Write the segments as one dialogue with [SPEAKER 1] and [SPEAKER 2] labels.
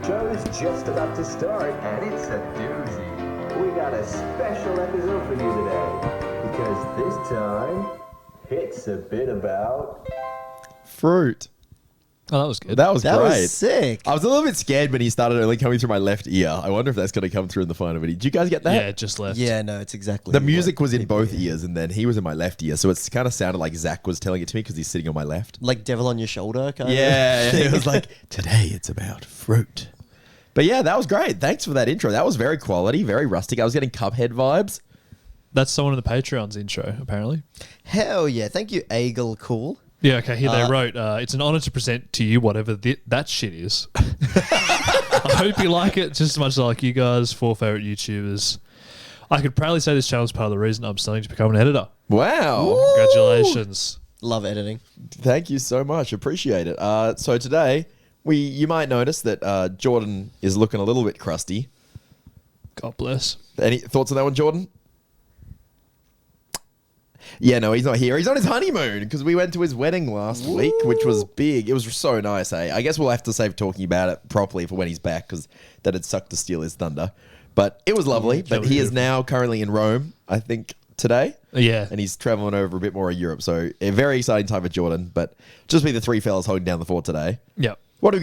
[SPEAKER 1] show is just about to start, and it's a doozy. We got a special episode for you today, because this time, it's a bit about...
[SPEAKER 2] fruit.
[SPEAKER 3] Oh, that was good.
[SPEAKER 2] That was
[SPEAKER 4] That
[SPEAKER 2] great.
[SPEAKER 4] was sick.
[SPEAKER 2] I was a little bit scared when he started only coming through my left ear. I wonder if that's going to come through in the final video. Did you guys get that?
[SPEAKER 3] Yeah, it just left.
[SPEAKER 4] Yeah, no, it's exactly.
[SPEAKER 2] The music
[SPEAKER 4] what
[SPEAKER 2] was in
[SPEAKER 4] people
[SPEAKER 2] both
[SPEAKER 4] hear.
[SPEAKER 2] ears, and then he was in my left ear. So it's kind of sounded like Zack was telling it to me because he's sitting on my left.
[SPEAKER 4] Like devil on your shoulder, kind of.
[SPEAKER 2] Yeah, it was like, today it's about fruit. But yeah, that was great. Thanks for that intro. That was very quality, very rustic. I was getting Cuphead vibes.
[SPEAKER 3] That's someone in the Patreon's intro, apparently.
[SPEAKER 4] Hell yeah! Thank you, Eagle. Cool.
[SPEAKER 3] Yeah, okay, here they wrote, it's an honour to present to you whatever that shit is. I hope you like it just as much as I like you guys, 4 favourite YouTubers. I could proudly say this channel is part of the reason I'm studying to become an editor.
[SPEAKER 2] Wow.
[SPEAKER 3] Congratulations.
[SPEAKER 4] Love editing.
[SPEAKER 2] Thank you so much. Appreciate it. So today, you might notice that Jordan is looking a little bit crusty.
[SPEAKER 3] God bless.
[SPEAKER 2] Any thoughts on that one, Jordan? Yeah, no, he's not here. He's on his honeymoon because we went to his wedding last week, which was big. It was so nice, eh? I guess we'll have to save talking about it properly for when he's back because that'd suck to steal his thunder. But it was lovely. But he is now currently in Rome, I think, today.
[SPEAKER 3] Yeah.
[SPEAKER 2] And he's traveling over a bit more of Europe. So a very exciting time for Jordan. But just be the three fellas holding down the fort today.
[SPEAKER 3] Yep.
[SPEAKER 2] What have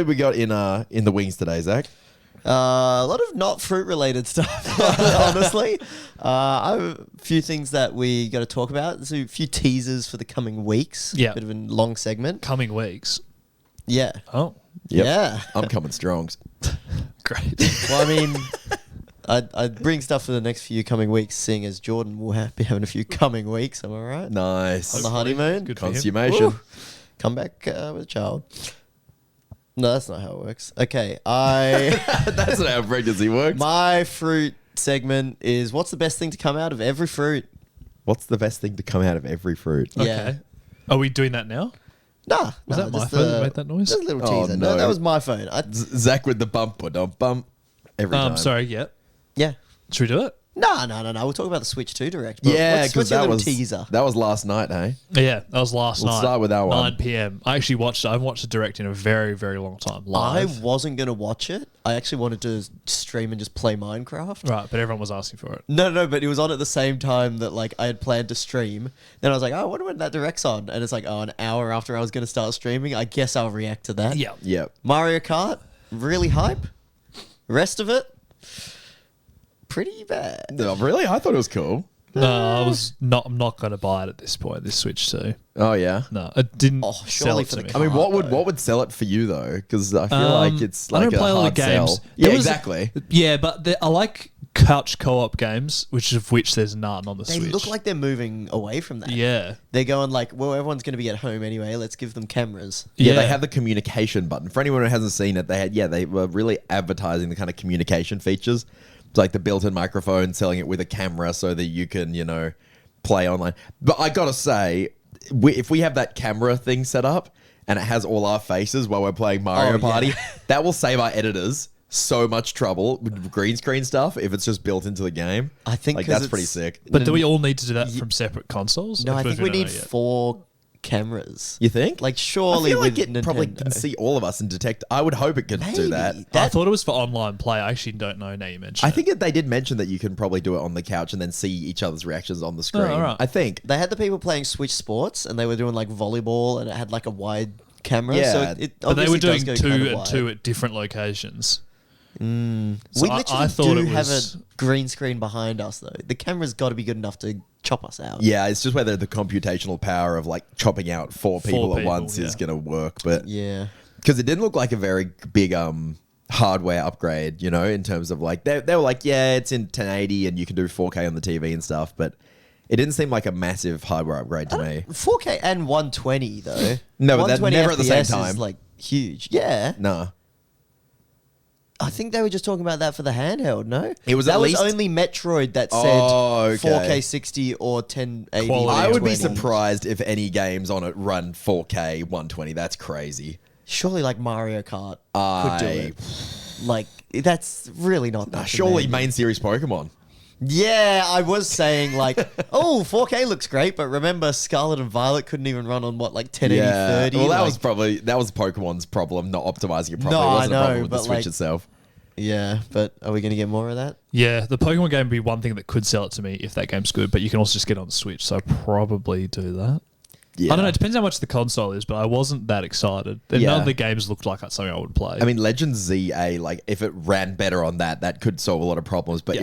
[SPEAKER 2] we got in the wings today, Zach?
[SPEAKER 4] A lot of not fruit related stuff, honestly. I have a few things that we got to talk about. There's a few teasers for the coming weeks.
[SPEAKER 3] Yeah.
[SPEAKER 4] Bit of a long segment.
[SPEAKER 3] Coming weeks.
[SPEAKER 4] Yeah.
[SPEAKER 3] Oh,
[SPEAKER 2] Yep.
[SPEAKER 4] Yeah.
[SPEAKER 2] I'm coming strong.
[SPEAKER 3] great.
[SPEAKER 4] Well, I mean, I'd bring stuff for the next few coming weeks, seeing as Jordan will be having a few coming weeks. Am I right?
[SPEAKER 2] Nice.
[SPEAKER 4] On the honeymoon.
[SPEAKER 3] Good for him.
[SPEAKER 2] Consummation.
[SPEAKER 4] Woo. Come back with a child. No, that's not how it works. Okay,
[SPEAKER 2] That's not how pregnancy works.
[SPEAKER 4] my fruit segment is what's the best thing to come out of every fruit?
[SPEAKER 2] What's the best thing to come out of every fruit?
[SPEAKER 4] Yeah.
[SPEAKER 3] Okay. Are we doing that now?
[SPEAKER 4] Nah,
[SPEAKER 3] Was
[SPEAKER 4] nah,
[SPEAKER 3] that my
[SPEAKER 4] just
[SPEAKER 3] phone that made that noise?
[SPEAKER 4] Just a little
[SPEAKER 2] Oh,
[SPEAKER 4] teaser.
[SPEAKER 2] no.
[SPEAKER 4] No, that was my phone.
[SPEAKER 2] Zach with the bump or don't bump every time.
[SPEAKER 3] Sorry, yeah.
[SPEAKER 4] Yeah.
[SPEAKER 3] Should we do it?
[SPEAKER 4] No. We'll talk about the Switch 2 Direct. But
[SPEAKER 2] Yeah,
[SPEAKER 4] what's
[SPEAKER 2] because
[SPEAKER 4] your
[SPEAKER 2] that
[SPEAKER 4] little
[SPEAKER 2] was
[SPEAKER 4] teaser.
[SPEAKER 2] that was last night, hey?
[SPEAKER 3] Yeah, that was last night.
[SPEAKER 2] We'll start with that one.
[SPEAKER 3] 9 p.m. I actually watched it. I haven't watched the direct in a very, very long time.
[SPEAKER 4] I
[SPEAKER 3] Live.
[SPEAKER 4] wasn't going to watch it. I actually wanted to stream and just play Minecraft.
[SPEAKER 3] Right, but everyone was asking for it.
[SPEAKER 4] No, but it was on at the same time that like I had planned to stream. Then I was like, oh, I wonder when that Direct's on. And it's like, oh, an hour after I was going to start streaming. I guess I'll react to that.
[SPEAKER 3] Yeah.
[SPEAKER 2] Yep.
[SPEAKER 4] Mario Kart, really hype. Rest of it, pretty bad.
[SPEAKER 2] No, really? I thought it was cool.
[SPEAKER 3] No, I'm not going to buy it at this point, this Switch 2.
[SPEAKER 2] Oh, yeah.
[SPEAKER 3] No, it didn't
[SPEAKER 4] Oh,
[SPEAKER 3] sell
[SPEAKER 4] surely
[SPEAKER 3] it
[SPEAKER 4] for
[SPEAKER 3] to
[SPEAKER 4] the
[SPEAKER 3] me.
[SPEAKER 2] I mean, what
[SPEAKER 4] though.
[SPEAKER 2] would sell it for you, though? Because I feel like it's
[SPEAKER 3] I
[SPEAKER 2] like
[SPEAKER 3] don't play
[SPEAKER 2] a
[SPEAKER 3] a lot
[SPEAKER 2] hard
[SPEAKER 3] of games.
[SPEAKER 2] sell.
[SPEAKER 3] There
[SPEAKER 2] Yeah,
[SPEAKER 3] was-
[SPEAKER 2] exactly.
[SPEAKER 3] Yeah, but I like couch co-op games, which there's none on the
[SPEAKER 4] They
[SPEAKER 3] Switch.
[SPEAKER 4] look like they're moving away from that.
[SPEAKER 3] Yeah.
[SPEAKER 4] They're going like, well, everyone's going to be at home anyway. Let's give them cameras.
[SPEAKER 2] Yeah, they have the communication button. For anyone who hasn't seen it, they were really advertising the kind of communication features. It's like the built-in microphone, selling it with a camera so that you can, play online. But I gotta say, if we have that camera thing set up and it has all our faces while we're playing Mario
[SPEAKER 4] Oh, yeah.
[SPEAKER 2] Party, that will save our editors so much trouble with green screen stuff if it's just built into the game.
[SPEAKER 4] I think
[SPEAKER 2] like
[SPEAKER 4] 'cause
[SPEAKER 2] that's
[SPEAKER 4] it's-
[SPEAKER 2] pretty sick.
[SPEAKER 3] But do we all need to do that from separate consoles?
[SPEAKER 4] No, I think we
[SPEAKER 3] don't know
[SPEAKER 4] need
[SPEAKER 3] yet.
[SPEAKER 4] 4 cameras.
[SPEAKER 2] You think?
[SPEAKER 4] Like, surely
[SPEAKER 2] I feel like
[SPEAKER 4] with
[SPEAKER 2] it probably
[SPEAKER 4] Nintendo.
[SPEAKER 2] can see all of us and detect. I would hope it could do that.
[SPEAKER 4] Maybe.
[SPEAKER 3] I thought it was for online play. I actually don't know now you mentioned
[SPEAKER 2] I
[SPEAKER 3] it.
[SPEAKER 2] think that they did mention that you can probably do it on the couch and then see each other's reactions on the screen.
[SPEAKER 3] all right.
[SPEAKER 2] I think.
[SPEAKER 4] They had the people playing Switch Sports and they were doing like volleyball and it had like a wide camera.
[SPEAKER 2] Yeah.
[SPEAKER 4] So it
[SPEAKER 3] But they were
[SPEAKER 4] obviously
[SPEAKER 3] doing
[SPEAKER 4] does go
[SPEAKER 3] 2
[SPEAKER 4] kind of
[SPEAKER 3] and
[SPEAKER 4] wide.
[SPEAKER 3] 2 at different locations. So
[SPEAKER 4] We literally
[SPEAKER 3] I thought
[SPEAKER 4] do
[SPEAKER 3] it
[SPEAKER 4] have
[SPEAKER 3] was...
[SPEAKER 4] a green screen behind us though. The camera's got to be good enough to chop us out.
[SPEAKER 2] Yeah, it's just whether the computational power of like chopping out four people at
[SPEAKER 3] people,
[SPEAKER 2] once is
[SPEAKER 3] yeah.
[SPEAKER 2] going to work. But
[SPEAKER 4] Yeah.
[SPEAKER 2] because it didn't look like a very big hardware upgrade, in terms of like they were like, yeah, it's in 1080 and you can do 4K on the TV and stuff, but it didn't seem like a massive hardware upgrade to me.
[SPEAKER 4] 4K and 120 though.
[SPEAKER 2] No, but that
[SPEAKER 4] 120
[SPEAKER 2] never at the same
[SPEAKER 4] FPS
[SPEAKER 2] time.
[SPEAKER 4] Is like huge. Yeah.
[SPEAKER 2] Nah.
[SPEAKER 4] I think they were just talking about that for the handheld, no?
[SPEAKER 2] It was
[SPEAKER 4] that
[SPEAKER 2] at
[SPEAKER 4] was
[SPEAKER 2] least-
[SPEAKER 4] only Metroid that said
[SPEAKER 2] Oh, okay.
[SPEAKER 4] 4K 60 or 1080.
[SPEAKER 3] Quality.
[SPEAKER 2] I would be
[SPEAKER 4] 120.
[SPEAKER 2] surprised if any games on it run 4K 120. That's crazy.
[SPEAKER 4] Surely like Mario Kart could do it. Like that's really not that.
[SPEAKER 2] Surely
[SPEAKER 4] demanding.
[SPEAKER 2] main series Pokemon.
[SPEAKER 4] Yeah, I was saying like, oh, 4K looks great, but remember Scarlet and Violet couldn't even run on what, like 1080 30?
[SPEAKER 2] Well, that
[SPEAKER 4] like,
[SPEAKER 2] was Pokemon's problem, not optimizing it properly.
[SPEAKER 4] No,
[SPEAKER 2] It wasn't
[SPEAKER 4] I
[SPEAKER 2] a problem
[SPEAKER 4] know,
[SPEAKER 2] with the
[SPEAKER 4] but,
[SPEAKER 2] Switch
[SPEAKER 4] like,
[SPEAKER 2] itself.
[SPEAKER 4] yeah, but are we going to get more of that?
[SPEAKER 3] Yeah, the Pokemon game would be one thing that could sell it to me if that game's good, but you can also just get it on the Switch, so I'd probably do that.
[SPEAKER 2] Yeah.
[SPEAKER 3] I don't know, it depends how much the console is, but I wasn't that excited.
[SPEAKER 2] Yeah.
[SPEAKER 3] None of the games looked like something I would play.
[SPEAKER 2] I mean, Legends ZA, like, if it ran better on that could solve a lot of problems, but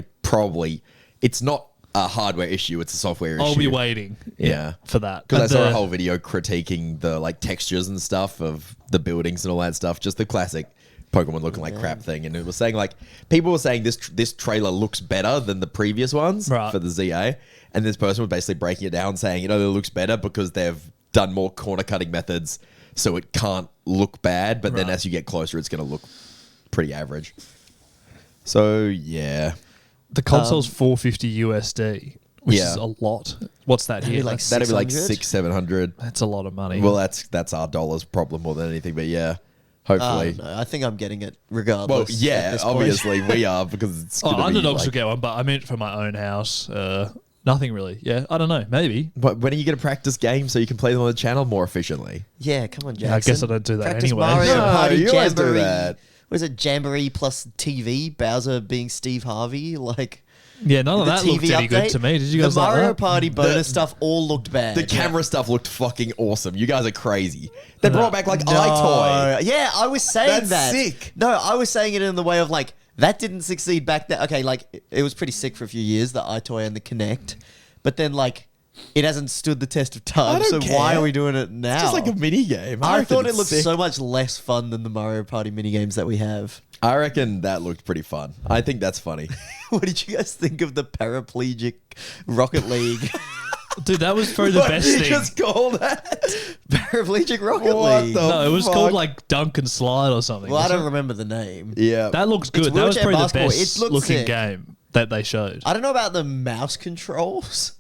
[SPEAKER 2] it's not a hardware issue, it's a software issue.
[SPEAKER 3] I'll be waiting
[SPEAKER 2] Yeah.
[SPEAKER 3] for that.
[SPEAKER 2] Because I
[SPEAKER 3] But
[SPEAKER 2] saw a whole video critiquing the, like, textures and stuff of the buildings and all that stuff, just the classic Pokemon looking like crap thing. And it was saying, like, people were saying this trailer looks better than the previous ones for the ZA. And this person was basically breaking it down saying, it looks better because they've done more corner cutting methods, so it can't look bad. But then as you get closer, it's going to look pretty average. So, yeah.
[SPEAKER 3] The console's $450 USD, which is a lot. What's that here?
[SPEAKER 4] like
[SPEAKER 2] That'd be like
[SPEAKER 4] 600?
[SPEAKER 2] $600-700.
[SPEAKER 3] That's a lot of money.
[SPEAKER 2] Well, that's our dollars problem more than anything. But yeah, hopefully.
[SPEAKER 4] No, I think I'm getting it regardless.
[SPEAKER 2] Well, yeah,
[SPEAKER 4] at this point.
[SPEAKER 2] obviously we are because it's gonna be
[SPEAKER 3] Underdogs
[SPEAKER 2] like,
[SPEAKER 3] will get one, but I meant for my own house. Nothing really. Yeah, I don't know. Maybe.
[SPEAKER 2] But when are you going to practice games so you can play them on the channel more efficiently?
[SPEAKER 4] Yeah, come on, Jackson.
[SPEAKER 3] I guess I don't do that
[SPEAKER 4] Practice
[SPEAKER 3] anyway.
[SPEAKER 4] Mario
[SPEAKER 2] No,
[SPEAKER 4] Party
[SPEAKER 2] you always do
[SPEAKER 4] Jamboree.
[SPEAKER 2] that.
[SPEAKER 4] What is it? Jamboree plus TV. Bowser being Steve Harvey. Like
[SPEAKER 3] Yeah, none of
[SPEAKER 4] the
[SPEAKER 3] that
[SPEAKER 4] TV
[SPEAKER 3] looked any good
[SPEAKER 4] update.
[SPEAKER 3] to me. Did you guys
[SPEAKER 4] The
[SPEAKER 3] like
[SPEAKER 4] Mario
[SPEAKER 3] that?
[SPEAKER 4] Party bonus stuff all looked bad.
[SPEAKER 2] The camera stuff looked fucking awesome. You guys are crazy. They brought back like iToy.
[SPEAKER 4] Yeah, I was saying
[SPEAKER 2] That's
[SPEAKER 4] that.
[SPEAKER 2] sick.
[SPEAKER 4] No, I was saying it in the way of like that didn't succeed back then. Okay, like it was pretty sick for a few years, the iToy and the Kinect, but then like it hasn't stood the test of time.
[SPEAKER 2] I don't
[SPEAKER 4] So
[SPEAKER 2] care.
[SPEAKER 4] why are we doing it now?
[SPEAKER 2] It's just like a mini game.
[SPEAKER 4] I
[SPEAKER 2] reckon
[SPEAKER 4] thought it
[SPEAKER 2] it's
[SPEAKER 4] looked
[SPEAKER 2] sick.
[SPEAKER 4] so much less fun than the Mario Party minigames that we have.
[SPEAKER 2] I reckon that looked pretty fun. I think that's funny.
[SPEAKER 4] What did you guys think of the paraplegic Rocket League?
[SPEAKER 3] Dude, that was probably the
[SPEAKER 2] What
[SPEAKER 3] best
[SPEAKER 2] did you
[SPEAKER 3] thing.
[SPEAKER 2] just call that?
[SPEAKER 4] Paraplegic Rocket
[SPEAKER 2] What
[SPEAKER 4] League.
[SPEAKER 2] the-
[SPEAKER 3] No, it was
[SPEAKER 2] fuck?
[SPEAKER 3] called like Dunk and Slide or something.
[SPEAKER 4] Well, I
[SPEAKER 3] wasn't
[SPEAKER 4] don't
[SPEAKER 3] it?
[SPEAKER 4] remember the name.
[SPEAKER 2] Yeah.
[SPEAKER 3] That looks good. That was
[SPEAKER 4] wheelchair
[SPEAKER 3] probably the
[SPEAKER 4] basketball.
[SPEAKER 3] best
[SPEAKER 4] It looked
[SPEAKER 3] looking
[SPEAKER 4] sick.
[SPEAKER 3] game that they showed.
[SPEAKER 4] I don't know about the mouse controls,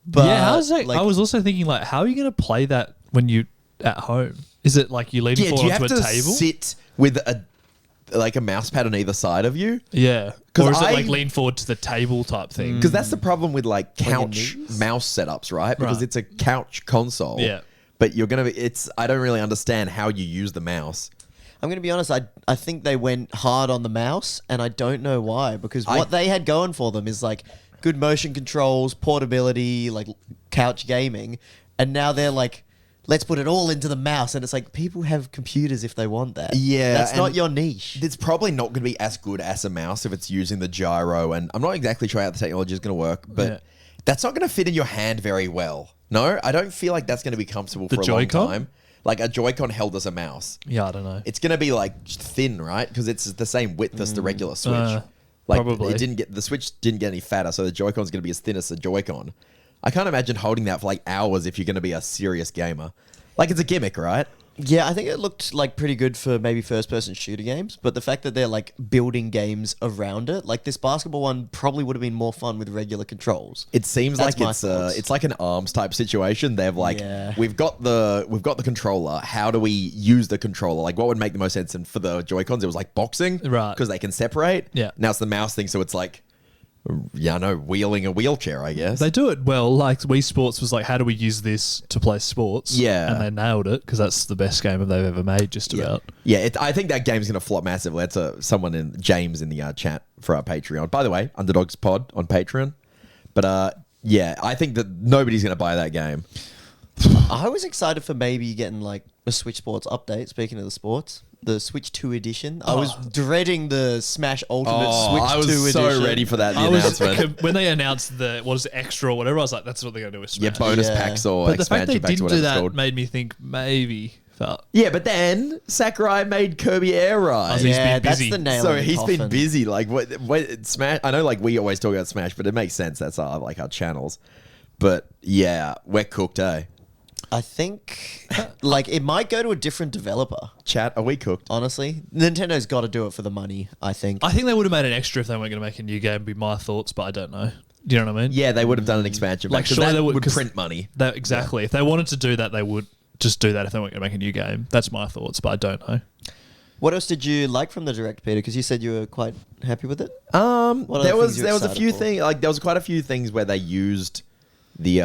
[SPEAKER 4] but
[SPEAKER 3] Yeah, how's that?
[SPEAKER 4] like,
[SPEAKER 3] I was also thinking, like, how are you going to play that when you at home? Is it like you leaning
[SPEAKER 2] Yeah, do
[SPEAKER 3] forward
[SPEAKER 2] you have
[SPEAKER 3] onto
[SPEAKER 2] to
[SPEAKER 3] a table?
[SPEAKER 2] sit with a mouse pad on either side of you?
[SPEAKER 3] Yeah,
[SPEAKER 2] 'Cause
[SPEAKER 3] or is it
[SPEAKER 2] I-
[SPEAKER 3] like lean forward to the table type thing?
[SPEAKER 2] Because that's the problem with like
[SPEAKER 4] your
[SPEAKER 2] couch
[SPEAKER 4] knees?
[SPEAKER 2] mouse setups, right? Because
[SPEAKER 3] Right.
[SPEAKER 2] it's a couch console.
[SPEAKER 3] Yeah.
[SPEAKER 2] But you're gonna be. I don't really understand how you use the mouse.
[SPEAKER 4] I'm going to be honest, I think they went hard on the mouse, and I don't know why, because what they had going for them is like good motion controls, portability, like couch gaming, and now they're like, let's put it all into the mouse, and it's like people have computers if they want that.
[SPEAKER 2] Yeah,
[SPEAKER 4] that's not
[SPEAKER 2] and
[SPEAKER 4] your niche.
[SPEAKER 2] It's probably not going to be as good as a mouse if it's using the gyro, and I'm not exactly sure how the technology is going to work, but
[SPEAKER 3] Yeah.
[SPEAKER 2] that's not going to fit in your hand very well. No, I don't feel like that's going to be comfortable
[SPEAKER 3] The
[SPEAKER 2] for a
[SPEAKER 3] Joy-Con?
[SPEAKER 2] long time. Like a Joy-Con held as a mouse.
[SPEAKER 3] Yeah, I don't know.
[SPEAKER 2] It's going to be like thin, right? Because it's the same width as the regular Switch.
[SPEAKER 3] Probably.
[SPEAKER 2] The Switch didn't get any fatter, so the Joy-Con's going to be as thin as the Joy-Con. I can't imagine holding that for like hours if you're going to be a serious gamer. Like it's a gimmick, right?
[SPEAKER 4] Yeah, I think it looked like pretty good for maybe first-person shooter games, but the fact that they're like building games around it, like this basketball one probably would have been more fun with regular controls.
[SPEAKER 2] It seems
[SPEAKER 4] That's my
[SPEAKER 2] like
[SPEAKER 4] thoughts.
[SPEAKER 2] it's like an ARMS type situation. They've like
[SPEAKER 4] Yeah.
[SPEAKER 2] we've got the controller. How do we use the controller? Like what would make the most sense? And for the Joy-Cons, it was like boxing,
[SPEAKER 3] Right.
[SPEAKER 2] Because they can separate.
[SPEAKER 3] Yeah.
[SPEAKER 2] Now it's the mouse thing, so it's like wheeling a wheelchair, I guess.
[SPEAKER 3] They do it well. Like Wii Sports was like, how do we use this to play sports?
[SPEAKER 2] Yeah.
[SPEAKER 3] and they nailed it because that's the best game they've ever made. Just about.
[SPEAKER 2] Yeah, I think that game's going to flop massively. That's someone in James in the chat for our Patreon. By the way, Underdogs Pod on Patreon. But yeah, I think that nobody's going to buy that game.
[SPEAKER 4] I was excited for maybe getting like a Switch Sports update. Speaking of the sports, the Switch 2 edition. I was dreading the Smash Ultimate Switch
[SPEAKER 2] I was
[SPEAKER 4] 2
[SPEAKER 2] so
[SPEAKER 4] edition.
[SPEAKER 2] ready for that
[SPEAKER 3] I was
[SPEAKER 2] announcement.
[SPEAKER 3] when they announced the what is it, extra or whatever. I was like, that's what they're going to do with
[SPEAKER 2] Yeah,
[SPEAKER 3] Smash.
[SPEAKER 2] bonus
[SPEAKER 4] Yeah.
[SPEAKER 2] packs or
[SPEAKER 3] But the fact they
[SPEAKER 2] expansion packs,
[SPEAKER 3] didn't
[SPEAKER 2] whatever
[SPEAKER 3] do
[SPEAKER 2] it's
[SPEAKER 3] that
[SPEAKER 2] called.
[SPEAKER 3] made me think maybe.
[SPEAKER 2] Yeah, but then Sakurai made Kirby Air Ride.
[SPEAKER 3] He's
[SPEAKER 4] Yeah,
[SPEAKER 3] been
[SPEAKER 4] that's
[SPEAKER 3] busy.
[SPEAKER 4] the nail.
[SPEAKER 2] So
[SPEAKER 4] in the
[SPEAKER 2] he's been
[SPEAKER 4] coffin.
[SPEAKER 2] busy. Like what Smash? I know, like we always talk about Smash, but it makes sense. That's our channels. But yeah, we're cooked, eh?
[SPEAKER 4] I think like it might go to a different developer.
[SPEAKER 2] Chat, are we cooked?
[SPEAKER 4] Honestly, Nintendo's got to do it for the money. I think.
[SPEAKER 3] I think they would have made an extra if they weren't going to make a new game. Be my thoughts, but I don't know. Do you know what I mean?
[SPEAKER 2] Yeah, they would have done an expansion.
[SPEAKER 3] Like,
[SPEAKER 2] Like, sure,
[SPEAKER 3] surely
[SPEAKER 2] that
[SPEAKER 3] they would-
[SPEAKER 2] would
[SPEAKER 3] 'cause
[SPEAKER 2] print money.
[SPEAKER 3] Exactly. If they wanted to do that, they would just do that if they weren't going to make a new game. That's my thoughts, but I don't know.
[SPEAKER 4] What else did you like from the Direct, Peter? Because you said you were quite happy with it.
[SPEAKER 2] There
[SPEAKER 4] other
[SPEAKER 2] was
[SPEAKER 4] things you're
[SPEAKER 2] a
[SPEAKER 4] excited
[SPEAKER 2] few
[SPEAKER 4] for?
[SPEAKER 2] things like there was quite a few things where they used the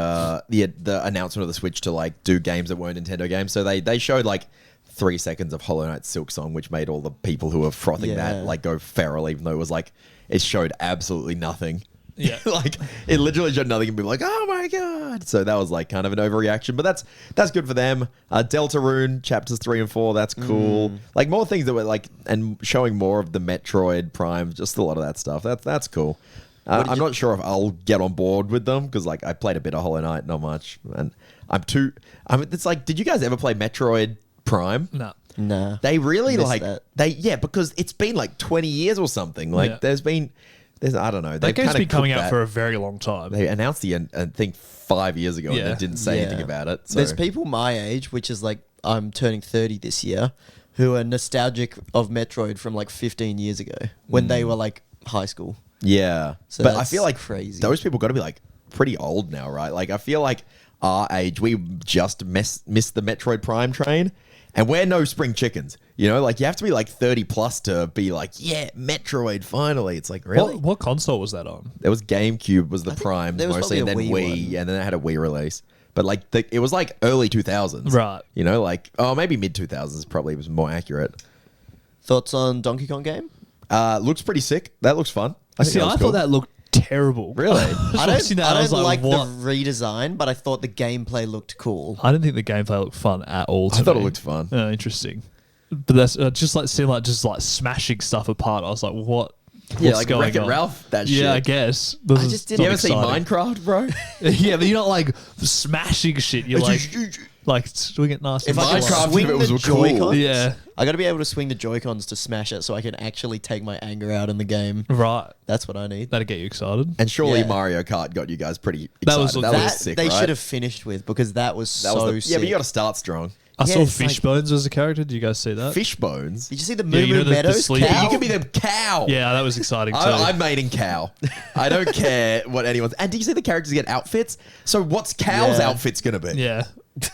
[SPEAKER 2] announcement of the Switch to like do games that weren't Nintendo games. So they showed like 3 seconds of Hollow Knight Silk Song, which made all the people who were frothing that like go feral, even though it was like it showed absolutely nothing.
[SPEAKER 3] Yeah.
[SPEAKER 2] Like it literally showed nothing and people were like, oh my god. So that was like kind of an overreaction, but that's good for them. Deltarune chapters 3 and 4, that's cool. Like more things that were like and showing more of the Metroid Prime, just a lot of that stuff. That's cool. I'm not sure if I'll get on board with them because like I played a bit of Hollow Knight, not much, and it's like, did you guys ever play Metroid Prime?
[SPEAKER 3] No.
[SPEAKER 4] Nah.
[SPEAKER 2] They really
[SPEAKER 4] Missed
[SPEAKER 2] like
[SPEAKER 4] that.
[SPEAKER 2] because it's been like 20 years or something. Like there's I don't know.
[SPEAKER 3] That game's been coming out
[SPEAKER 2] that.
[SPEAKER 3] for a very long time.
[SPEAKER 2] They announced the end, I think 5 years ago, and
[SPEAKER 3] Yeah.
[SPEAKER 2] they didn't say anything about it. So.
[SPEAKER 4] There's people my age, which is like I'm turning 30 this year, who are nostalgic of Metroid from like 15 years ago when they were like high school.
[SPEAKER 2] Yeah,
[SPEAKER 4] So
[SPEAKER 2] but I
[SPEAKER 4] that's
[SPEAKER 2] feel like
[SPEAKER 4] crazy.
[SPEAKER 2] those people got to be like pretty old now, right? Like I feel like our age, we just missed the Metroid Prime train, and we're no spring chickens. You know, like you have to be like 30 plus to be like, yeah, Metroid finally. It's like really.
[SPEAKER 3] What console was that on?
[SPEAKER 2] There was GameCube was the Prime
[SPEAKER 4] there was
[SPEAKER 2] mostly, and then
[SPEAKER 4] probably a Wii
[SPEAKER 2] Wii,
[SPEAKER 4] one.
[SPEAKER 2] and then it had a Wii release. But like it was like early 2000s,
[SPEAKER 3] Right.
[SPEAKER 2] You know, like maybe mid 2000s probably was more accurate.
[SPEAKER 4] Thoughts on Donkey Kong game?
[SPEAKER 2] Looks pretty sick. That looks fun. I think
[SPEAKER 3] See,
[SPEAKER 2] that was
[SPEAKER 3] I
[SPEAKER 2] cool.
[SPEAKER 3] thought that looked terrible.
[SPEAKER 2] Really?
[SPEAKER 4] I
[SPEAKER 3] Watching that,
[SPEAKER 4] don't
[SPEAKER 3] was
[SPEAKER 4] like
[SPEAKER 3] what?
[SPEAKER 4] the redesign, but I thought the gameplay looked cool.
[SPEAKER 3] I didn't think the gameplay looked fun at all.
[SPEAKER 2] I thought it looked fun.
[SPEAKER 3] Interesting. But that's just like seemed like just like smashing stuff apart. I was like, what?
[SPEAKER 2] Yeah,
[SPEAKER 3] What's
[SPEAKER 2] like
[SPEAKER 3] going
[SPEAKER 2] Wreck-It
[SPEAKER 3] on?
[SPEAKER 2] Ralph, that shit.
[SPEAKER 3] Yeah, I guess.
[SPEAKER 4] I just didn't-
[SPEAKER 2] You ever seen Minecraft, bro?
[SPEAKER 3] Yeah, but you're not like smashing shit. You're like swing it nice.
[SPEAKER 4] If
[SPEAKER 3] and
[SPEAKER 4] I
[SPEAKER 3] slow.
[SPEAKER 2] Minecraft
[SPEAKER 4] can swing
[SPEAKER 2] if it was
[SPEAKER 4] the
[SPEAKER 2] cool.
[SPEAKER 4] Joy-Cons,
[SPEAKER 3] Yeah.
[SPEAKER 4] I got to be able to swing the Joy-Cons to smash it so I can actually take my anger out in the game.
[SPEAKER 3] Right.
[SPEAKER 4] That's what I need.
[SPEAKER 3] That'd get you excited.
[SPEAKER 2] And surely
[SPEAKER 4] Yeah.
[SPEAKER 2] Mario Kart got you guys pretty
[SPEAKER 3] That
[SPEAKER 2] excited.
[SPEAKER 3] was-
[SPEAKER 2] That was
[SPEAKER 4] That
[SPEAKER 2] sick,
[SPEAKER 4] they
[SPEAKER 2] right?
[SPEAKER 4] should have finished with because that was
[SPEAKER 2] That
[SPEAKER 4] so
[SPEAKER 2] was
[SPEAKER 4] sick.
[SPEAKER 2] yeah, but you got to start strong.
[SPEAKER 3] I
[SPEAKER 4] Yeah,
[SPEAKER 3] saw
[SPEAKER 4] it's like-
[SPEAKER 3] Fishbones as a character. Did you guys see that?
[SPEAKER 2] Fish bones.
[SPEAKER 4] Did you see the
[SPEAKER 3] Yeah,
[SPEAKER 4] Moo
[SPEAKER 3] you know
[SPEAKER 4] Moo
[SPEAKER 3] the
[SPEAKER 4] Meadows
[SPEAKER 3] sleepy-
[SPEAKER 4] cow?
[SPEAKER 2] Yeah, you can be the cow.
[SPEAKER 3] Yeah, that was exciting too.
[SPEAKER 2] I'm mating cow. I don't care what anyone's. And do you see the characters get outfits? So what's cow's
[SPEAKER 4] Yeah.
[SPEAKER 2] outfits gonna be?
[SPEAKER 3] yeah.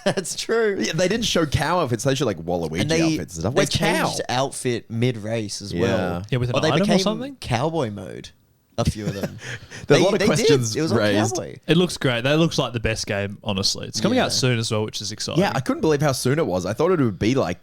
[SPEAKER 4] That's true.
[SPEAKER 2] Yeah, they didn't show cow outfits. They showed like Waluigi
[SPEAKER 4] And they
[SPEAKER 2] outfits and stuff.
[SPEAKER 4] they
[SPEAKER 2] Where's cow?
[SPEAKER 4] changed outfit mid race as
[SPEAKER 2] Yeah.
[SPEAKER 4] well.
[SPEAKER 3] Yeah, with an
[SPEAKER 4] Or they
[SPEAKER 3] item or
[SPEAKER 4] became
[SPEAKER 3] something?
[SPEAKER 4] cowboy mode. A few of them.
[SPEAKER 2] There's a lot of
[SPEAKER 4] They
[SPEAKER 2] questions
[SPEAKER 4] did. It was on
[SPEAKER 2] raised.
[SPEAKER 4] cowboy.
[SPEAKER 3] It looks great. That looks like the best game, honestly. It's coming
[SPEAKER 4] Yeah.
[SPEAKER 3] out soon as well, which is exciting.
[SPEAKER 2] Yeah, I couldn't believe how soon it was. I thought it would be like,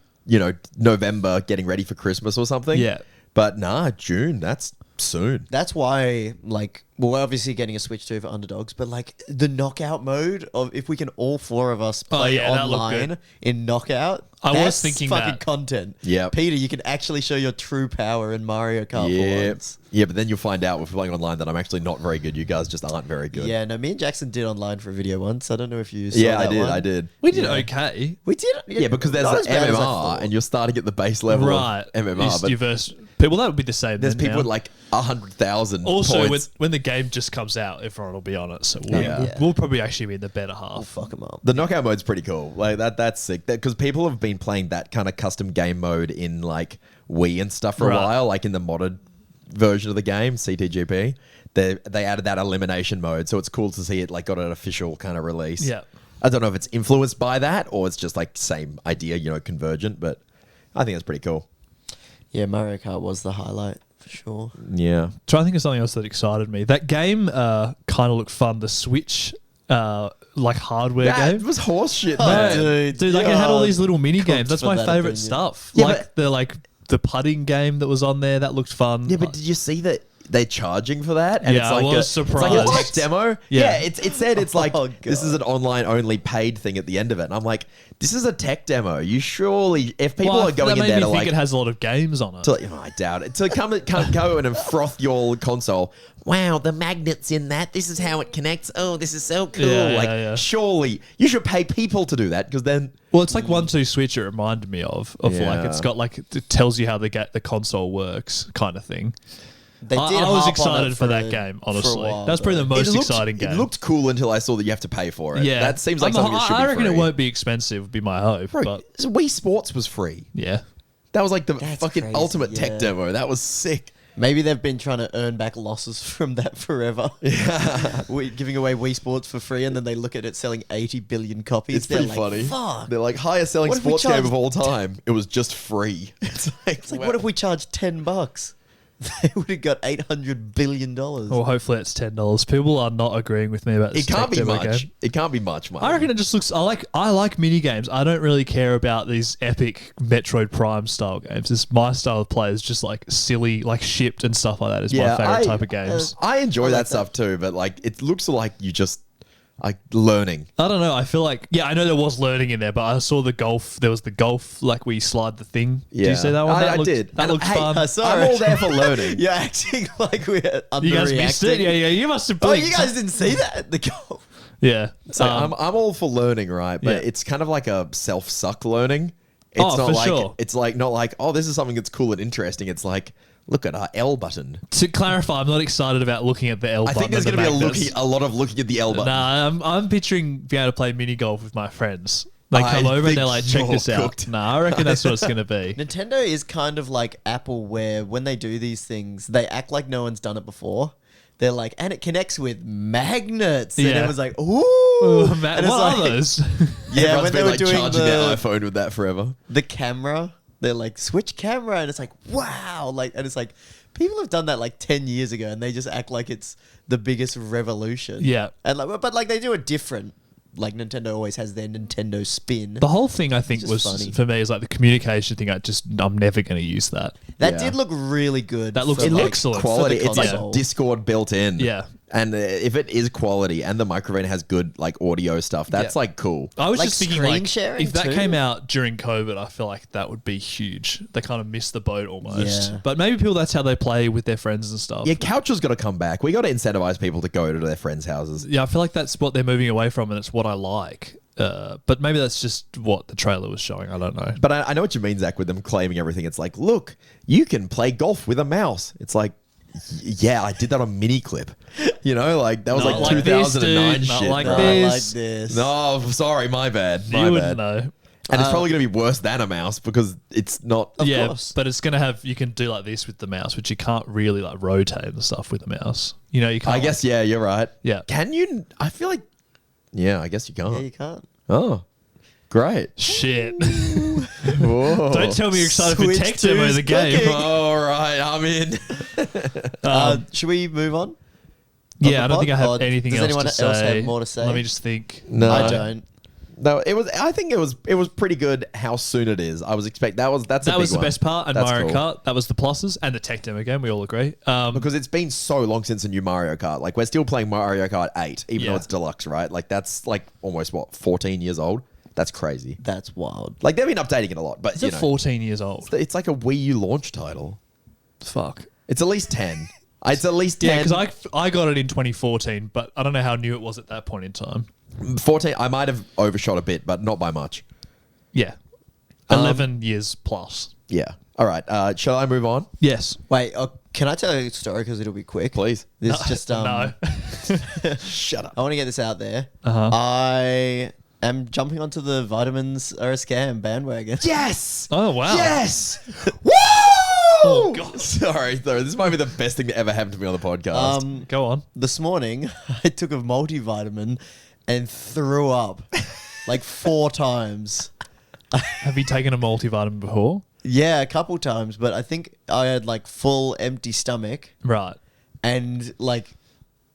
[SPEAKER 2] November, getting ready for Christmas or something.
[SPEAKER 3] Yeah.
[SPEAKER 2] But nah, June. That's soon.
[SPEAKER 4] That's why, like, we're obviously getting a Switch 2 for Underdogs, but like the knockout mode of if we can all four of us play
[SPEAKER 3] yeah, that looked
[SPEAKER 4] online
[SPEAKER 3] good.
[SPEAKER 4] in knockout,
[SPEAKER 3] I was
[SPEAKER 4] that's
[SPEAKER 3] thinking
[SPEAKER 4] fucking
[SPEAKER 3] that.
[SPEAKER 4] content.
[SPEAKER 2] Yep.
[SPEAKER 4] Peter, you can actually show your true power in Mario Kart for
[SPEAKER 2] Yeah.
[SPEAKER 4] once.
[SPEAKER 2] Yeah, but then you'll find out if we're playing online that I'm actually not very good. You guys just aren't very good.
[SPEAKER 4] Yeah, no, me and Jackson did online for a video once. I don't know if you saw
[SPEAKER 2] Yeah,
[SPEAKER 4] that one.
[SPEAKER 2] I did.
[SPEAKER 3] We did
[SPEAKER 4] Yeah.
[SPEAKER 3] okay.
[SPEAKER 4] We did.
[SPEAKER 2] Yeah, because there's
[SPEAKER 4] not
[SPEAKER 2] an
[SPEAKER 4] as bad as I
[SPEAKER 2] MMR,
[SPEAKER 4] thought.
[SPEAKER 2] and you're starting at the base level
[SPEAKER 3] Right.
[SPEAKER 2] of MMR. But
[SPEAKER 3] You verse people, that would be the same.
[SPEAKER 2] there's
[SPEAKER 3] then
[SPEAKER 2] people
[SPEAKER 3] now.
[SPEAKER 2] with like 100,000
[SPEAKER 3] Also,
[SPEAKER 2] points.
[SPEAKER 3] when the game just comes out, everyone will be on it. So we'll,
[SPEAKER 2] Yeah.
[SPEAKER 3] we'll probably actually be in the better half.
[SPEAKER 4] We'll fuck them up.
[SPEAKER 2] The knockout mode's pretty cool. Like that's sick. Because people have been playing that kind of custom game mode in like Wii and stuff for a
[SPEAKER 3] Right.
[SPEAKER 2] while, like in the modded version of the game, CTGP. They added that elimination mode, so it's cool to see it like got an official kind of release.
[SPEAKER 3] Yeah.
[SPEAKER 2] I don't know if it's influenced by that or it's just like same idea, convergent, but I think that's pretty cool.
[SPEAKER 4] Yeah, Mario Kart was the highlight for sure.
[SPEAKER 2] Yeah.
[SPEAKER 3] Trying to think of something else that excited me. That game kind of looked fun. The Switch, like hardware
[SPEAKER 2] That
[SPEAKER 3] game.
[SPEAKER 2] was horse shit,
[SPEAKER 4] Oh,
[SPEAKER 2] man.
[SPEAKER 3] Dude, like it had all these little mini
[SPEAKER 4] cooked
[SPEAKER 3] games. That's
[SPEAKER 4] for
[SPEAKER 3] my
[SPEAKER 4] that
[SPEAKER 3] favorite
[SPEAKER 4] opinion.
[SPEAKER 3] stuff.
[SPEAKER 2] Yeah,
[SPEAKER 3] like the putting game that was on there. That looked fun.
[SPEAKER 2] Yeah, but did you see that they're charging for that? And
[SPEAKER 3] Yeah,
[SPEAKER 2] it's like
[SPEAKER 3] I was
[SPEAKER 2] it's like a
[SPEAKER 3] surprised.
[SPEAKER 2] tech demo.
[SPEAKER 3] Yeah.
[SPEAKER 2] It said it's like
[SPEAKER 4] Oh,
[SPEAKER 2] this is an online only paid thing at the end of it. And I'm like, this is a tech demo. You surely, if people
[SPEAKER 3] Well,
[SPEAKER 2] are going
[SPEAKER 3] that
[SPEAKER 2] in
[SPEAKER 3] made
[SPEAKER 2] there
[SPEAKER 3] me
[SPEAKER 2] to
[SPEAKER 3] think
[SPEAKER 2] like,
[SPEAKER 3] it has a lot of games on it.
[SPEAKER 2] I doubt it. To come go in and froth your console. Wow, the magnets in that. This is how it connects. Oh, this is so cool.
[SPEAKER 3] Yeah,
[SPEAKER 2] like,
[SPEAKER 3] yeah.
[SPEAKER 2] surely you should pay people to do that because then.
[SPEAKER 3] Well, it's like 1-2 Switch. It reminded me of
[SPEAKER 2] Yeah.
[SPEAKER 3] like it's got like it tells you how the console works, kind of thing.
[SPEAKER 4] They
[SPEAKER 3] I
[SPEAKER 4] did
[SPEAKER 3] was
[SPEAKER 4] harp on
[SPEAKER 3] excited
[SPEAKER 4] it
[SPEAKER 3] for that
[SPEAKER 4] a-
[SPEAKER 3] game.
[SPEAKER 4] for a
[SPEAKER 3] Honestly,
[SPEAKER 4] while,
[SPEAKER 3] that's probably the
[SPEAKER 4] though.
[SPEAKER 3] most exciting game.
[SPEAKER 2] It looked cool until I saw that you have to pay for it.
[SPEAKER 3] yeah,
[SPEAKER 2] That seems like something that should be
[SPEAKER 3] I reckon
[SPEAKER 2] free.
[SPEAKER 3] it won't be expensive. Would be my hope,
[SPEAKER 2] Bro,
[SPEAKER 3] but
[SPEAKER 2] Wii Sports was free.
[SPEAKER 3] yeah.
[SPEAKER 2] That was like the
[SPEAKER 4] That's
[SPEAKER 2] fucking
[SPEAKER 4] crazy,
[SPEAKER 2] ultimate tech
[SPEAKER 4] yeah.
[SPEAKER 2] demo. That was sick.
[SPEAKER 4] Maybe they've been trying to earn back losses from that forever. Yeah. Giving away Wii Sports for free, and then they look at it selling 80 billion copies.
[SPEAKER 2] It's pretty funny.
[SPEAKER 4] Fuck.
[SPEAKER 2] They're like, highest selling
[SPEAKER 4] What if we
[SPEAKER 2] sports game
[SPEAKER 4] charged
[SPEAKER 2] of all time. It was just free. It's like,
[SPEAKER 4] What if we charge $10? They would have got $800 billion.
[SPEAKER 3] Well, hopefully it's $10. People are not agreeing with me about this.
[SPEAKER 2] It can't be
[SPEAKER 3] demo
[SPEAKER 2] much.
[SPEAKER 3] game.
[SPEAKER 2] It can't be much, mate.
[SPEAKER 3] I reckon it just looks. I like mini games. I don't really care about these epic Metroid Prime style games. My style of play is just like silly, like shipped and stuff like that. Is my favorite type of games.
[SPEAKER 2] I enjoy that stuff too, but like it looks like you just like learning.
[SPEAKER 3] I don't know. I feel like I know there was learning in there, but I saw the golf. There was the golf, like where you slide the thing.
[SPEAKER 2] Yeah.
[SPEAKER 3] Did you see that one?
[SPEAKER 2] I did.
[SPEAKER 3] That
[SPEAKER 2] And
[SPEAKER 3] looked
[SPEAKER 2] hey,
[SPEAKER 3] fun.
[SPEAKER 2] I'm all there for learning.
[SPEAKER 4] You're acting like we're underreacting.
[SPEAKER 3] You guys missed it. Yeah. You must have.
[SPEAKER 4] Oh,
[SPEAKER 3] blinked.
[SPEAKER 4] you guys didn't see that? The goal.
[SPEAKER 3] Yeah.
[SPEAKER 2] So I'm all for learning, right? But
[SPEAKER 3] Yeah.
[SPEAKER 2] it's kind of like a self-suck learning. It's
[SPEAKER 3] Oh,
[SPEAKER 2] not
[SPEAKER 3] for
[SPEAKER 2] like
[SPEAKER 3] sure.
[SPEAKER 2] it's like not like, oh, this is something that's cool and interesting. It's like, look at our L button.
[SPEAKER 3] To clarify, I'm not excited about looking at the L
[SPEAKER 2] I
[SPEAKER 3] button.
[SPEAKER 2] think there's
[SPEAKER 3] and
[SPEAKER 2] going to
[SPEAKER 3] the
[SPEAKER 2] be
[SPEAKER 3] magnets.
[SPEAKER 2] a lot of looking at the L button.
[SPEAKER 3] Nah, I'm picturing being able to play mini golf with my friends. They
[SPEAKER 2] I
[SPEAKER 3] come over and
[SPEAKER 2] think
[SPEAKER 3] they're like, check
[SPEAKER 2] you're
[SPEAKER 3] this out.
[SPEAKER 2] cooked.
[SPEAKER 3] Nah, I reckon that's what it's going to be.
[SPEAKER 4] Nintendo is kind of like Apple, where when they do these things, they act like no one's done it before. They're like, and it connects with magnets. And
[SPEAKER 3] Yeah.
[SPEAKER 4] everyone's like, ooh.
[SPEAKER 3] Ooh,
[SPEAKER 4] And
[SPEAKER 3] what
[SPEAKER 4] it's
[SPEAKER 3] are
[SPEAKER 4] like-
[SPEAKER 3] those?
[SPEAKER 4] Yeah,
[SPEAKER 2] Everyone's
[SPEAKER 4] when they
[SPEAKER 2] been
[SPEAKER 4] were
[SPEAKER 2] like
[SPEAKER 4] doing
[SPEAKER 2] charging their
[SPEAKER 4] the
[SPEAKER 2] iPhone with that forever.
[SPEAKER 4] camera, they're like, switch camera. And it's like, wow. Like, and it's like, people have done that like 10 years ago, and they just act like it's the biggest revolution.
[SPEAKER 3] Yeah.
[SPEAKER 4] And like, but like they do it different. Like Nintendo always has their Nintendo spin.
[SPEAKER 3] The whole thing, I think,
[SPEAKER 4] Just
[SPEAKER 3] was
[SPEAKER 4] funny.
[SPEAKER 3] for me is like the communication thing. I'm never going to use that.
[SPEAKER 4] That
[SPEAKER 2] Yeah.
[SPEAKER 4] did look really good.
[SPEAKER 3] That looks
[SPEAKER 4] for, like,
[SPEAKER 3] excellent.
[SPEAKER 2] Quality.
[SPEAKER 4] for the
[SPEAKER 2] It's like
[SPEAKER 4] console.
[SPEAKER 2] Discord built in.
[SPEAKER 3] Yeah.
[SPEAKER 2] And if it is quality and the microphone has good like audio stuff, that's
[SPEAKER 3] Yeah.
[SPEAKER 2] like cool.
[SPEAKER 3] I was
[SPEAKER 4] Like
[SPEAKER 3] just thinking,
[SPEAKER 4] screen
[SPEAKER 3] like,
[SPEAKER 4] sharing
[SPEAKER 3] if that
[SPEAKER 4] too?
[SPEAKER 3] came out during COVID, I feel like that would be huge. They kind of missed the boat almost.
[SPEAKER 4] Yeah.
[SPEAKER 3] But maybe people, that's how they play with their friends and stuff.
[SPEAKER 2] Yeah, couch has got to come back. We got to incentivize people to go to their friends' houses.
[SPEAKER 3] Yeah, I feel like that's what they're moving away from, and it's what I like. But maybe that's just what the trailer was showing. I don't know.
[SPEAKER 2] But I know what you mean, Zach, with them claiming everything. It's like, look, you can play golf with a mouse. It's like, yeah, I did that on mini clip. You know, like that was
[SPEAKER 3] Not
[SPEAKER 2] like
[SPEAKER 3] like this,
[SPEAKER 2] 2009
[SPEAKER 3] dude. Not
[SPEAKER 2] shit.
[SPEAKER 3] like
[SPEAKER 2] bro.
[SPEAKER 3] this.
[SPEAKER 4] Not like this.
[SPEAKER 2] No, sorry, my bad. My
[SPEAKER 3] You
[SPEAKER 2] bad.
[SPEAKER 3] wouldn't know.
[SPEAKER 2] And it's probably going to be worse than a mouse because it's not.
[SPEAKER 3] Yeah,
[SPEAKER 4] course.
[SPEAKER 3] but it's going to have, you can do like this with the mouse, which you can't really like rotate and stuff with the mouse. You know, you can't.
[SPEAKER 2] I guess, yeah, you're right.
[SPEAKER 3] Yeah.
[SPEAKER 2] Can you? I feel like, yeah, I guess you can't.
[SPEAKER 4] Yeah, you can't.
[SPEAKER 2] Oh, great.
[SPEAKER 3] Shit.
[SPEAKER 2] Whoa.
[SPEAKER 3] Don't tell me you're excited
[SPEAKER 4] Switch
[SPEAKER 3] for tech demo of
[SPEAKER 4] two's
[SPEAKER 3] the game.
[SPEAKER 4] cooking.
[SPEAKER 2] All right, I'm in.
[SPEAKER 4] Should we move on?
[SPEAKER 3] Yeah, I don't think I
[SPEAKER 4] Or
[SPEAKER 3] have anything
[SPEAKER 4] does
[SPEAKER 3] else
[SPEAKER 4] anyone
[SPEAKER 3] to
[SPEAKER 4] else
[SPEAKER 3] say.
[SPEAKER 4] have more to say?
[SPEAKER 3] Let me just think.
[SPEAKER 2] No.
[SPEAKER 4] I don't.
[SPEAKER 2] No, it was. I think it was pretty good. How soon it is. I was expect that's a
[SPEAKER 3] That
[SPEAKER 2] big
[SPEAKER 3] was the
[SPEAKER 2] one.
[SPEAKER 3] best part, and
[SPEAKER 2] That's
[SPEAKER 3] Mario
[SPEAKER 2] cool.
[SPEAKER 3] Kart. That was the pluses, and the tech demo game. We all agree.
[SPEAKER 2] Because it's been so long since a new Mario Kart. Like we're still playing Mario Kart 8, even though
[SPEAKER 3] Yeah.
[SPEAKER 2] it's deluxe, right? Like that's like almost 14 years old. That's crazy.
[SPEAKER 4] That's wild.
[SPEAKER 2] Like they've been updating it a lot, but
[SPEAKER 3] Is
[SPEAKER 2] you
[SPEAKER 3] it
[SPEAKER 2] know,
[SPEAKER 3] 14 years old?
[SPEAKER 2] it's like a Wii U launch title.
[SPEAKER 3] Fuck.
[SPEAKER 2] It's at least 10. It's at least 10.
[SPEAKER 3] Yeah, because I got it in 2014, but I don't know how new it was at that point in time.
[SPEAKER 2] 14. I might have overshot a bit, but not by much.
[SPEAKER 3] Yeah. 11 years plus.
[SPEAKER 2] Yeah. All right. Shall I move on,
[SPEAKER 3] Yes.
[SPEAKER 4] Wait, can I tell you a story because it'll be quick?
[SPEAKER 2] please?
[SPEAKER 4] This is just
[SPEAKER 3] No.
[SPEAKER 2] Shut up.
[SPEAKER 4] I want to get this out there.
[SPEAKER 3] Uh-huh.
[SPEAKER 4] I am jumping onto the vitamins are a scam bandwagon.
[SPEAKER 2] Yes.
[SPEAKER 3] Oh, wow.
[SPEAKER 2] Yes. Woo!
[SPEAKER 3] Oh, God.
[SPEAKER 2] Sorry. This might be the best thing that ever happened to me on the podcast.
[SPEAKER 3] Go on.
[SPEAKER 4] This morning, I took a multivitamin and threw up like 4 times.
[SPEAKER 3] Have you taken a multivitamin before?
[SPEAKER 4] Yeah, a couple times, but I think I had like full empty stomach,
[SPEAKER 3] Right.
[SPEAKER 4] and like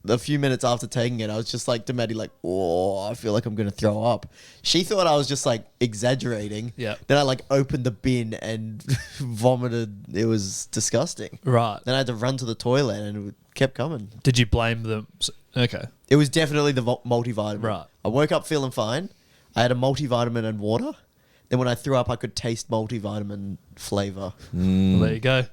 [SPEAKER 4] a few minutes after taking it, I was just like to Maddie, like, oh, I feel like I'm gonna throw up. She thought I was just like exaggerating.
[SPEAKER 3] Yeah.
[SPEAKER 4] Then I like opened the bin and vomited. It was disgusting.
[SPEAKER 3] Right.
[SPEAKER 4] Then I had to run to the toilet, and it kept coming.
[SPEAKER 3] Did you blame them? Okay.
[SPEAKER 4] It was definitely the multivitamin.
[SPEAKER 3] Right.
[SPEAKER 4] I woke up feeling fine. I had a multivitamin and water. Then when I threw up, I could taste multivitamin flavor.
[SPEAKER 3] Well, there you go.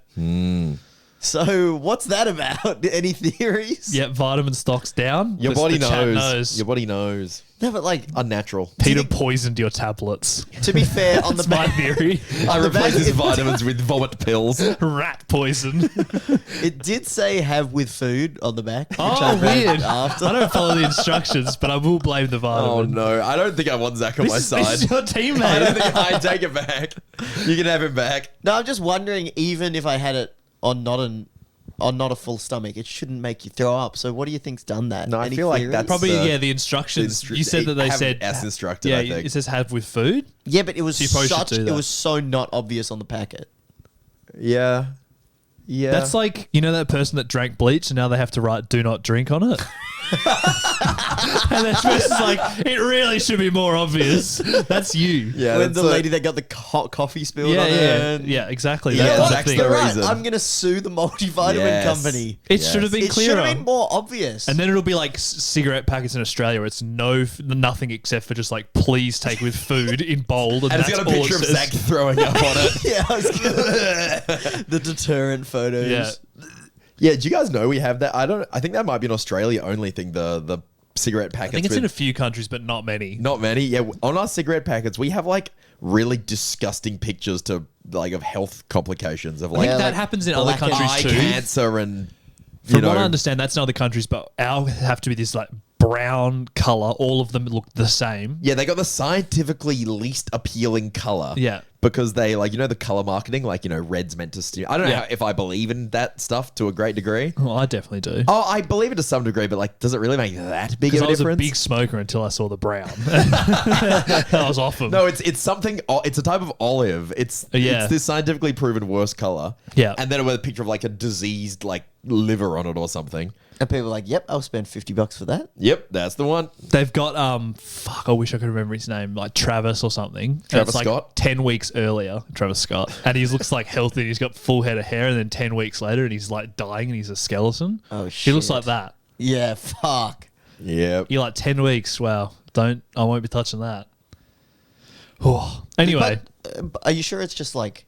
[SPEAKER 4] So what's that about? Any theories?
[SPEAKER 3] Yeah, vitamin stock's down.
[SPEAKER 2] Your
[SPEAKER 3] The-
[SPEAKER 2] body
[SPEAKER 3] the chat
[SPEAKER 2] knows. Your body knows.
[SPEAKER 4] No, but like,
[SPEAKER 2] Unnatural.
[SPEAKER 3] Peter poisoned your tablets.
[SPEAKER 4] to be fair, on the
[SPEAKER 3] That's my
[SPEAKER 4] back,
[SPEAKER 3] theory.
[SPEAKER 2] I
[SPEAKER 4] the
[SPEAKER 2] replace
[SPEAKER 4] back-
[SPEAKER 2] his vitamins with vomit pills.
[SPEAKER 3] Rat poison.
[SPEAKER 4] it did say have with food on the back. Which I
[SPEAKER 3] Oh,
[SPEAKER 4] read
[SPEAKER 3] weird.
[SPEAKER 4] After.
[SPEAKER 3] I don't follow the instructions, but I will blame the
[SPEAKER 2] Oh
[SPEAKER 3] vitamin.
[SPEAKER 2] no, I don't think I want Zach on my
[SPEAKER 3] This
[SPEAKER 2] side.
[SPEAKER 3] is your
[SPEAKER 2] I don't
[SPEAKER 3] teammate.
[SPEAKER 2] think I take it back. You can have him back.
[SPEAKER 4] No, I'm just wondering, even if I had it on not an or not a full stomach, it shouldn't make you throw up. So what do you think's done that?
[SPEAKER 2] No, I
[SPEAKER 4] Any
[SPEAKER 2] feel like
[SPEAKER 4] theories?
[SPEAKER 2] that's
[SPEAKER 3] Probably,
[SPEAKER 2] the-
[SPEAKER 3] the instructions. You said that they
[SPEAKER 2] have
[SPEAKER 3] said
[SPEAKER 2] as instructed.
[SPEAKER 3] Yeah,
[SPEAKER 2] I think.
[SPEAKER 3] it says have with food.
[SPEAKER 4] Yeah, but it was
[SPEAKER 3] You probably should
[SPEAKER 4] such.
[SPEAKER 3] do
[SPEAKER 4] It
[SPEAKER 3] that.
[SPEAKER 4] was so not obvious on the packet.
[SPEAKER 2] Yeah. Yeah.
[SPEAKER 3] That's like, that person that drank bleach and now they have to write "do not drink" on it. And that person's like, it really should be more obvious. That's you.
[SPEAKER 2] yeah.
[SPEAKER 4] When the
[SPEAKER 2] that's
[SPEAKER 4] lady that got the hot coffee spilled
[SPEAKER 3] yeah,
[SPEAKER 4] on her.
[SPEAKER 3] yeah,
[SPEAKER 4] and-
[SPEAKER 3] yeah, exactly.
[SPEAKER 4] You know
[SPEAKER 3] That
[SPEAKER 4] what?
[SPEAKER 3] kind of thing.
[SPEAKER 2] the
[SPEAKER 4] You're right.
[SPEAKER 2] reason.
[SPEAKER 4] I'm gonna sue the multivitamin
[SPEAKER 2] Yes.
[SPEAKER 4] company.
[SPEAKER 3] It should have been
[SPEAKER 4] It should
[SPEAKER 3] clearer.
[SPEAKER 4] have been more obvious.
[SPEAKER 3] And then it'll be like cigarette packets in Australia where it's nothing except for just like, please take with food in bold.
[SPEAKER 2] And it's got a
[SPEAKER 3] that's all
[SPEAKER 2] picture
[SPEAKER 3] it
[SPEAKER 2] of
[SPEAKER 3] says.
[SPEAKER 2] Zack throwing up on it.
[SPEAKER 4] yeah, the deterrent photos.
[SPEAKER 3] Yeah.
[SPEAKER 2] Yeah, do you guys know we have that? I think that might be an Australia only thing, the cigarette
[SPEAKER 3] I
[SPEAKER 2] packets.
[SPEAKER 3] think it's
[SPEAKER 2] with-
[SPEAKER 3] in a few countries, but not many.
[SPEAKER 2] Not many. Yeah, on our cigarette packets, we have like really disgusting pictures of health complications of
[SPEAKER 3] I
[SPEAKER 2] like
[SPEAKER 3] think
[SPEAKER 4] Yeah,
[SPEAKER 3] that
[SPEAKER 4] like
[SPEAKER 3] happens in other
[SPEAKER 4] black and
[SPEAKER 3] countries
[SPEAKER 2] eye
[SPEAKER 3] too.
[SPEAKER 2] cancer and
[SPEAKER 3] From what I understand, that's in other countries, but ours have to be this like brown color. All of them look the same.
[SPEAKER 2] Yeah, they got the scientifically least appealing color.
[SPEAKER 3] Yeah.
[SPEAKER 2] Because they the color marketing, red's meant to steer. I don't know
[SPEAKER 3] Yeah.
[SPEAKER 2] if I believe in that stuff to a great degree.
[SPEAKER 3] Well, I definitely do.
[SPEAKER 2] Oh, I believe it to some degree, but does it really make that big
[SPEAKER 3] Because
[SPEAKER 2] of
[SPEAKER 3] I
[SPEAKER 2] a
[SPEAKER 3] was
[SPEAKER 2] difference?
[SPEAKER 3] a big smoker until I saw the brown. I was off them.
[SPEAKER 2] No, it's something. It's a type of olive. It's this scientifically proven worse color.
[SPEAKER 3] Yeah.
[SPEAKER 2] and then with a picture of like a diseased liver on it or something.
[SPEAKER 4] And people are like, "Yep, I'll spend $50 for that."
[SPEAKER 2] Yep, that's the one.
[SPEAKER 3] They've got I wish I could remember his name, like Travis or something. And
[SPEAKER 2] Travis
[SPEAKER 3] it's like
[SPEAKER 2] Scott?
[SPEAKER 3] 10 weeks earlier, Travis Scott, and he looks like healthy. And he's got full head of hair, and then 10 weeks later, and he's like dying, and he's a skeleton.
[SPEAKER 4] Oh,
[SPEAKER 3] He looks
[SPEAKER 4] shit.
[SPEAKER 3] like that.
[SPEAKER 4] Yeah, fuck.
[SPEAKER 2] Yep.
[SPEAKER 3] You're like 10 weeks. Wow, I won't be touching that. Oh, anyway,
[SPEAKER 4] But, are you sure it's just like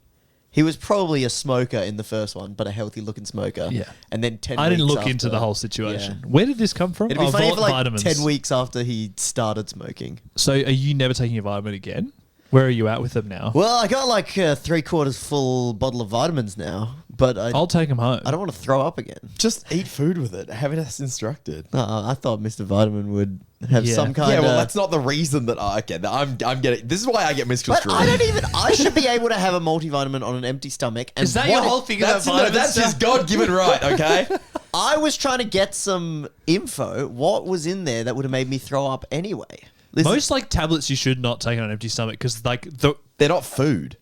[SPEAKER 4] he was probably a smoker in the first one, but a healthy looking smoker?
[SPEAKER 3] Yeah.
[SPEAKER 4] And then 10
[SPEAKER 3] I didn't
[SPEAKER 4] weeks
[SPEAKER 3] look into
[SPEAKER 4] after-
[SPEAKER 3] the whole situation.
[SPEAKER 4] Yeah.
[SPEAKER 3] Where did this come from?
[SPEAKER 4] It'd be funny if like
[SPEAKER 3] vitamins.
[SPEAKER 4] 10 weeks after he started smoking.
[SPEAKER 3] So, are you never taking your vitamin again? Where are you at with them now?
[SPEAKER 4] Well, I got like a 3/4 full bottle of vitamins now, but I
[SPEAKER 3] I'll take them home.
[SPEAKER 4] don't want to throw up again.
[SPEAKER 2] Just eat food with it. Have it as instructed.
[SPEAKER 4] I thought Mr. Vitamin would have
[SPEAKER 3] Yeah.
[SPEAKER 4] some kind
[SPEAKER 2] Yeah,
[SPEAKER 4] of.
[SPEAKER 2] well, that's not the reason that I'm getting. This is why I get
[SPEAKER 4] But
[SPEAKER 2] misconstrued.
[SPEAKER 4] I don't even. I should be able to have a multivitamin on an empty stomach. And
[SPEAKER 3] Is that your
[SPEAKER 4] what-
[SPEAKER 3] whole thing
[SPEAKER 2] That's,
[SPEAKER 3] about
[SPEAKER 2] no,
[SPEAKER 3] vitamins?
[SPEAKER 2] that's his God-given right. Okay.
[SPEAKER 4] I was trying to get some info. What was in there that would have made me throw up anyway? Listen,
[SPEAKER 3] Most like tablets you should not take on an empty stomach because
[SPEAKER 2] They're not food.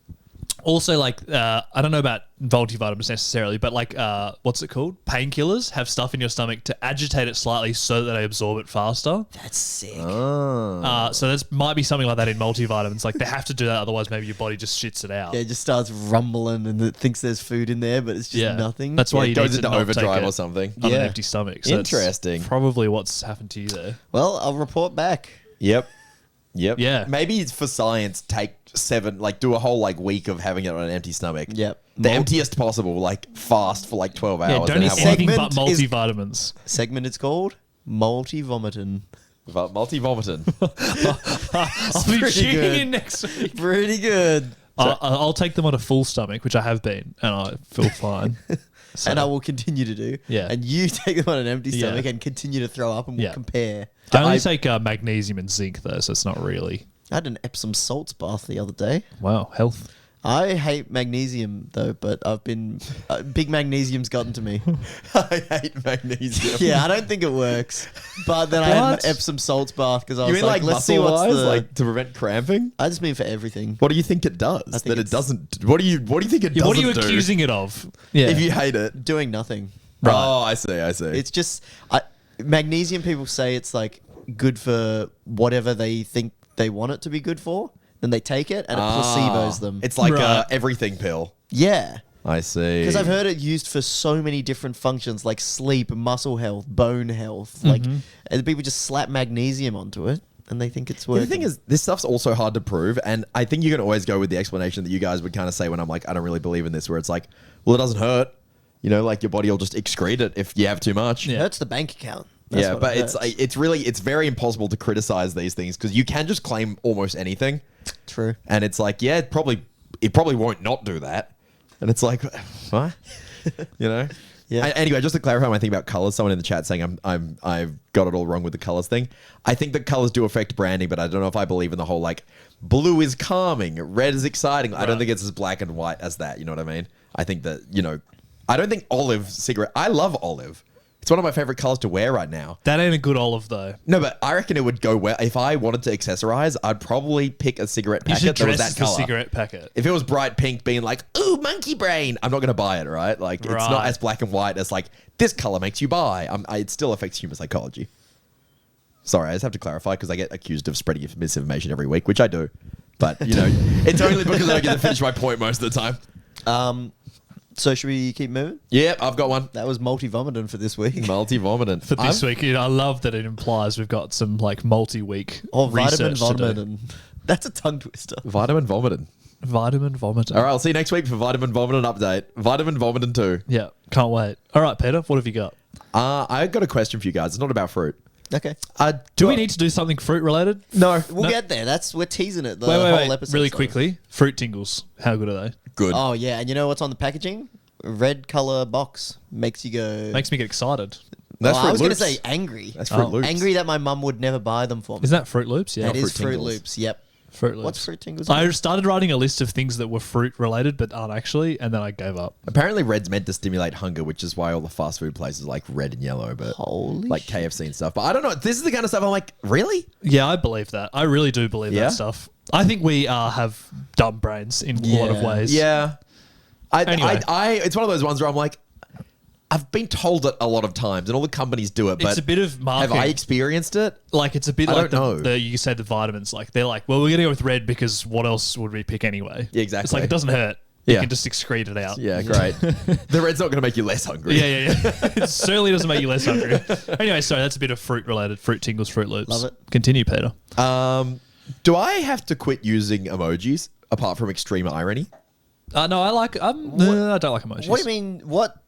[SPEAKER 3] also like I don't know about multivitamins necessarily, but like what's it called? Painkillers have stuff in your stomach to agitate it slightly so that they absorb it faster.
[SPEAKER 4] that's sick.
[SPEAKER 2] Oh.
[SPEAKER 3] So there might be something like that in multivitamins. Like they have to do that, otherwise maybe your body just shits it out.
[SPEAKER 4] Yeah, it just starts rumbling and it thinks there's food in there, but it's just nothing.
[SPEAKER 3] That's why
[SPEAKER 2] Yeah,
[SPEAKER 3] you
[SPEAKER 2] it goes
[SPEAKER 3] need to
[SPEAKER 2] into
[SPEAKER 3] not take
[SPEAKER 2] overdrive
[SPEAKER 3] it
[SPEAKER 2] or something.
[SPEAKER 3] on
[SPEAKER 4] Yeah.
[SPEAKER 3] an empty stomach. So that's
[SPEAKER 2] Interesting.
[SPEAKER 3] probably what's happened to you there.
[SPEAKER 4] Well, I'll report back.
[SPEAKER 2] Yep.
[SPEAKER 3] Yeah.
[SPEAKER 2] Maybe it's for science. Take 7, do a whole week of having it on an empty stomach.
[SPEAKER 4] Yep.
[SPEAKER 2] The emptiest possible, fast for 12 hours.
[SPEAKER 3] Yeah, don't
[SPEAKER 2] and
[SPEAKER 3] eat
[SPEAKER 2] have
[SPEAKER 3] anything but
[SPEAKER 4] Segment is-
[SPEAKER 3] multivitamins.
[SPEAKER 4] Segment it's called multi-vomiting.
[SPEAKER 2] multi-vomiting.
[SPEAKER 3] I'll be
[SPEAKER 4] pretty
[SPEAKER 3] tuning
[SPEAKER 4] good.
[SPEAKER 3] in next week.
[SPEAKER 4] Pretty good.
[SPEAKER 3] I'll take them on a full stomach, which I have been, and I feel fine. So,
[SPEAKER 4] And I will continue to do.
[SPEAKER 3] Yeah.
[SPEAKER 4] And you take them on an empty
[SPEAKER 3] Yeah.
[SPEAKER 4] stomach and continue to throw up and we'll
[SPEAKER 3] Yeah.
[SPEAKER 4] compare.
[SPEAKER 3] I only take magnesium and zinc though, so it's not really.
[SPEAKER 4] I had an Epsom salts bath the other day.
[SPEAKER 3] Wow, health.
[SPEAKER 4] I hate magnesium though, but I've been big magnesium's gotten to me.
[SPEAKER 2] I hate magnesium.
[SPEAKER 4] Yeah, I don't think it works. But then I had
[SPEAKER 3] What?
[SPEAKER 4] an Epsom salts bath because I
[SPEAKER 2] You
[SPEAKER 4] was
[SPEAKER 2] mean
[SPEAKER 4] like, let's see
[SPEAKER 2] muscle
[SPEAKER 4] what's
[SPEAKER 2] wise,
[SPEAKER 4] the.
[SPEAKER 2] to prevent cramping?
[SPEAKER 4] I just mean for everything.
[SPEAKER 2] What do you think it does?
[SPEAKER 4] think
[SPEAKER 2] That it
[SPEAKER 4] it's-
[SPEAKER 2] doesn't. What do you think it
[SPEAKER 3] Yeah,
[SPEAKER 2] doesn't
[SPEAKER 3] what are you
[SPEAKER 2] do?
[SPEAKER 3] accusing it of? Yeah.
[SPEAKER 2] If you hate it.
[SPEAKER 4] Doing nothing.
[SPEAKER 3] Right.
[SPEAKER 2] Oh, I see.
[SPEAKER 4] It's just magnesium. People say it's like good for whatever they think they want it to be good for. Then they take it and it placebos them.
[SPEAKER 2] It's like
[SPEAKER 3] Right.
[SPEAKER 2] everything pill.
[SPEAKER 4] yeah.
[SPEAKER 2] I see.
[SPEAKER 4] Because I've heard it used for so many different functions like sleep, muscle health, bone health.
[SPEAKER 3] Mm-hmm.
[SPEAKER 4] Like, and people just slap magnesium onto it and they think it's
[SPEAKER 2] The
[SPEAKER 4] working.
[SPEAKER 2] thing is, this stuff's also hard to prove, and I think you can always go with the explanation that you guys would kind of say when I'm like, I don't really believe in this, where it's like, well, it doesn't hurt. Your body will just excrete it if you have too much.
[SPEAKER 3] Yeah.
[SPEAKER 4] It hurts the bank account. That's
[SPEAKER 2] Yeah,
[SPEAKER 4] what
[SPEAKER 2] but
[SPEAKER 4] it
[SPEAKER 2] it's
[SPEAKER 4] hurts.
[SPEAKER 2] it's very impossible to criticize these things because you can just claim almost anything,
[SPEAKER 4] True.
[SPEAKER 2] and it's like, yeah, it probably won't not do that, and it's like, what,
[SPEAKER 4] Yeah.
[SPEAKER 2] Anyway, just to clarify my thing about colors, someone in the chat saying I've got it all wrong with the colors thing. I think that colors do affect branding, but I don't know if I believe in the whole blue is calming, red is exciting. I don't
[SPEAKER 3] Right.
[SPEAKER 2] think it's as black and white as that. You know what I mean? I think that I don't think olive cigarette. I love olive. It's one of my favorite colors to wear right now.
[SPEAKER 3] That ain't a good olive though.
[SPEAKER 2] No, but I reckon it would go well. If I wanted to accessorize, I'd probably pick a cigarette
[SPEAKER 3] You
[SPEAKER 2] packet
[SPEAKER 3] should
[SPEAKER 2] that was
[SPEAKER 3] dress
[SPEAKER 2] that
[SPEAKER 3] the
[SPEAKER 2] color.
[SPEAKER 3] cigarette packet.
[SPEAKER 2] If it was bright pink, being like, ooh, monkey brain, I'm not going to buy it, right? Like, it's not
[SPEAKER 3] Right.
[SPEAKER 2] as black and white as like, this color makes you buy. It still affects human psychology. Sorry, I just have to clarify because I get accused of spreading misinformation every week, which I do. But, it's only because I don't get to finish my point most of the time.
[SPEAKER 4] So should we keep moving?
[SPEAKER 2] Yep, I've got one.
[SPEAKER 4] That was multi-vomiting for this week.
[SPEAKER 2] Multi-vomiting.
[SPEAKER 3] For this week, I love that it implies we've got some like multi-week
[SPEAKER 4] Or vitamin
[SPEAKER 3] research to do.
[SPEAKER 4] vomiting. That's a tongue twister.
[SPEAKER 2] Vitamin vomiting.
[SPEAKER 3] Vitamin vomiting.
[SPEAKER 2] All right, I'll see you next week for vitamin vomiting update. Vitamin vomiting 2.
[SPEAKER 3] Yeah, can't wait. All right, Peter, what have you got?
[SPEAKER 2] I got a question for you guys. It's not about fruit.
[SPEAKER 4] Okay.
[SPEAKER 3] Do we need to do something fruit related?
[SPEAKER 2] No.
[SPEAKER 4] We'll get there. We're teasing it the
[SPEAKER 3] Wait,
[SPEAKER 4] whole episode.
[SPEAKER 3] really
[SPEAKER 4] so.
[SPEAKER 3] quickly. Fruit tingles. How good are they?
[SPEAKER 2] Good.
[SPEAKER 4] Oh, yeah. And you know what's on the packaging? Red color box. Makes you go...
[SPEAKER 3] Makes me get excited.
[SPEAKER 2] That's
[SPEAKER 4] I
[SPEAKER 2] Fruit
[SPEAKER 4] was going to
[SPEAKER 2] Loops.
[SPEAKER 4] say angry.
[SPEAKER 2] That's Fruit Loops.
[SPEAKER 4] Angry that my mum would never buy them for me.
[SPEAKER 3] Isn't that Fruit Loops? Yeah.
[SPEAKER 4] That is
[SPEAKER 2] Fruit
[SPEAKER 4] Fruit
[SPEAKER 2] Tingles.
[SPEAKER 4] Loops. Yep.
[SPEAKER 3] Fruit Loops.
[SPEAKER 4] What's Fruit Tingles?
[SPEAKER 3] I started writing a list of things that were fruit related but aren't actually, and then I gave up.
[SPEAKER 2] Apparently, red's meant to stimulate hunger, which is why all the fast food places like red and yellow, but
[SPEAKER 4] Holy
[SPEAKER 2] like
[SPEAKER 4] shit.
[SPEAKER 2] KFC and stuff. But I don't know. This is the kind of stuff I'm like, really?
[SPEAKER 3] Yeah, I believe that. I really do believe
[SPEAKER 2] Yeah?
[SPEAKER 3] that stuff. I think we have dumb brains in a lot of
[SPEAKER 4] Yeah.
[SPEAKER 3] ways.
[SPEAKER 2] Yeah.
[SPEAKER 3] Anyway.
[SPEAKER 2] It's one of those ones where I'm like, I've been told it a lot of times, and all the companies do it. But
[SPEAKER 3] It's a bit of
[SPEAKER 2] have
[SPEAKER 3] marketing.
[SPEAKER 2] I experienced it?
[SPEAKER 3] Like it's a bit
[SPEAKER 2] I
[SPEAKER 3] like
[SPEAKER 2] don't know.
[SPEAKER 3] you said the vitamins. Like they're like, well, we're gonna go with red because what else would we pick anyway?
[SPEAKER 2] Yeah, exactly.
[SPEAKER 3] It's like it doesn't hurt. You
[SPEAKER 2] Yeah.
[SPEAKER 3] can just excrete it out.
[SPEAKER 2] Yeah, great. The red's not going to make you less hungry.
[SPEAKER 3] Yeah. It certainly doesn't make you less hungry. Anyway, sorry, that's a bit of fruit related. Fruit tingles, Fruit Loops.
[SPEAKER 4] Love it.
[SPEAKER 3] Continue, Peter.
[SPEAKER 2] Do I have to quit using emojis apart from extreme irony?
[SPEAKER 3] No, I like. I don't like emojis.
[SPEAKER 4] What do you mean?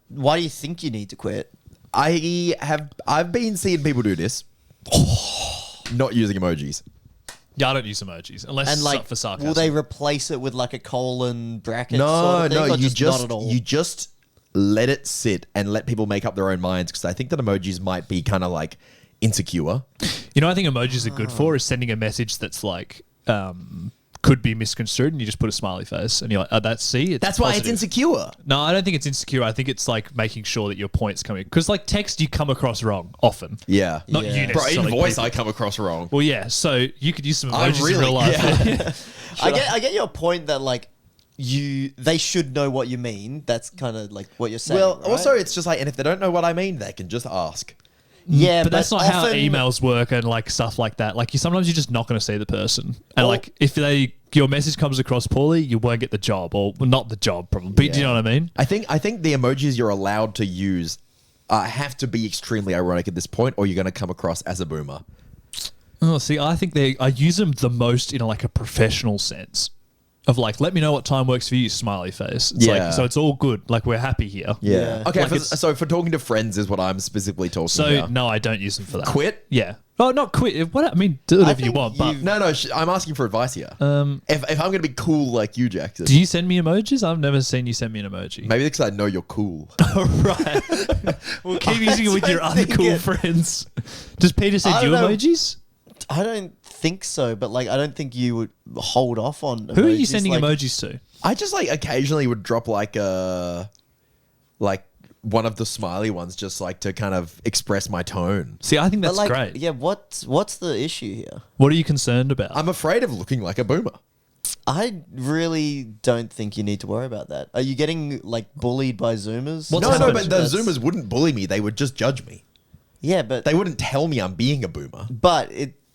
[SPEAKER 4] Why do you think you need to quit?
[SPEAKER 2] I've been seeing people do this. Not using emojis.
[SPEAKER 3] Yeah, I don't use emojis unless
[SPEAKER 4] And like,
[SPEAKER 3] for sarcasm.
[SPEAKER 4] will they replace it with like a colon bracket?
[SPEAKER 2] No,
[SPEAKER 4] sort of thing,
[SPEAKER 2] no,
[SPEAKER 4] or
[SPEAKER 2] you
[SPEAKER 4] not at all.
[SPEAKER 2] you just let it sit and let people make up their own minds because I think that emojis might be kind of like insecure.
[SPEAKER 3] You know, I think emojis are good for is sending a message that's like could be misconstrued, and you just put a smiley face, and you're like, that's
[SPEAKER 2] That's why it's
[SPEAKER 3] positive.
[SPEAKER 2] insecure.
[SPEAKER 3] No, I don't think it's insecure. I think it's like making sure that your point's coming because like text you come across wrong often.
[SPEAKER 2] Yeah.
[SPEAKER 3] Not
[SPEAKER 4] Yeah.
[SPEAKER 3] you
[SPEAKER 2] Bro, in
[SPEAKER 3] necessarily.
[SPEAKER 2] voice
[SPEAKER 3] people.
[SPEAKER 2] I come across wrong.
[SPEAKER 3] Well, yeah. So you could use some
[SPEAKER 2] I
[SPEAKER 3] emojis in
[SPEAKER 2] really-
[SPEAKER 3] real life.
[SPEAKER 4] I get your point that like they should know what you mean. That's kind of like what you're saying.
[SPEAKER 2] Well,
[SPEAKER 4] right?
[SPEAKER 2] also it's just like, and if they don't know what I mean, they can just ask.
[SPEAKER 4] yeah,
[SPEAKER 3] but that's not how
[SPEAKER 4] often-
[SPEAKER 3] emails work and like stuff like that. Like sometimes you're just not going to see the person, and
[SPEAKER 2] Well-
[SPEAKER 3] like if your message comes across poorly, you won't get the job, or well, not the job probably. But do you know what I mean?
[SPEAKER 2] I think the emojis you're allowed to use have to be extremely ironic at this point, or you're going to come across as a boomer.
[SPEAKER 3] Oh, see, I think I use them the most in like a professional sense of like, let me know what time works for you, smiley face. It's
[SPEAKER 2] Yeah.
[SPEAKER 3] like, so it's all good. Like we're happy here.
[SPEAKER 4] Yeah.
[SPEAKER 2] Okay.
[SPEAKER 3] Like
[SPEAKER 2] So for talking to friends is what I'm specifically talking
[SPEAKER 3] So
[SPEAKER 2] about.
[SPEAKER 3] no, I don't use them for that.
[SPEAKER 2] Quit?
[SPEAKER 3] Yeah. Oh, not quit. What I mean, do whatever you
[SPEAKER 4] think
[SPEAKER 3] want. But
[SPEAKER 2] No, I'm asking for advice here. If I'm going to be cool like you, Jackson,
[SPEAKER 3] do you send me emojis? I've never seen you send me an emoji.
[SPEAKER 2] maybe because I know you're cool.
[SPEAKER 3] Right. Well, keep using it with your
[SPEAKER 4] don't think
[SPEAKER 3] uncool
[SPEAKER 4] it-
[SPEAKER 3] friends. Does Peter send
[SPEAKER 4] I
[SPEAKER 3] you
[SPEAKER 4] don't know.
[SPEAKER 3] emojis?
[SPEAKER 4] I don't think so, but like I don't think you would hold off on.
[SPEAKER 3] Who are you
[SPEAKER 4] emojis,
[SPEAKER 3] sending
[SPEAKER 4] like,
[SPEAKER 3] emojis to?
[SPEAKER 2] I just like occasionally would drop like one of the smiley ones just like to kind of express my tone.
[SPEAKER 3] See, I think
[SPEAKER 4] But
[SPEAKER 3] that's
[SPEAKER 4] like,
[SPEAKER 3] great.
[SPEAKER 4] yeah, what's the issue here?
[SPEAKER 3] What are you concerned about?
[SPEAKER 2] I'm afraid of looking like a boomer.
[SPEAKER 4] I really don't think you need to worry about that. Are you getting like bullied by Zoomers?
[SPEAKER 3] What's
[SPEAKER 2] No,
[SPEAKER 3] happened?
[SPEAKER 2] but the
[SPEAKER 4] That's-
[SPEAKER 2] Zoomers wouldn't bully me. They would just judge me.
[SPEAKER 4] Yeah, but
[SPEAKER 2] They wouldn't tell me I'm being a boomer.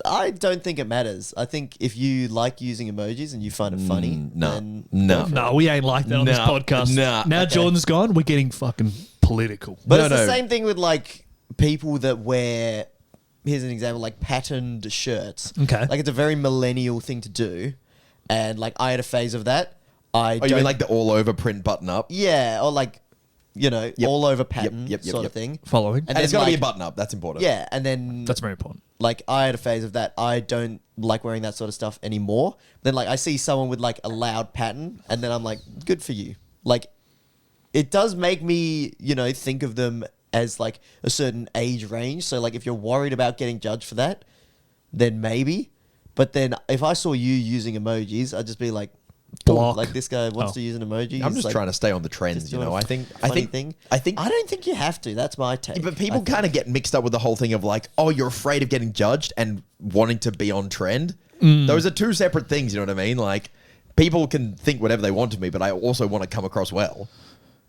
[SPEAKER 4] I don't think it matters. I think if you like using emojis and you find it funny,
[SPEAKER 2] no.
[SPEAKER 4] then
[SPEAKER 2] No.
[SPEAKER 4] go for
[SPEAKER 3] no,
[SPEAKER 4] it.
[SPEAKER 3] we ain't like that on this
[SPEAKER 2] Nah,
[SPEAKER 3] podcast.
[SPEAKER 2] nah.
[SPEAKER 3] Now
[SPEAKER 4] Okay.
[SPEAKER 3] Jordan's gone, we're getting fucking political.
[SPEAKER 4] But
[SPEAKER 2] No,
[SPEAKER 4] it's the
[SPEAKER 2] no.
[SPEAKER 4] same thing with like people that wear. Here's an example, like patterned shirts.
[SPEAKER 3] Okay.
[SPEAKER 4] like it's a very millennial thing to do, and like I had a phase of that. I
[SPEAKER 2] Oh,
[SPEAKER 4] don't
[SPEAKER 2] you mean like the all over print button up?
[SPEAKER 4] yeah, or like all over pattern
[SPEAKER 2] yep,
[SPEAKER 4] sort
[SPEAKER 2] yep.
[SPEAKER 4] of thing.
[SPEAKER 3] Following.
[SPEAKER 2] And it's got to
[SPEAKER 4] like,
[SPEAKER 2] be a button up. That's important.
[SPEAKER 4] Yeah, and then
[SPEAKER 3] That's very important.
[SPEAKER 4] like I had a phase of that. I don't like wearing that sort of stuff anymore. Then like I see someone with like a loud pattern, and then I'm like, good for you. Like, it does make me think of them as like a certain age range. So like if you're worried about getting judged for that, then maybe. But then if I saw you using emojis, I'd just be like,
[SPEAKER 3] block.
[SPEAKER 4] Like this guy wants
[SPEAKER 3] Oh.
[SPEAKER 4] to use an emoji.
[SPEAKER 2] I'm
[SPEAKER 4] He's
[SPEAKER 2] just
[SPEAKER 4] like,
[SPEAKER 2] trying to stay on the
[SPEAKER 4] just
[SPEAKER 2] trends, you
[SPEAKER 4] doing
[SPEAKER 2] know.
[SPEAKER 4] a
[SPEAKER 2] I think
[SPEAKER 4] thing.
[SPEAKER 2] I think
[SPEAKER 4] I don't think you have to. That's my take.
[SPEAKER 2] but people kind of get mixed up with the whole thing of like, oh, you're afraid of getting judged and wanting to be on trend. Those are two separate things, you know what I mean? Like, people can think whatever they want to me, but I also want to come across well.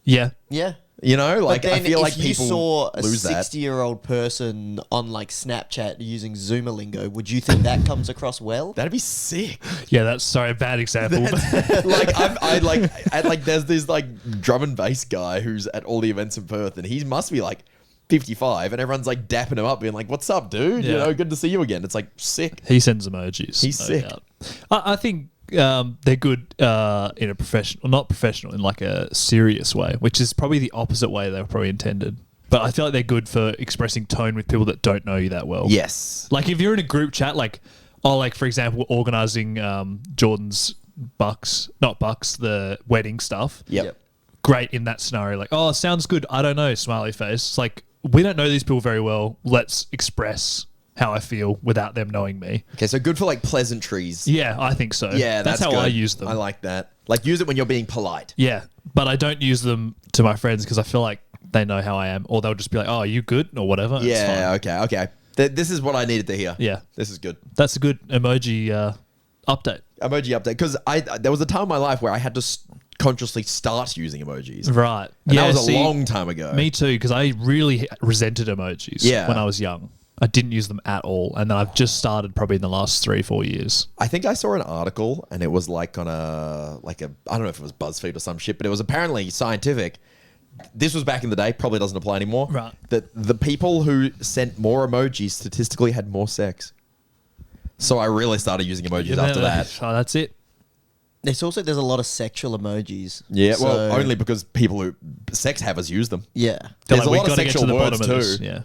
[SPEAKER 3] Yeah.
[SPEAKER 4] Yeah.
[SPEAKER 2] You know, like
[SPEAKER 4] But then
[SPEAKER 2] I feel
[SPEAKER 4] if
[SPEAKER 2] like
[SPEAKER 4] you
[SPEAKER 2] people
[SPEAKER 4] saw a
[SPEAKER 2] lose that.
[SPEAKER 4] 60-year-old person on like Snapchat using Zoomer lingo, would you think that comes across well?
[SPEAKER 2] That'd be sick.
[SPEAKER 3] Yeah, that's sorry, a bad example. but-
[SPEAKER 2] like there's this like drum and bass guy who's at all the events in Perth, and he must be like 55, and everyone's like dapping him up, being like, "What's up, dude? You
[SPEAKER 3] Yeah.
[SPEAKER 2] know, good to see you again." It's like sick.
[SPEAKER 3] He sends emojis.
[SPEAKER 2] He's
[SPEAKER 3] no
[SPEAKER 2] sick.
[SPEAKER 3] doubt. I think they're good in a professional, not professional, in like a serious way, which is probably the opposite way they were probably intended. But I feel like they're good for expressing tone with people that don't know you that well.
[SPEAKER 2] Yes.
[SPEAKER 3] Like if you're in a group chat, like for example, organizing Jordan's the wedding stuff.
[SPEAKER 2] Yep.
[SPEAKER 3] Great in that scenario. Like, oh, sounds good. I don't know. Smiley face. It's like, we don't know these people very well. Let's express how I feel without them knowing me.
[SPEAKER 2] Okay, so good for like pleasantries.
[SPEAKER 3] Yeah, I think so.
[SPEAKER 2] Yeah,
[SPEAKER 3] that's how
[SPEAKER 2] good.
[SPEAKER 3] I use them.
[SPEAKER 2] I like that. Like, use it when you're being polite.
[SPEAKER 3] Yeah, but I don't use them to my friends because I feel like they know how I am, or they'll just be like, "Oh, are you good?" or whatever. It's
[SPEAKER 2] Yeah.
[SPEAKER 3] fine.
[SPEAKER 2] Okay. This is what I needed to hear.
[SPEAKER 3] Yeah.
[SPEAKER 2] This is good.
[SPEAKER 3] That's a good emoji update.
[SPEAKER 2] Emoji update, because there was a time in my life where I had to consciously start using emojis.
[SPEAKER 3] Right.
[SPEAKER 2] And that was a long time ago.
[SPEAKER 3] Me too, because I really resented emojis
[SPEAKER 2] Yeah.
[SPEAKER 3] when I was young. I didn't use them at all, and then I've just started probably in the last 3-4 years.
[SPEAKER 2] I think I saw an article, and it was like on I don't know if it was BuzzFeed or some shit, but it was apparently scientific. This was back in the day, probably doesn't apply anymore.
[SPEAKER 3] Right.
[SPEAKER 2] That the people who sent more emojis statistically had more sex. So I really started using emojis after that.
[SPEAKER 3] Oh, that's it.
[SPEAKER 4] There's a lot of sexual emojis.
[SPEAKER 2] Yeah,
[SPEAKER 4] So-
[SPEAKER 2] well, only because people who sex havers use them.
[SPEAKER 4] Yeah.
[SPEAKER 3] They're
[SPEAKER 2] There's a
[SPEAKER 3] "We
[SPEAKER 2] lot of
[SPEAKER 3] gotta get to
[SPEAKER 2] sexual
[SPEAKER 3] the
[SPEAKER 2] words
[SPEAKER 3] bottom of this."
[SPEAKER 2] too.
[SPEAKER 3] Yeah.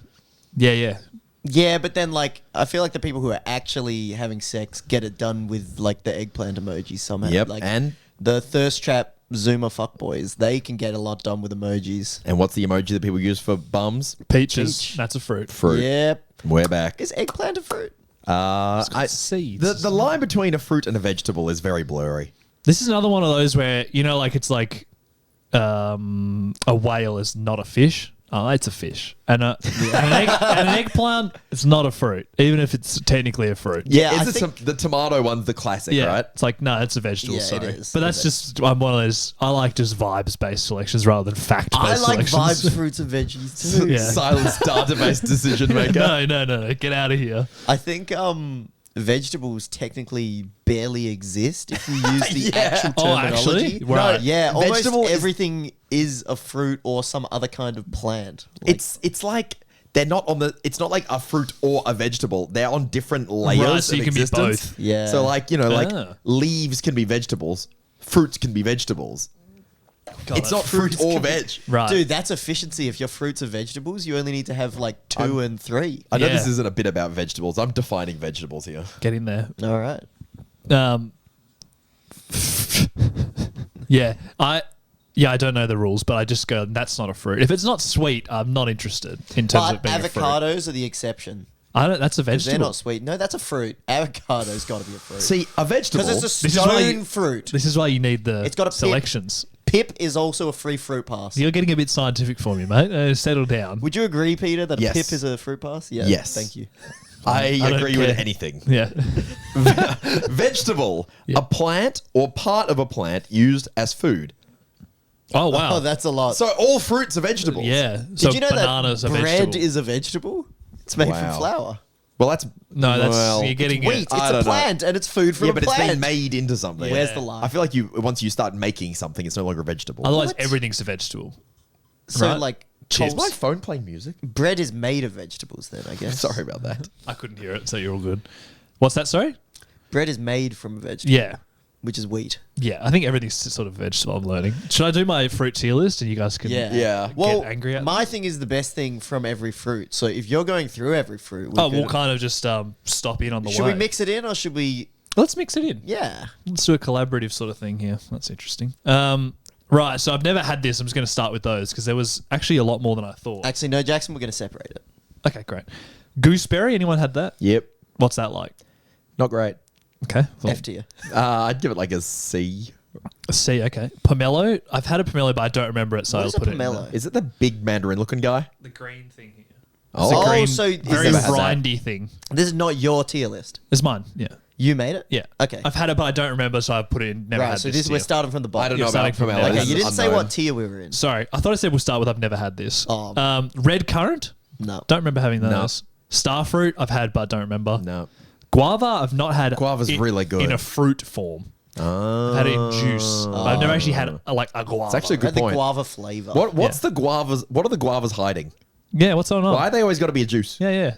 [SPEAKER 3] Yeah, yeah.
[SPEAKER 4] Yeah, but then like I feel like the people who are actually having sex get it done with like the eggplant emoji somehow.
[SPEAKER 2] Yep,
[SPEAKER 4] Like
[SPEAKER 2] and?
[SPEAKER 4] the thirst trap Zoomer fuckboys, they can get a lot done with emojis.
[SPEAKER 2] And what's the emoji that people use for bums?
[SPEAKER 3] Peaches.
[SPEAKER 4] Peach.
[SPEAKER 3] That's a fruit.
[SPEAKER 2] Fruit.
[SPEAKER 4] Yep.
[SPEAKER 2] We're back.
[SPEAKER 4] Is eggplant a fruit?
[SPEAKER 3] seeds.
[SPEAKER 2] The line between a fruit and a vegetable is very blurry.
[SPEAKER 3] This is another one of those where, you know, like it's like a whale is not a fish. Oh, it's a fish. And, and an eggplant, it's not a fruit, even if it's technically a fruit.
[SPEAKER 4] Yeah, I
[SPEAKER 2] Is it
[SPEAKER 4] think-
[SPEAKER 2] the tomato one's the classic,
[SPEAKER 3] Yeah,
[SPEAKER 2] right?
[SPEAKER 3] it's like, no, it's a vegetable,
[SPEAKER 4] Yeah, it
[SPEAKER 3] sorry.
[SPEAKER 4] is.
[SPEAKER 3] But that's just, I'm one of those, I like just vibes-based selections rather than fact-based
[SPEAKER 4] I like
[SPEAKER 3] selections.
[SPEAKER 4] vibes, fruits, and veggies too.
[SPEAKER 3] Yeah.
[SPEAKER 2] Silence database decision maker.
[SPEAKER 3] No, get out of here.
[SPEAKER 4] I think vegetables technically barely exist if you use the
[SPEAKER 2] Yeah.
[SPEAKER 4] actual
[SPEAKER 3] Oh,
[SPEAKER 4] terminology.
[SPEAKER 3] actually? Right.
[SPEAKER 4] Yeah, almost
[SPEAKER 2] Vegetable is-
[SPEAKER 4] everything is a fruit or some other kind of plant. Like,
[SPEAKER 2] It's like they're not on the. It's not like a fruit or a vegetable. They're on different layers
[SPEAKER 3] so
[SPEAKER 2] of
[SPEAKER 3] you can be
[SPEAKER 2] existence.
[SPEAKER 3] both.
[SPEAKER 4] Yeah.
[SPEAKER 2] So like like
[SPEAKER 3] Ah.
[SPEAKER 2] leaves can be vegetables, fruits can be vegetables. It's not fruit
[SPEAKER 4] fruits
[SPEAKER 2] or
[SPEAKER 4] can be-
[SPEAKER 2] veg.
[SPEAKER 3] Right.
[SPEAKER 4] Dude, that's efficiency. If your fruits are vegetables, you only need to have like 2 and 3.
[SPEAKER 2] I know
[SPEAKER 3] Yeah.
[SPEAKER 2] this isn't a bit about vegetables. I'm defining vegetables here.
[SPEAKER 3] Get in there.
[SPEAKER 4] All right.
[SPEAKER 3] I don't know the rules, but I just go, that's not a fruit. If it's not sweet, I'm not interested in terms of
[SPEAKER 4] But
[SPEAKER 3] being a fruit.
[SPEAKER 4] avocados are the exception.
[SPEAKER 3] That's a
[SPEAKER 4] 'Cause they're
[SPEAKER 3] vegetable.
[SPEAKER 4] not sweet. No, that's a fruit. Avocado's got to be a fruit.
[SPEAKER 2] See, a vegetable.
[SPEAKER 4] Because it's a
[SPEAKER 3] This is why
[SPEAKER 4] stone
[SPEAKER 3] you-
[SPEAKER 4] fruit.
[SPEAKER 3] This is why you need the
[SPEAKER 4] It's got a pip.
[SPEAKER 3] selections.
[SPEAKER 4] Pip is also a free fruit pass.
[SPEAKER 3] You're getting a bit scientific for me, mate. Settle down.
[SPEAKER 4] Would you agree, Peter, that
[SPEAKER 2] Yes.
[SPEAKER 4] a pip is a fruit pass? Yeah.
[SPEAKER 2] Yes.
[SPEAKER 4] Thank you.
[SPEAKER 2] I
[SPEAKER 3] don't
[SPEAKER 2] agree with
[SPEAKER 3] care.
[SPEAKER 2] anything.
[SPEAKER 3] Yeah.
[SPEAKER 2] Vegetable,
[SPEAKER 3] Yeah.
[SPEAKER 2] a plant or part of a plant used as food.
[SPEAKER 3] Oh, wow.
[SPEAKER 4] Oh, that's a lot.
[SPEAKER 2] So all fruits are vegetables.
[SPEAKER 3] yeah. So
[SPEAKER 4] Did you know
[SPEAKER 3] bananas
[SPEAKER 4] that
[SPEAKER 3] are
[SPEAKER 4] bread
[SPEAKER 3] vegetable.
[SPEAKER 4] is a vegetable? It's made
[SPEAKER 2] Wow.
[SPEAKER 4] from flour.
[SPEAKER 2] Well, that's
[SPEAKER 3] No, that's
[SPEAKER 2] well,
[SPEAKER 3] you're getting
[SPEAKER 4] Wheat.
[SPEAKER 3] it.
[SPEAKER 4] It's
[SPEAKER 2] I
[SPEAKER 4] a
[SPEAKER 2] don't know.
[SPEAKER 4] plant, and it's food from
[SPEAKER 2] yeah,
[SPEAKER 4] a
[SPEAKER 2] but
[SPEAKER 4] plant.
[SPEAKER 2] it's been made into something.
[SPEAKER 4] Where's
[SPEAKER 3] Yeah.
[SPEAKER 4] the lie?
[SPEAKER 2] I feel like once you start making something, it's no longer a vegetable.
[SPEAKER 3] Otherwise,
[SPEAKER 4] What?
[SPEAKER 3] everything's a vegetable.
[SPEAKER 4] So,
[SPEAKER 3] Right.
[SPEAKER 4] like,
[SPEAKER 3] Cheers.
[SPEAKER 2] Is my phone playing music?
[SPEAKER 4] bread is made of vegetables, then, I guess.
[SPEAKER 2] Sorry about that.
[SPEAKER 3] I couldn't hear it, so you're all good. What's that? Sorry.
[SPEAKER 4] Bread is made from a vegetable,
[SPEAKER 3] Yeah.
[SPEAKER 4] which is wheat.
[SPEAKER 3] Yeah, I think everything's sort of vegetable. I'm learning. Should I do my fruit tier list and you guys can?
[SPEAKER 2] Yeah.
[SPEAKER 4] Well,
[SPEAKER 3] angry at
[SPEAKER 4] my thing is the best thing from every fruit. So if you're going through every fruit,
[SPEAKER 3] Oh, we'll kind of just stop in on the
[SPEAKER 4] should
[SPEAKER 3] way.
[SPEAKER 4] we mix it in or should we?
[SPEAKER 3] Let's mix it in.
[SPEAKER 4] Yeah.
[SPEAKER 3] Let's do a collaborative sort of thing here. That's interesting. Right, so I've never had this. I'm just going to start with those because there was actually a lot more than I thought.
[SPEAKER 4] Actually, no, Jackson, we're going to separate it.
[SPEAKER 3] Okay, great. Gooseberry, anyone had that?
[SPEAKER 2] Yep.
[SPEAKER 3] What's that like?
[SPEAKER 2] Not great.
[SPEAKER 3] Okay. well,
[SPEAKER 4] F tier.
[SPEAKER 2] I'd give it like a C.
[SPEAKER 3] C, okay. Pomelo. I've had a pomelo, but I don't remember it, so
[SPEAKER 4] What
[SPEAKER 3] I'll
[SPEAKER 4] is a
[SPEAKER 3] put it in
[SPEAKER 4] pomelo?
[SPEAKER 2] Is it the big mandarin looking guy?
[SPEAKER 3] the green thing here.
[SPEAKER 2] Oh,
[SPEAKER 3] It's a green,
[SPEAKER 4] so is
[SPEAKER 3] very
[SPEAKER 4] this-
[SPEAKER 3] grindy thing.
[SPEAKER 4] This is not your tier list.
[SPEAKER 3] It's mine, yeah.
[SPEAKER 4] You made it?
[SPEAKER 3] Yeah.
[SPEAKER 4] Okay.
[SPEAKER 3] I've had it, but I don't remember, so I put it in. Never
[SPEAKER 4] Right,
[SPEAKER 3] had
[SPEAKER 4] so
[SPEAKER 3] this
[SPEAKER 4] we're
[SPEAKER 3] tier.
[SPEAKER 4] starting from the bottom.
[SPEAKER 2] I don't
[SPEAKER 3] You're
[SPEAKER 2] know about
[SPEAKER 3] starting from
[SPEAKER 2] pomelo.
[SPEAKER 3] there.
[SPEAKER 4] Okay,
[SPEAKER 3] This
[SPEAKER 4] you
[SPEAKER 3] is
[SPEAKER 4] didn't say what tier we were in.
[SPEAKER 3] Sorry, I thought I said we'll start with I've never had this.
[SPEAKER 4] Oh.
[SPEAKER 3] Red currant.
[SPEAKER 4] No.
[SPEAKER 3] Don't remember having those. Starfruit I've had, but don't remember.
[SPEAKER 2] No.
[SPEAKER 3] Guava I've not had.
[SPEAKER 2] Guava's really good.
[SPEAKER 3] in a fruit form.
[SPEAKER 2] Oh.
[SPEAKER 3] I've had it in juice. But I've never actually had like a guava.
[SPEAKER 2] It's actually a
[SPEAKER 4] I
[SPEAKER 2] good
[SPEAKER 4] had the
[SPEAKER 2] point.
[SPEAKER 4] guava flavor.
[SPEAKER 2] What's the guavas? What are the guavas hiding?
[SPEAKER 3] Yeah, what's going on?
[SPEAKER 2] Why are they always got to be a juice?
[SPEAKER 3] Yeah.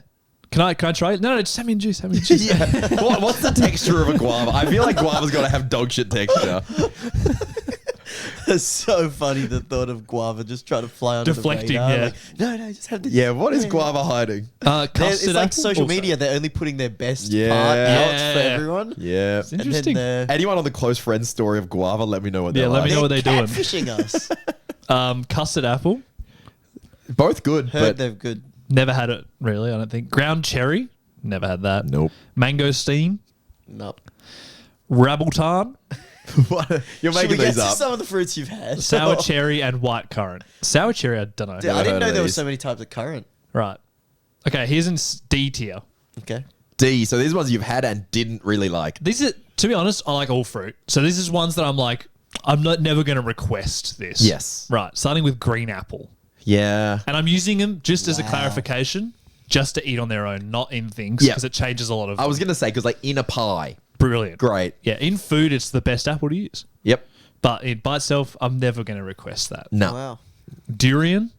[SPEAKER 3] Can I try it? No, just have me in juice. Have me in juice.
[SPEAKER 2] Yeah. What's the texture of a guava? I feel like guava's got to have dog shit texture.
[SPEAKER 4] It's so funny the thought of guava just trying to fly under
[SPEAKER 3] Deflecting,
[SPEAKER 4] the radar.
[SPEAKER 3] yeah.
[SPEAKER 4] Like, no, just have this.
[SPEAKER 2] Yeah, what is guava hiding?
[SPEAKER 3] Custard
[SPEAKER 4] It's like
[SPEAKER 3] apple
[SPEAKER 4] social
[SPEAKER 3] also.
[SPEAKER 4] media. They're only putting their best
[SPEAKER 2] Yeah.
[SPEAKER 4] part out
[SPEAKER 3] Yeah.
[SPEAKER 4] for everyone.
[SPEAKER 2] Yeah.
[SPEAKER 3] It's interesting.
[SPEAKER 4] And then
[SPEAKER 2] Anyone on the close friends story of guava? Let me know what they're
[SPEAKER 3] Yeah, let
[SPEAKER 2] like.
[SPEAKER 3] me know what they're doing.
[SPEAKER 4] catfishing us.
[SPEAKER 3] Custard apple.
[SPEAKER 2] Both good,
[SPEAKER 4] Heard
[SPEAKER 2] but
[SPEAKER 4] they're good.
[SPEAKER 3] Never had it really. I don't think. Ground cherry. Never had that.
[SPEAKER 2] nope.
[SPEAKER 3] Mangosteen.
[SPEAKER 4] Nope.
[SPEAKER 3] Rabbletarn.
[SPEAKER 2] What? You're
[SPEAKER 4] Should we
[SPEAKER 2] making
[SPEAKER 4] get
[SPEAKER 2] these
[SPEAKER 4] to
[SPEAKER 2] up.
[SPEAKER 4] some of the fruits you've had?
[SPEAKER 3] Sour cherry and white currant. Sour cherry, I don't know.
[SPEAKER 4] Dude, I
[SPEAKER 2] Never
[SPEAKER 4] didn't
[SPEAKER 2] heard
[SPEAKER 4] know
[SPEAKER 2] of
[SPEAKER 4] there were
[SPEAKER 2] these.
[SPEAKER 4] so many types of currant.
[SPEAKER 3] Right. Okay, here's in D tier.
[SPEAKER 4] Okay.
[SPEAKER 2] D. So these ones you've had and didn't really like.
[SPEAKER 3] These are, to be honest, I like all fruit. So this is ones that I'm like, I'm not never going to request this.
[SPEAKER 2] Yes.
[SPEAKER 3] Right. Starting with green apple.
[SPEAKER 2] Yeah.
[SPEAKER 3] And I'm using them just as a
[SPEAKER 4] Wow.
[SPEAKER 3] clarification, just to eat on their own, not in things,
[SPEAKER 2] Yeah.
[SPEAKER 3] because it changes a lot of.
[SPEAKER 2] I was gonna say because like in a pie,
[SPEAKER 3] brilliant.
[SPEAKER 2] great.
[SPEAKER 3] Yeah, in food, it's the best apple to use.
[SPEAKER 2] Yep.
[SPEAKER 3] But by itself, I'm never going to request that.
[SPEAKER 2] No.
[SPEAKER 4] Wow.
[SPEAKER 3] Durian.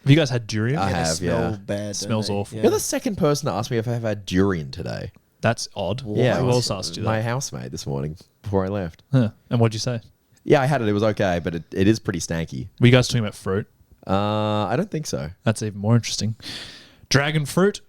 [SPEAKER 3] Have you guys had durian?
[SPEAKER 2] I
[SPEAKER 4] They
[SPEAKER 2] have,
[SPEAKER 4] smell
[SPEAKER 2] yeah.
[SPEAKER 4] bad. don't
[SPEAKER 3] Smells
[SPEAKER 4] they?
[SPEAKER 3] awful.
[SPEAKER 4] Yeah.
[SPEAKER 2] You're the second person to ask me if I've had durian today.
[SPEAKER 3] That's odd.
[SPEAKER 2] Yeah,
[SPEAKER 3] Who
[SPEAKER 2] it
[SPEAKER 3] else
[SPEAKER 2] was
[SPEAKER 3] asked you
[SPEAKER 2] my
[SPEAKER 3] that?
[SPEAKER 2] housemate this morning before I left.
[SPEAKER 3] Huh. And what'd you say?
[SPEAKER 2] Yeah, I had it. It was okay, but it is pretty stanky.
[SPEAKER 3] Were you guys talking about fruit?
[SPEAKER 2] I don't think so.
[SPEAKER 3] That's even more interesting. Dragon fruit,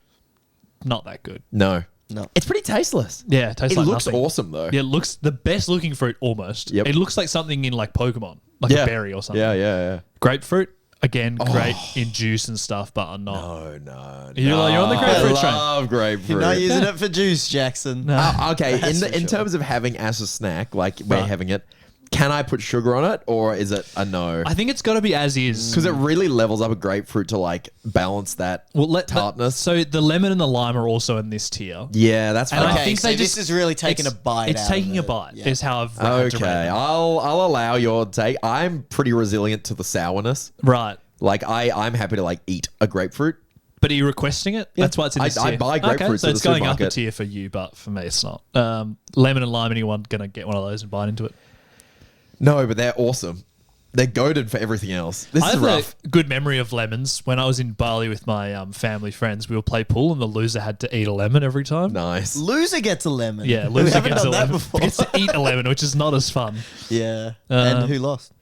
[SPEAKER 3] not that good.
[SPEAKER 2] No.
[SPEAKER 4] No.
[SPEAKER 2] It's pretty tasteless.
[SPEAKER 3] Yeah, it tastes
[SPEAKER 2] It
[SPEAKER 3] like
[SPEAKER 2] looks
[SPEAKER 3] nothing.
[SPEAKER 2] awesome though.
[SPEAKER 3] Yeah, it looks the best looking fruit almost.
[SPEAKER 2] Yep.
[SPEAKER 3] It looks like something in like Pokemon, like a berry or something.
[SPEAKER 2] Yeah.
[SPEAKER 3] Grapefruit, again, great in juice and stuff, but I'm not.
[SPEAKER 2] No.
[SPEAKER 3] You're on the grapefruit
[SPEAKER 2] I
[SPEAKER 3] train.
[SPEAKER 2] love grapefruit.
[SPEAKER 4] You're not using it for juice, Jackson.
[SPEAKER 3] No.
[SPEAKER 2] Okay,
[SPEAKER 4] That's for
[SPEAKER 2] in
[SPEAKER 4] sure.
[SPEAKER 2] terms of having as a snack, like we're
[SPEAKER 3] Right.
[SPEAKER 2] having it, can I put sugar on it or is it a no?
[SPEAKER 3] I think it's got to be as is.
[SPEAKER 2] Because it really levels up a grapefruit to like balance that tartness.
[SPEAKER 3] So the lemon and the lime are also in this tier.
[SPEAKER 2] Yeah, that's
[SPEAKER 3] And
[SPEAKER 2] fine.
[SPEAKER 3] I
[SPEAKER 4] Okay,
[SPEAKER 3] think
[SPEAKER 4] so
[SPEAKER 3] they
[SPEAKER 4] this is really taking
[SPEAKER 3] it's-
[SPEAKER 4] a bite
[SPEAKER 3] It's
[SPEAKER 4] out
[SPEAKER 3] taking
[SPEAKER 4] of
[SPEAKER 3] a
[SPEAKER 4] it.
[SPEAKER 3] bite.
[SPEAKER 4] Yeah.
[SPEAKER 3] Is how I've had to rate
[SPEAKER 2] Okay,
[SPEAKER 3] them.
[SPEAKER 2] I'll allow your take. I'm pretty resilient to the sourness.
[SPEAKER 3] Right.
[SPEAKER 2] Like I'm happy to like eat a grapefruit.
[SPEAKER 3] But are you requesting it?
[SPEAKER 2] Yeah.
[SPEAKER 3] That's why it's in this
[SPEAKER 2] I
[SPEAKER 3] tier.
[SPEAKER 2] buy grapefruits
[SPEAKER 3] Okay, so
[SPEAKER 2] at
[SPEAKER 3] it's
[SPEAKER 2] the
[SPEAKER 3] going up a
[SPEAKER 2] supermarket.
[SPEAKER 3] tier for you, but for me it's not. Lemon and lime, anyone going to get one of those and bite into it?
[SPEAKER 2] No, but they're awesome. They're goaded for everything else. This
[SPEAKER 3] I
[SPEAKER 2] is
[SPEAKER 3] have
[SPEAKER 2] rough.
[SPEAKER 3] a good memory of lemons. When I was in Bali with my family friends, we would play pool and the loser had to eat a lemon every time.
[SPEAKER 2] Nice.
[SPEAKER 4] Loser gets a lemon.
[SPEAKER 3] Yeah,
[SPEAKER 4] we
[SPEAKER 3] loser
[SPEAKER 4] haven't
[SPEAKER 3] gets a
[SPEAKER 4] done that
[SPEAKER 3] lemon.
[SPEAKER 4] before.
[SPEAKER 3] Gets to eat a lemon, which is not as fun.
[SPEAKER 4] Yeah. And who lost?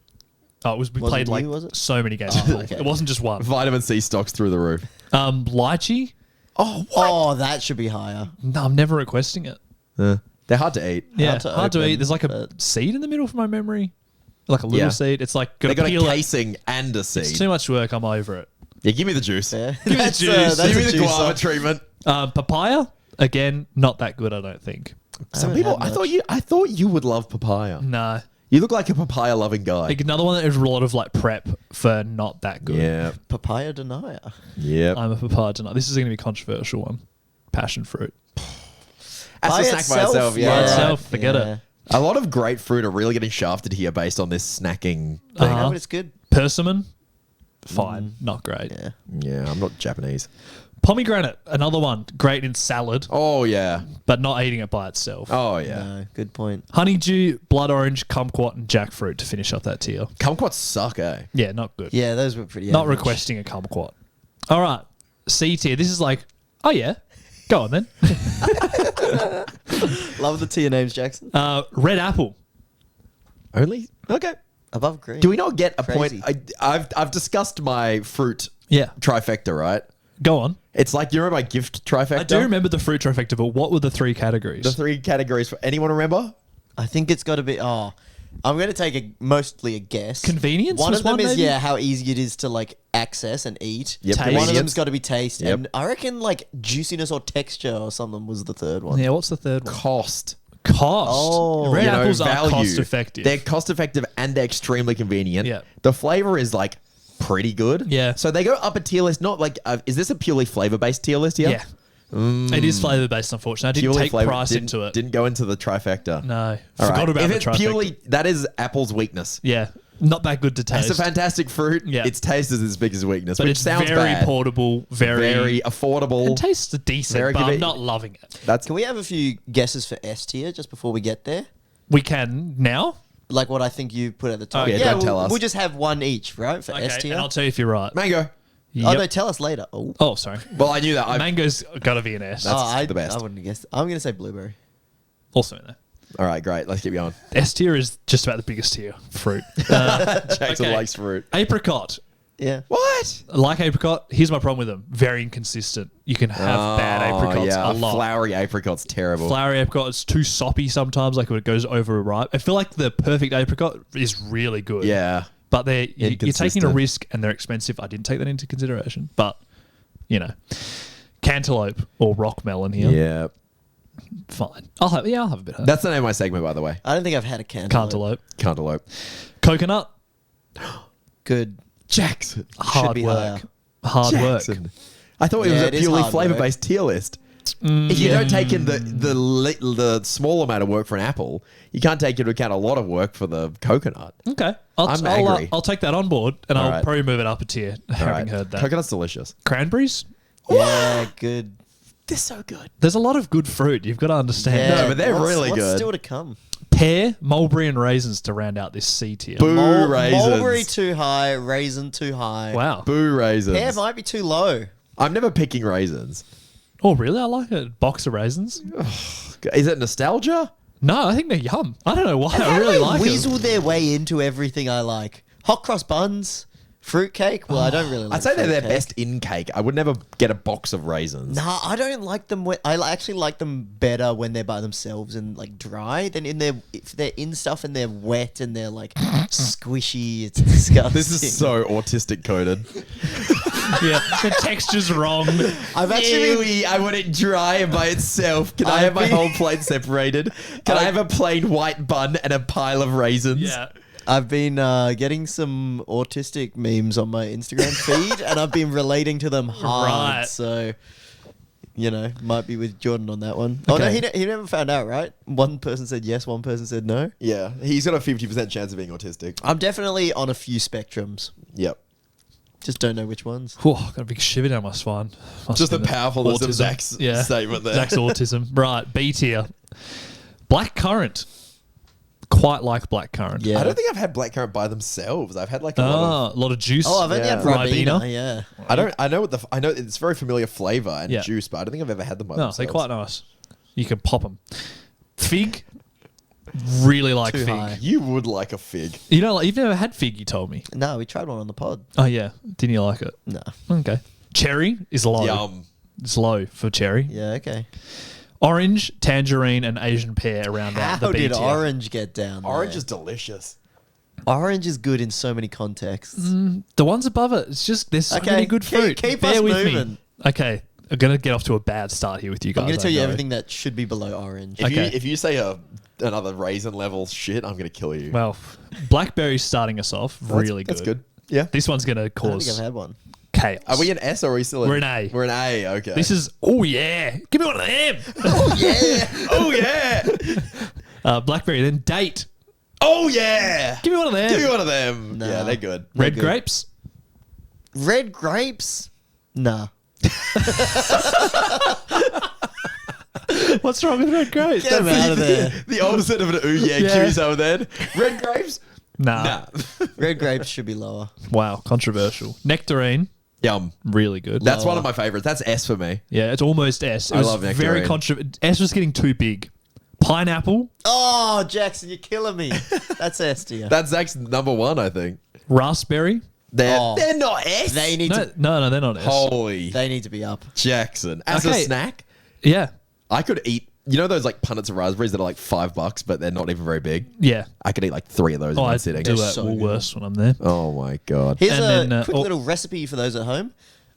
[SPEAKER 3] Oh, we
[SPEAKER 4] Was it
[SPEAKER 3] played like
[SPEAKER 4] you, was it?
[SPEAKER 3] so many games. of
[SPEAKER 4] Oh,
[SPEAKER 3] pool.
[SPEAKER 4] okay.
[SPEAKER 3] It wasn't just one.
[SPEAKER 2] Vitamin C stocks through the roof.
[SPEAKER 3] Lychee?
[SPEAKER 4] Oh, that should be higher.
[SPEAKER 3] No, I'm never requesting it.
[SPEAKER 2] They're hard to eat.
[SPEAKER 3] Yeah,
[SPEAKER 4] to
[SPEAKER 3] hard to
[SPEAKER 4] open,
[SPEAKER 3] eat. There's like a
[SPEAKER 4] but-
[SPEAKER 3] seed in the middle from my memory. Like a little
[SPEAKER 2] Yeah.
[SPEAKER 3] seed. It's like
[SPEAKER 2] They
[SPEAKER 3] got
[SPEAKER 2] got
[SPEAKER 3] to
[SPEAKER 2] a
[SPEAKER 3] peel it.
[SPEAKER 2] casing and a seed.
[SPEAKER 3] It's too much work. I'm over it.
[SPEAKER 2] Yeah, give me the juice.
[SPEAKER 4] Yeah.
[SPEAKER 3] me the
[SPEAKER 4] That's,
[SPEAKER 3] juice.
[SPEAKER 4] that's
[SPEAKER 2] Give me
[SPEAKER 4] a
[SPEAKER 2] the
[SPEAKER 4] juicer.
[SPEAKER 2] guava treatment.
[SPEAKER 3] Papaya, again, not that good. I don't think.
[SPEAKER 2] Some
[SPEAKER 4] haven't
[SPEAKER 2] people,
[SPEAKER 4] had
[SPEAKER 2] I thought you would love papaya.
[SPEAKER 3] No.
[SPEAKER 2] You look like a papaya loving guy.
[SPEAKER 3] Like another one that is a lot of like prep for not that good.
[SPEAKER 2] Yeah.
[SPEAKER 4] Papaya denier.
[SPEAKER 2] Yep.
[SPEAKER 3] I'm a papaya tonight. This is going to be a controversial one. Passion fruit.
[SPEAKER 2] As
[SPEAKER 4] By
[SPEAKER 2] a snack by
[SPEAKER 4] itself,
[SPEAKER 2] itself, yeah.
[SPEAKER 3] By
[SPEAKER 2] right.
[SPEAKER 3] itself, forget it.
[SPEAKER 2] A lot of great fruit are really getting shafted here based on this snacking thing.
[SPEAKER 4] No, but it's good.
[SPEAKER 3] Persimmon, fine, not great.
[SPEAKER 4] Yeah.
[SPEAKER 2] Yeah, I'm not Japanese.
[SPEAKER 3] Pomegranate, another one, great in salad,
[SPEAKER 2] Oh, yeah.
[SPEAKER 3] but not eating it by itself.
[SPEAKER 2] Oh, yeah.
[SPEAKER 4] No, good point.
[SPEAKER 3] Honeydew, blood orange, kumquat, and jackfruit to finish up that tier.
[SPEAKER 2] Kumquats suck, eh?
[SPEAKER 3] Yeah, not good.
[SPEAKER 4] Yeah, those were pretty
[SPEAKER 3] Not
[SPEAKER 4] average.
[SPEAKER 3] requesting a kumquat. All right, C tier. This is like, oh yeah, go on then.
[SPEAKER 4] Love the tier names, Jackson.
[SPEAKER 3] Red apple.
[SPEAKER 2] Only? Okay.
[SPEAKER 4] Above green.
[SPEAKER 2] Do we not get a
[SPEAKER 4] Crazy.
[SPEAKER 2] point? I've discussed my fruit
[SPEAKER 3] Yeah,
[SPEAKER 2] trifecta, right?
[SPEAKER 3] go on.
[SPEAKER 2] It's like, you remember my gift trifecta?
[SPEAKER 3] I do remember the fruit trifecta, but what were the three categories?
[SPEAKER 2] The three categories. For anyone remember?
[SPEAKER 4] I think it's got to be. Oh, I'm going to take mostly a guess.
[SPEAKER 3] Convenience
[SPEAKER 4] One
[SPEAKER 3] was
[SPEAKER 4] of them
[SPEAKER 3] one,
[SPEAKER 4] is
[SPEAKER 3] maybe?
[SPEAKER 4] how easy it is to like access and eat.
[SPEAKER 2] Yep,
[SPEAKER 3] Taste.
[SPEAKER 4] One of
[SPEAKER 2] convenience.
[SPEAKER 4] them's got to be taste,
[SPEAKER 2] Yep.
[SPEAKER 4] and I reckon like juiciness or texture or something was the third one.
[SPEAKER 3] Yeah, what's the third one?
[SPEAKER 2] Cost.
[SPEAKER 3] Cost.
[SPEAKER 4] Oh.
[SPEAKER 3] Red
[SPEAKER 2] You know,
[SPEAKER 3] apples are
[SPEAKER 2] value.
[SPEAKER 3] cost effective.
[SPEAKER 2] They're cost effective and they're extremely convenient.
[SPEAKER 3] Yeah.
[SPEAKER 2] The flavor is like pretty good.
[SPEAKER 3] Yeah.
[SPEAKER 2] So they go up a tier list. Not like is this a purely flavor based tier list here?
[SPEAKER 3] Yeah. It is flavor based, unfortunately. I didn't
[SPEAKER 2] Purely
[SPEAKER 3] take
[SPEAKER 2] flavor-
[SPEAKER 3] price
[SPEAKER 2] didn't-
[SPEAKER 3] into it.
[SPEAKER 2] Didn't go into the trifecta.
[SPEAKER 3] No.
[SPEAKER 2] All
[SPEAKER 3] Forgot
[SPEAKER 2] right.
[SPEAKER 3] about
[SPEAKER 2] If
[SPEAKER 3] the
[SPEAKER 2] it's
[SPEAKER 3] trifecta.
[SPEAKER 2] purely that is Apple's weakness.
[SPEAKER 3] Yeah. Not that good to taste.
[SPEAKER 2] It's a fantastic fruit.
[SPEAKER 3] Yeah.
[SPEAKER 2] Its taste is its biggest weakness,
[SPEAKER 3] but
[SPEAKER 2] which
[SPEAKER 3] it's
[SPEAKER 2] sounds
[SPEAKER 3] very
[SPEAKER 2] bad.
[SPEAKER 3] portable, very
[SPEAKER 2] affordable.
[SPEAKER 3] It tastes decent,
[SPEAKER 2] Very
[SPEAKER 3] but I'm
[SPEAKER 2] convenient.
[SPEAKER 3] not loving it.
[SPEAKER 2] That's
[SPEAKER 4] Can we have a few guesses for S tier just before we get there?
[SPEAKER 3] We can now.
[SPEAKER 4] Like what I think you put at the top.
[SPEAKER 3] Okay,
[SPEAKER 2] don't
[SPEAKER 4] we'll,
[SPEAKER 2] tell us.
[SPEAKER 4] We'll just have one each, right? For S
[SPEAKER 3] Okay,
[SPEAKER 4] tier.
[SPEAKER 3] and I'll tell you if you're right.
[SPEAKER 2] mango.
[SPEAKER 4] Oh
[SPEAKER 3] Yep.
[SPEAKER 4] no, tell us later. Oh,
[SPEAKER 3] Oh, sorry.
[SPEAKER 2] Well, I knew that.
[SPEAKER 3] Mango's got to be an S.
[SPEAKER 2] That's the best.
[SPEAKER 4] I wouldn't have guessed. I'm gonna say blueberry.
[SPEAKER 3] Also in there.
[SPEAKER 2] All right, great. Let's keep going.
[SPEAKER 3] S tier is just about the biggest tier fruit.
[SPEAKER 2] Jackson
[SPEAKER 3] okay.
[SPEAKER 2] likes fruit.
[SPEAKER 3] Apricot.
[SPEAKER 4] Yeah.
[SPEAKER 2] What?
[SPEAKER 3] Like apricot, here's my problem with them. Very inconsistent. You can have bad apricots
[SPEAKER 2] yeah,
[SPEAKER 3] a lot.
[SPEAKER 2] Flowery apricot's terrible.
[SPEAKER 3] Flowery apricot is too soppy sometimes, like when it goes over ripe. I feel like the perfect apricot is really good.
[SPEAKER 2] Yeah.
[SPEAKER 3] But you're taking a
[SPEAKER 2] Inconsistent.
[SPEAKER 3] risk and they're expensive. I didn't take that into consideration. But, cantaloupe or rock melon here.
[SPEAKER 2] Yeah.
[SPEAKER 3] Fine. I'll have a bit of that.
[SPEAKER 2] That's the name of my segment, by the way.
[SPEAKER 4] I don't think I've had a cantaloupe.
[SPEAKER 3] Cantaloupe.
[SPEAKER 2] Cantaloupe.
[SPEAKER 3] Coconut.
[SPEAKER 4] Good.
[SPEAKER 2] Jackson.
[SPEAKER 3] Hard
[SPEAKER 4] be
[SPEAKER 3] work.
[SPEAKER 4] higher.
[SPEAKER 3] Hard work.
[SPEAKER 2] Jackson. I thought it
[SPEAKER 4] Yeah,
[SPEAKER 2] was
[SPEAKER 4] it
[SPEAKER 2] a
[SPEAKER 4] is
[SPEAKER 2] purely
[SPEAKER 4] hard
[SPEAKER 2] flavor
[SPEAKER 4] work.
[SPEAKER 2] based tier list. If you don't take in the small amount of work for an apple, you can't take into account a lot of work for the coconut.
[SPEAKER 3] Okay.
[SPEAKER 2] I'm angry.
[SPEAKER 3] I'll take that on board and I'll
[SPEAKER 2] Alright.
[SPEAKER 3] probably move it up a tier, having heard that.
[SPEAKER 2] Coconut's delicious.
[SPEAKER 3] Cranberries?
[SPEAKER 4] Yeah, good.
[SPEAKER 2] They're so good.
[SPEAKER 3] There's a lot of good fruit. You've got to understand.
[SPEAKER 4] Yeah,
[SPEAKER 2] No, but they're really
[SPEAKER 4] what's
[SPEAKER 2] good.
[SPEAKER 4] still to come?
[SPEAKER 3] Pear, mulberry, and raisins to round out this C tier.
[SPEAKER 2] Boo raisins.
[SPEAKER 4] Mulberry too high, raisin too high.
[SPEAKER 3] Wow.
[SPEAKER 2] Boo raisins.
[SPEAKER 4] Pear might be too low.
[SPEAKER 2] I'm never picking raisins.
[SPEAKER 3] Oh, really? I like a box of raisins.
[SPEAKER 2] Is it nostalgia?
[SPEAKER 3] No, I think they're yum. I don't know why. I really like them.
[SPEAKER 4] Weasel their way into everything I like. Hot cross buns, fruitcake. Well, I don't really like
[SPEAKER 2] I'd say they're their
[SPEAKER 4] fruitcake.
[SPEAKER 2] best in cake. I would never get a box of raisins.
[SPEAKER 4] Nah, I don't like them. Actually like them better when they're by themselves and like dry than if they're in stuff and they're wet and they're like squishy. It's disgusting.
[SPEAKER 2] This is so autistic coded.
[SPEAKER 3] Yeah, the texture's wrong.
[SPEAKER 4] I've actually
[SPEAKER 2] I want it dry and by itself. Can I
[SPEAKER 4] I've
[SPEAKER 2] have my
[SPEAKER 4] been-
[SPEAKER 2] whole plate separated? Can I have a plain white bun and a pile of raisins?
[SPEAKER 3] Yeah.
[SPEAKER 4] I've been getting some autistic memes on my Instagram feed, and I've been relating to them hard.
[SPEAKER 3] Right.
[SPEAKER 4] So, might be with Jordan on that one. Oh no,
[SPEAKER 3] Okay.
[SPEAKER 4] he never found out, right? One person said yes, one person said no.
[SPEAKER 2] Yeah, he's got a 50% chance of being autistic.
[SPEAKER 4] I'm definitely on a few spectrums.
[SPEAKER 2] Yep.
[SPEAKER 4] Just don't know which ones.
[SPEAKER 3] Whew, got a big shiver down my spine. Must
[SPEAKER 2] Just
[SPEAKER 3] have
[SPEAKER 2] the
[SPEAKER 3] been
[SPEAKER 2] powerfulness of
[SPEAKER 3] autism.
[SPEAKER 2] Zach's statement there.
[SPEAKER 3] Zach's autism. Right, B tier. Black currant. Quite like black currant.
[SPEAKER 4] Yeah.
[SPEAKER 2] I don't think I've had blackcurrant by themselves. I've had like a lot of.
[SPEAKER 3] A lot of juice.
[SPEAKER 4] Oh, I've only had
[SPEAKER 3] Ribena.
[SPEAKER 4] Ribena. Yeah.
[SPEAKER 2] I know it's very familiar flavor and
[SPEAKER 3] Yeah.
[SPEAKER 2] juice, but I don't think I've ever had them by
[SPEAKER 3] No,
[SPEAKER 2] themselves.
[SPEAKER 3] they're quite nice. You can pop them. Fig. Really like
[SPEAKER 4] Too
[SPEAKER 3] fig.
[SPEAKER 4] high.
[SPEAKER 2] You would like a fig.
[SPEAKER 3] You've never had fig, you told me.
[SPEAKER 4] No, we tried one on the pod.
[SPEAKER 3] Oh, yeah. Didn't you like it?
[SPEAKER 4] No.
[SPEAKER 3] Okay. Cherry is low.
[SPEAKER 2] Yum.
[SPEAKER 3] It's low for cherry.
[SPEAKER 4] Yeah. Okay.
[SPEAKER 3] Orange, tangerine, and Asian pear around out the
[SPEAKER 4] How
[SPEAKER 3] B
[SPEAKER 4] did
[SPEAKER 3] tier.
[SPEAKER 4] orange get down?
[SPEAKER 2] Orange
[SPEAKER 4] there?
[SPEAKER 2] is delicious.
[SPEAKER 4] Orange is good in so many contexts.
[SPEAKER 3] The ones above it, it's just there's so
[SPEAKER 4] Okay,
[SPEAKER 3] many good fruit.
[SPEAKER 4] keep
[SPEAKER 3] Bear
[SPEAKER 4] us
[SPEAKER 3] with me.
[SPEAKER 4] moving.
[SPEAKER 3] Okay, I'm gonna get off to a bad start here with you guys.
[SPEAKER 4] I'm going to tell
[SPEAKER 3] I
[SPEAKER 4] you
[SPEAKER 3] know.
[SPEAKER 4] everything that should be below orange.
[SPEAKER 3] Okay.
[SPEAKER 2] If you say another raisin level shit, I'm gonna kill you.
[SPEAKER 3] Well, blackberry's starting us off really good.
[SPEAKER 2] That's good. Yeah.
[SPEAKER 3] This one's gonna
[SPEAKER 4] I don't think
[SPEAKER 3] cause
[SPEAKER 4] I've had one.
[SPEAKER 3] chaos.
[SPEAKER 2] Are we an S or are we still
[SPEAKER 3] We're an A.
[SPEAKER 2] We're an A. Okay.
[SPEAKER 3] This is yeah. Give me one of them.
[SPEAKER 4] Oh yeah.
[SPEAKER 2] Oh yeah.
[SPEAKER 3] Blackberry, then date.
[SPEAKER 2] Oh yeah.
[SPEAKER 3] Give me one of them.
[SPEAKER 2] Give me one of them.
[SPEAKER 4] Nah.
[SPEAKER 2] Yeah, they're good.
[SPEAKER 3] Red
[SPEAKER 4] good.
[SPEAKER 3] grapes.
[SPEAKER 4] Red grapes? Nah.
[SPEAKER 3] What's wrong with red grapes?
[SPEAKER 4] Get 'em out of there.
[SPEAKER 2] The opposite of an ooh yeah,
[SPEAKER 3] Yeah.
[SPEAKER 2] QSO then. Red grapes?
[SPEAKER 3] Nah.
[SPEAKER 2] Nah.
[SPEAKER 4] Red grapes should be lower.
[SPEAKER 3] Wow, controversial. Nectarine,
[SPEAKER 2] Yum.
[SPEAKER 3] really good.
[SPEAKER 2] That's one of my favorites. That's S for me.
[SPEAKER 3] Yeah, it's almost S. It
[SPEAKER 2] I
[SPEAKER 3] was
[SPEAKER 2] love
[SPEAKER 3] very
[SPEAKER 2] nectarine.
[SPEAKER 3] controversial. S was getting too big. Pineapple,
[SPEAKER 4] Oh, Jackson, you're killing me. That's S tier.
[SPEAKER 2] That's Zach's number one, I think.
[SPEAKER 3] raspberry.
[SPEAKER 2] They're
[SPEAKER 4] Oh.
[SPEAKER 2] not S.
[SPEAKER 4] They need
[SPEAKER 3] No,
[SPEAKER 4] to.
[SPEAKER 3] no, they're not S.
[SPEAKER 2] Holy
[SPEAKER 4] They need to be up.
[SPEAKER 2] Jackson. As
[SPEAKER 3] Okay.
[SPEAKER 2] a snack,
[SPEAKER 3] Yeah,
[SPEAKER 2] I could eat. You know those like punnets of raspberries that are like $5, but they're not even very big.
[SPEAKER 3] yeah.
[SPEAKER 2] I could eat like 3 of those
[SPEAKER 3] Oh,
[SPEAKER 2] in
[SPEAKER 3] I
[SPEAKER 2] one sitting.
[SPEAKER 3] do
[SPEAKER 4] They're
[SPEAKER 3] at
[SPEAKER 4] so
[SPEAKER 3] Woolworths when I'm there.
[SPEAKER 2] Oh my god.
[SPEAKER 4] Here's
[SPEAKER 3] And
[SPEAKER 4] a
[SPEAKER 3] then,
[SPEAKER 4] quick
[SPEAKER 3] oh-
[SPEAKER 4] little recipe for those at home.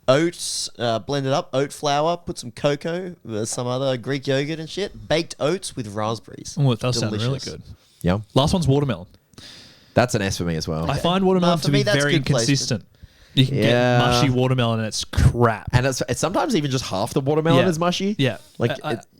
[SPEAKER 4] oats, blend it up, oat flour, put some cocoa, some other Greek yogurt and shit. Baked oats with raspberries.
[SPEAKER 3] Oh, it does sound really
[SPEAKER 4] Delicious.
[SPEAKER 3] good.
[SPEAKER 2] Yeah.
[SPEAKER 3] Last one's watermelon.
[SPEAKER 2] That's an S for me as well.
[SPEAKER 3] I find watermelon
[SPEAKER 4] for
[SPEAKER 3] to
[SPEAKER 4] me,
[SPEAKER 3] be
[SPEAKER 4] that's
[SPEAKER 3] very
[SPEAKER 4] good placement.
[SPEAKER 3] inconsistent. You can
[SPEAKER 2] Yeah.
[SPEAKER 3] get mushy watermelon and it's crap.
[SPEAKER 2] And it's sometimes even just half the watermelon is mushy.
[SPEAKER 3] Yeah.
[SPEAKER 2] Like,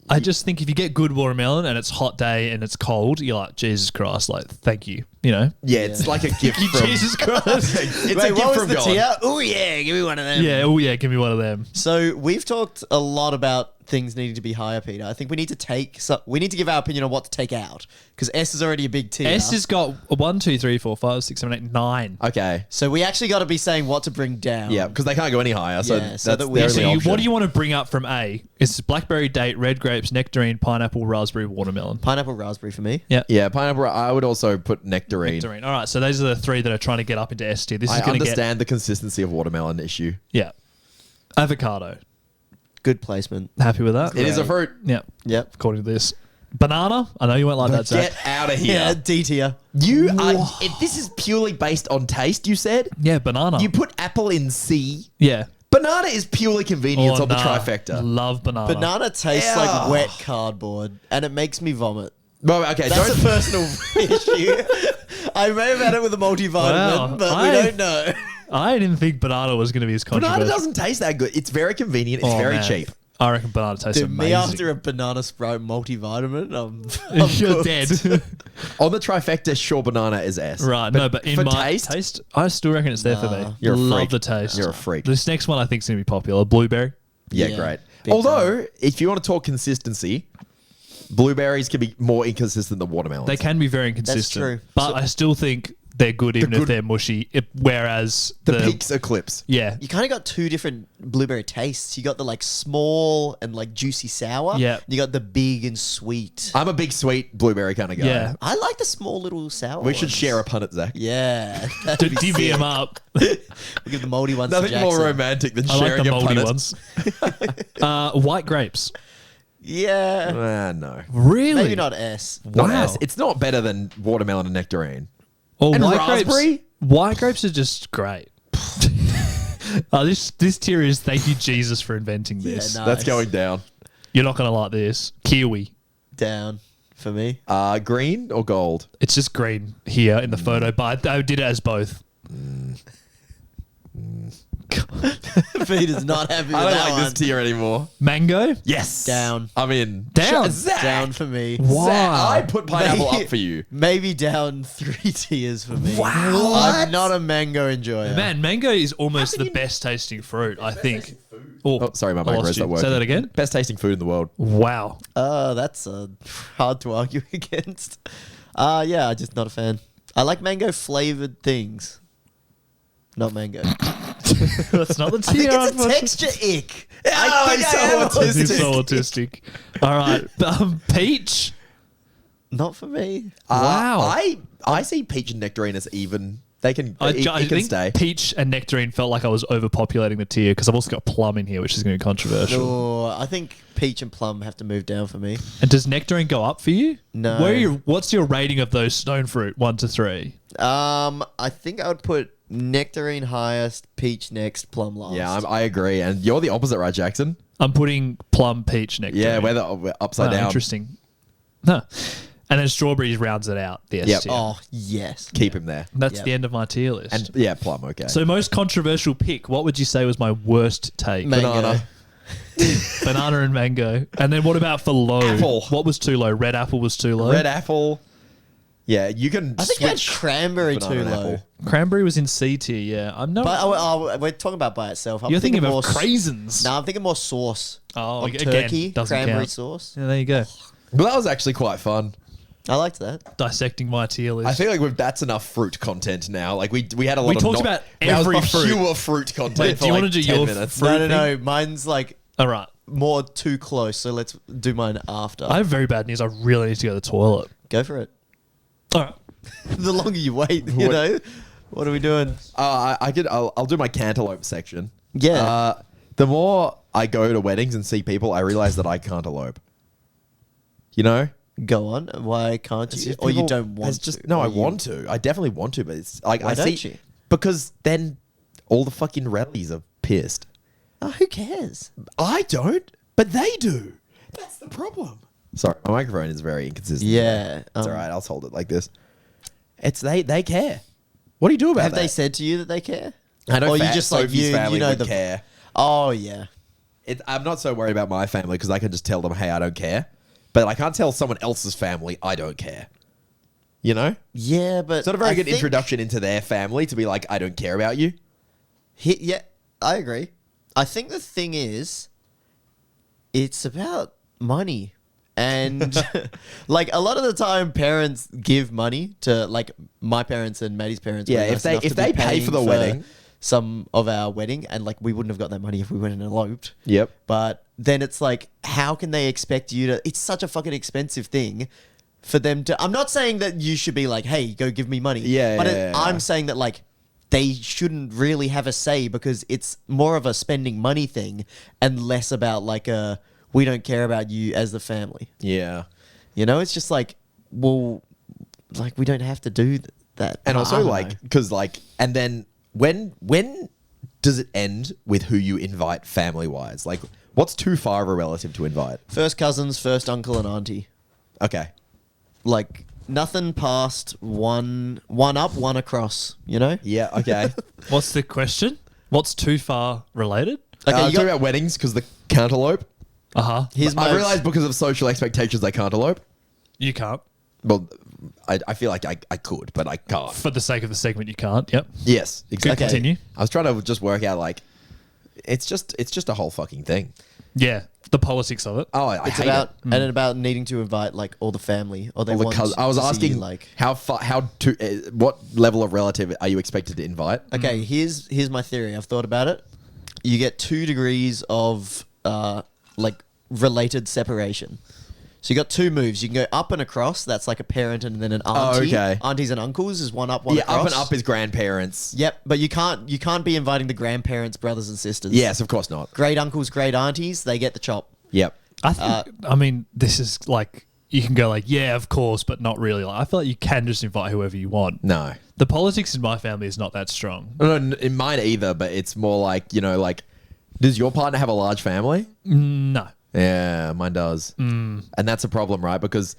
[SPEAKER 3] I just think if you get good watermelon and it's hot day and it's cold, you're like, Jesus Christ, like, thank you. You know?
[SPEAKER 2] yeah, it's like a gift from...
[SPEAKER 3] Jesus Christ.
[SPEAKER 2] It's
[SPEAKER 4] Wait,
[SPEAKER 2] a gift
[SPEAKER 4] what was
[SPEAKER 2] from
[SPEAKER 4] the
[SPEAKER 2] God.
[SPEAKER 4] tier? Oh yeah, give me one of them.
[SPEAKER 3] Yeah, oh yeah, give me one of them.
[SPEAKER 4] So we've talked a lot about things needing to be higher, Peter. I think we need to give our opinion on what to take out because S is already a big tier.
[SPEAKER 3] S has got 1, 2, 3, 4, 5, 6, 7, 8, 9.
[SPEAKER 2] Okay.
[SPEAKER 4] So we actually got to be saying what to bring down.
[SPEAKER 2] Yeah, because they can't go any higher. So
[SPEAKER 4] Yeah,
[SPEAKER 2] that's
[SPEAKER 4] so that we-
[SPEAKER 2] their
[SPEAKER 3] So
[SPEAKER 2] only option.
[SPEAKER 3] what do you want to bring up from A? It's blackberry date, red grapes, nectarine, pineapple, raspberry, watermelon.
[SPEAKER 4] Pineapple raspberry for me.
[SPEAKER 3] Yeah.
[SPEAKER 2] Yeah, pineapple. I would also put nectarine.
[SPEAKER 3] Nectarine. All right, so those are the three that are trying to get up into S tier. This is
[SPEAKER 2] I
[SPEAKER 3] going to get...
[SPEAKER 2] understand the consistency of watermelon issue.
[SPEAKER 3] Yeah. Avocado.
[SPEAKER 4] Good placement.
[SPEAKER 3] Happy with that?
[SPEAKER 2] It is a fruit.
[SPEAKER 3] Yeah.
[SPEAKER 4] Yep.
[SPEAKER 3] According to this. Banana. I know you won't like that, Zack.
[SPEAKER 2] Get out of here.
[SPEAKER 4] Yeah, D tier.
[SPEAKER 2] You are. If this is purely based on taste, you said
[SPEAKER 3] Yeah, banana.
[SPEAKER 2] you put apple in C.
[SPEAKER 3] yeah.
[SPEAKER 2] Banana is purely convenience
[SPEAKER 3] Oh,
[SPEAKER 2] on the
[SPEAKER 3] nah.
[SPEAKER 2] trifecta.
[SPEAKER 3] Love banana.
[SPEAKER 4] Banana tastes
[SPEAKER 2] Ew.
[SPEAKER 4] like wet cardboard, and it makes me vomit.
[SPEAKER 2] Well, okay,
[SPEAKER 4] That's
[SPEAKER 2] don't.
[SPEAKER 4] a personal issue. I may have had it with a multivitamin,
[SPEAKER 3] Wow.
[SPEAKER 4] but we don't know.
[SPEAKER 3] I didn't think banana was going to be as controversial.
[SPEAKER 2] Banana doesn't taste that good. It's very convenient. It's
[SPEAKER 3] Oh,
[SPEAKER 2] very
[SPEAKER 3] man.
[SPEAKER 2] cheap.
[SPEAKER 3] I reckon banana tastes
[SPEAKER 4] Dude,
[SPEAKER 3] amazing.
[SPEAKER 4] me after a banana Sprite multivitamin, I'm
[SPEAKER 3] You're
[SPEAKER 4] cooked.
[SPEAKER 3] dead.
[SPEAKER 2] On the trifecta, sure, banana is S.
[SPEAKER 3] Right, no, but in
[SPEAKER 2] for
[SPEAKER 3] my taste, I still reckon it's there for me.
[SPEAKER 2] You're a
[SPEAKER 3] Love
[SPEAKER 2] freak.
[SPEAKER 3] the taste.
[SPEAKER 2] You're a freak.
[SPEAKER 3] This next one I think is going to be popular. Blueberry.
[SPEAKER 2] Yeah,
[SPEAKER 4] Yeah,
[SPEAKER 2] great.
[SPEAKER 4] big
[SPEAKER 2] Although, if you want to talk consistency, blueberries can be more inconsistent than watermelons.
[SPEAKER 3] They can be very inconsistent.
[SPEAKER 4] true.
[SPEAKER 3] But
[SPEAKER 4] So-
[SPEAKER 3] I still think they're good even if
[SPEAKER 2] good-
[SPEAKER 3] they're mushy. Whereas
[SPEAKER 2] The peaks eclipse.
[SPEAKER 3] Yeah.
[SPEAKER 4] You kind of got two different blueberry tastes. You got the like small and like juicy sour.
[SPEAKER 3] Yeah.
[SPEAKER 4] You got the big and sweet.
[SPEAKER 2] I'm a big sweet blueberry kind of guy.
[SPEAKER 3] Yeah.
[SPEAKER 4] I like the small little sour.
[SPEAKER 2] We should
[SPEAKER 4] ones.
[SPEAKER 2] share a punnet, Zach.
[SPEAKER 4] Yeah.
[SPEAKER 3] To
[SPEAKER 4] that'd be
[SPEAKER 3] divvy
[SPEAKER 4] sick.
[SPEAKER 3] them up.
[SPEAKER 4] We'll give the moldy ones to
[SPEAKER 2] Nothing more
[SPEAKER 4] Jackson.
[SPEAKER 2] romantic than
[SPEAKER 3] I like
[SPEAKER 2] sharing
[SPEAKER 3] the
[SPEAKER 2] a
[SPEAKER 3] moldy
[SPEAKER 2] punnet.
[SPEAKER 3] ones. White grapes.
[SPEAKER 4] Yeah.
[SPEAKER 2] No.
[SPEAKER 3] Really?
[SPEAKER 4] Maybe not S.
[SPEAKER 2] Not
[SPEAKER 3] Wow.
[SPEAKER 2] S. It's not better than watermelon and nectarine.
[SPEAKER 3] Oh,
[SPEAKER 2] And
[SPEAKER 3] white
[SPEAKER 2] raspberry?
[SPEAKER 3] grapes. White grapes are just great. This tier is thank you Jesus for inventing this.
[SPEAKER 4] no.
[SPEAKER 2] That's
[SPEAKER 4] Nice.
[SPEAKER 2] going down.
[SPEAKER 3] You're not gonna like this. Kiwi.
[SPEAKER 4] Down for me.
[SPEAKER 2] Green or gold?
[SPEAKER 3] It's just green here in the photo, but I did it as both.
[SPEAKER 4] Peter's not happy with
[SPEAKER 2] I don't
[SPEAKER 4] that
[SPEAKER 2] like
[SPEAKER 4] one.
[SPEAKER 2] this tier anymore.
[SPEAKER 3] Mango.
[SPEAKER 2] Yes.
[SPEAKER 4] Down.
[SPEAKER 2] I'm in.
[SPEAKER 3] Down.
[SPEAKER 2] Zach.
[SPEAKER 4] Down for me.
[SPEAKER 3] Why?
[SPEAKER 2] Zach, I put pineapple
[SPEAKER 4] Maybe-
[SPEAKER 2] up for you.
[SPEAKER 4] Maybe down 3 tiers for me.
[SPEAKER 2] Wow.
[SPEAKER 4] I'm not a mango enjoyer.
[SPEAKER 3] Man, mango is almost the best tasting fruit, I think.
[SPEAKER 2] Oh, sorry, my
[SPEAKER 3] I
[SPEAKER 2] micro
[SPEAKER 3] lost
[SPEAKER 2] is
[SPEAKER 3] you.
[SPEAKER 2] not working.
[SPEAKER 3] Say that again.
[SPEAKER 2] Best tasting food in the world.
[SPEAKER 3] Wow.
[SPEAKER 4] That's hard to argue against. Yeah, I'm just not a fan. I like mango flavored things. Not mango.
[SPEAKER 3] That's not the
[SPEAKER 4] I think
[SPEAKER 3] tier.
[SPEAKER 4] it's a
[SPEAKER 3] unfortunately.
[SPEAKER 4] texture ick.
[SPEAKER 2] Oh,
[SPEAKER 4] I
[SPEAKER 2] he's
[SPEAKER 4] think
[SPEAKER 2] so
[SPEAKER 4] I am
[SPEAKER 2] autistic.
[SPEAKER 3] He's so autistic. All right. Peach.
[SPEAKER 4] Not for me.
[SPEAKER 3] Wow.
[SPEAKER 2] I see peach and nectarine as even. They can.
[SPEAKER 3] I
[SPEAKER 2] it can
[SPEAKER 3] think
[SPEAKER 2] stay.
[SPEAKER 3] peach and nectarine felt like I was overpopulating the tier because I've also got plum in here, which is going to be controversial.
[SPEAKER 4] Oh, I think peach and plum have to move down for me.
[SPEAKER 3] And does nectarine go up for you?
[SPEAKER 4] No.
[SPEAKER 3] What's your rating of those stone fruit? 1 to 3.
[SPEAKER 4] I think I would put nectarine highest, peach next, plum last.
[SPEAKER 2] Yeah, I agree. And you're the opposite, right, Jackson?
[SPEAKER 3] I'm putting plum, peach, nectarine.
[SPEAKER 2] Yeah, we're upside down.
[SPEAKER 3] Interesting. No. And then strawberries rounds it out. The S
[SPEAKER 2] Yep.
[SPEAKER 3] tier.
[SPEAKER 4] Oh, yes.
[SPEAKER 2] Keep him there.
[SPEAKER 3] That's
[SPEAKER 4] Yep.
[SPEAKER 3] the end of my tier list.
[SPEAKER 2] And yeah, plum. Okay.
[SPEAKER 3] So most controversial pick. What would you say was my worst take?
[SPEAKER 4] Mango.
[SPEAKER 2] Banana.
[SPEAKER 3] Banana and mango. And then what about for low?
[SPEAKER 2] Apple.
[SPEAKER 3] What was too low? Red apple was too low.
[SPEAKER 2] Red apple. Yeah, you can.
[SPEAKER 4] I think I had
[SPEAKER 2] switch
[SPEAKER 4] cranberry
[SPEAKER 2] banana
[SPEAKER 4] too
[SPEAKER 2] and
[SPEAKER 4] low.
[SPEAKER 2] apple.
[SPEAKER 3] Cranberry was in C tier. Yeah, I'm not.
[SPEAKER 4] But we're talking about by itself. I'm
[SPEAKER 3] You're thinking
[SPEAKER 4] more
[SPEAKER 3] of craisins.
[SPEAKER 4] No, I'm thinking more sauce.
[SPEAKER 3] Oh,
[SPEAKER 4] Like
[SPEAKER 3] again,
[SPEAKER 4] turkey,
[SPEAKER 3] doesn't
[SPEAKER 4] cranberry
[SPEAKER 3] count.
[SPEAKER 4] sauce.
[SPEAKER 3] Yeah, there you go.
[SPEAKER 2] Well, that was actually quite fun.
[SPEAKER 4] I liked that.
[SPEAKER 3] Dissecting my tier list.
[SPEAKER 2] I feel like that's enough fruit content now. Like we had a lot
[SPEAKER 3] We
[SPEAKER 2] of
[SPEAKER 3] talked
[SPEAKER 2] not-
[SPEAKER 3] about
[SPEAKER 2] that was
[SPEAKER 3] every fruit.
[SPEAKER 2] pure fruit content.
[SPEAKER 3] Wait,
[SPEAKER 2] for
[SPEAKER 3] do you
[SPEAKER 2] like
[SPEAKER 3] wanna do
[SPEAKER 2] 10
[SPEAKER 3] your
[SPEAKER 2] minutes.
[SPEAKER 3] fruit?
[SPEAKER 4] No. Mine's like
[SPEAKER 3] All right.
[SPEAKER 4] more too close. So let's do mine after.
[SPEAKER 3] I have very bad news. I really need to go to the toilet.
[SPEAKER 4] Go for it.
[SPEAKER 3] All right.
[SPEAKER 4] The longer you wait, you know. What are we doing?
[SPEAKER 2] I'll do my cantaloupe section.
[SPEAKER 4] Yeah.
[SPEAKER 2] The more I go to weddings and see people, I realize that I cantaloupe. You know?
[SPEAKER 4] Go on. Why can't
[SPEAKER 2] It's
[SPEAKER 4] you?
[SPEAKER 2] just
[SPEAKER 4] Or you
[SPEAKER 2] people-
[SPEAKER 4] don't want
[SPEAKER 2] it's just,
[SPEAKER 4] to?
[SPEAKER 2] No,
[SPEAKER 4] Or
[SPEAKER 2] I
[SPEAKER 4] you-
[SPEAKER 2] want to. I definitely want to, but it's like
[SPEAKER 4] Why
[SPEAKER 2] I
[SPEAKER 4] don't
[SPEAKER 2] see
[SPEAKER 4] you?
[SPEAKER 2] because then all the fucking rallies are pissed.
[SPEAKER 4] Who cares?
[SPEAKER 2] I don't, but they do. That's the problem. Sorry, my microphone is very inconsistent.
[SPEAKER 4] Yeah,
[SPEAKER 2] It's all right. I'll just hold it like this. It's they care. What do you do about
[SPEAKER 4] Have
[SPEAKER 2] that?
[SPEAKER 4] they said to you that they care?
[SPEAKER 2] I know
[SPEAKER 4] Or you just like
[SPEAKER 2] Sophie's family
[SPEAKER 4] know
[SPEAKER 2] would
[SPEAKER 4] the
[SPEAKER 2] care.
[SPEAKER 4] Oh yeah.
[SPEAKER 2] I'm not so worried about my family because I can just tell them, hey, I don't care. But I can't tell someone else's family I don't care. You know?
[SPEAKER 4] Yeah, but
[SPEAKER 2] It's not a very
[SPEAKER 4] I
[SPEAKER 2] good
[SPEAKER 4] think
[SPEAKER 2] introduction into their family to be like, I don't care about you.
[SPEAKER 4] Yeah, I agree. I think the thing is, it's about money. And like a lot of the time parents give money to like my parents and Maddie's parents.
[SPEAKER 2] Yeah,
[SPEAKER 4] were
[SPEAKER 2] if
[SPEAKER 4] nice
[SPEAKER 2] they-
[SPEAKER 4] enough
[SPEAKER 2] if
[SPEAKER 4] to be
[SPEAKER 2] they pay
[SPEAKER 4] paying
[SPEAKER 2] for the wedding.
[SPEAKER 4] some of our wedding, and like we wouldn't have got that money if we went and eloped.
[SPEAKER 2] Yep.
[SPEAKER 4] But then it's like, how can they expect you to? It's such a fucking expensive thing for them to. I'm not saying that you should be like, hey, go give me money.
[SPEAKER 2] Yeah,
[SPEAKER 4] but
[SPEAKER 2] yeah, yeah.
[SPEAKER 4] I'm saying that like they shouldn't really have a say because it's more of a spending money thing and less about like a we don't care about you as the family.
[SPEAKER 2] Yeah.
[SPEAKER 4] You know, it's just like, well, like we don't have to do that.
[SPEAKER 2] And
[SPEAKER 4] I
[SPEAKER 2] also
[SPEAKER 4] don't
[SPEAKER 2] like,
[SPEAKER 4] know.
[SPEAKER 2] because like, and then when does it end with who you invite family wise? Like, what's too far of a relative to invite?
[SPEAKER 4] First cousins, first uncle and auntie.
[SPEAKER 2] Okay.
[SPEAKER 4] Like nothing past one up, one across. You know.
[SPEAKER 2] Yeah. Okay.
[SPEAKER 3] What's the question? What's too far related?
[SPEAKER 4] Okay,
[SPEAKER 2] I'm
[SPEAKER 4] you
[SPEAKER 2] talking
[SPEAKER 4] got,
[SPEAKER 2] about weddings because the cantaloupe.
[SPEAKER 4] here's my
[SPEAKER 2] I realized because of social expectations they can't elope.
[SPEAKER 3] You can't.
[SPEAKER 2] Well, I feel like I could, but I can't.
[SPEAKER 3] For the sake of the segment, you can't. Yep.
[SPEAKER 2] Yes,
[SPEAKER 3] Good.
[SPEAKER 2] exactly.
[SPEAKER 3] Continue.
[SPEAKER 2] I was trying to just work out like it's just a whole fucking thing.
[SPEAKER 3] Yeah. The politics of it.
[SPEAKER 2] Oh, I
[SPEAKER 4] it's
[SPEAKER 2] hate
[SPEAKER 4] about
[SPEAKER 2] it.
[SPEAKER 4] and about needing to invite like all the family or they
[SPEAKER 2] All the
[SPEAKER 4] want.
[SPEAKER 2] I was
[SPEAKER 4] to see
[SPEAKER 2] asking
[SPEAKER 4] you, like.
[SPEAKER 2] what level of relative are you expected to invite?
[SPEAKER 4] Okay, here's my theory. I've thought about it. You get 2 degrees of like related separation. So you got 2 moves. You can go up and across. That's like a parent and then an auntie.
[SPEAKER 2] okay.
[SPEAKER 4] Aunties and uncles is one up, one
[SPEAKER 2] Yeah,
[SPEAKER 4] across.
[SPEAKER 2] up and up is grandparents.
[SPEAKER 4] Yep, but you can't be inviting the grandparents, brothers and sisters.
[SPEAKER 2] Yes, of course not.
[SPEAKER 4] Great uncles, great aunties, they get the chop.
[SPEAKER 2] Yep.
[SPEAKER 3] I think, I mean, this is like, you can go like, yeah, of course, but not really. Like, I feel like you can just invite whoever you want.
[SPEAKER 2] No.
[SPEAKER 3] The politics in my family is not that strong.
[SPEAKER 2] No, in mine either, but it's more like, like, does your partner have a large family?
[SPEAKER 3] No.
[SPEAKER 2] Yeah, mine does. And that's a problem, right? Because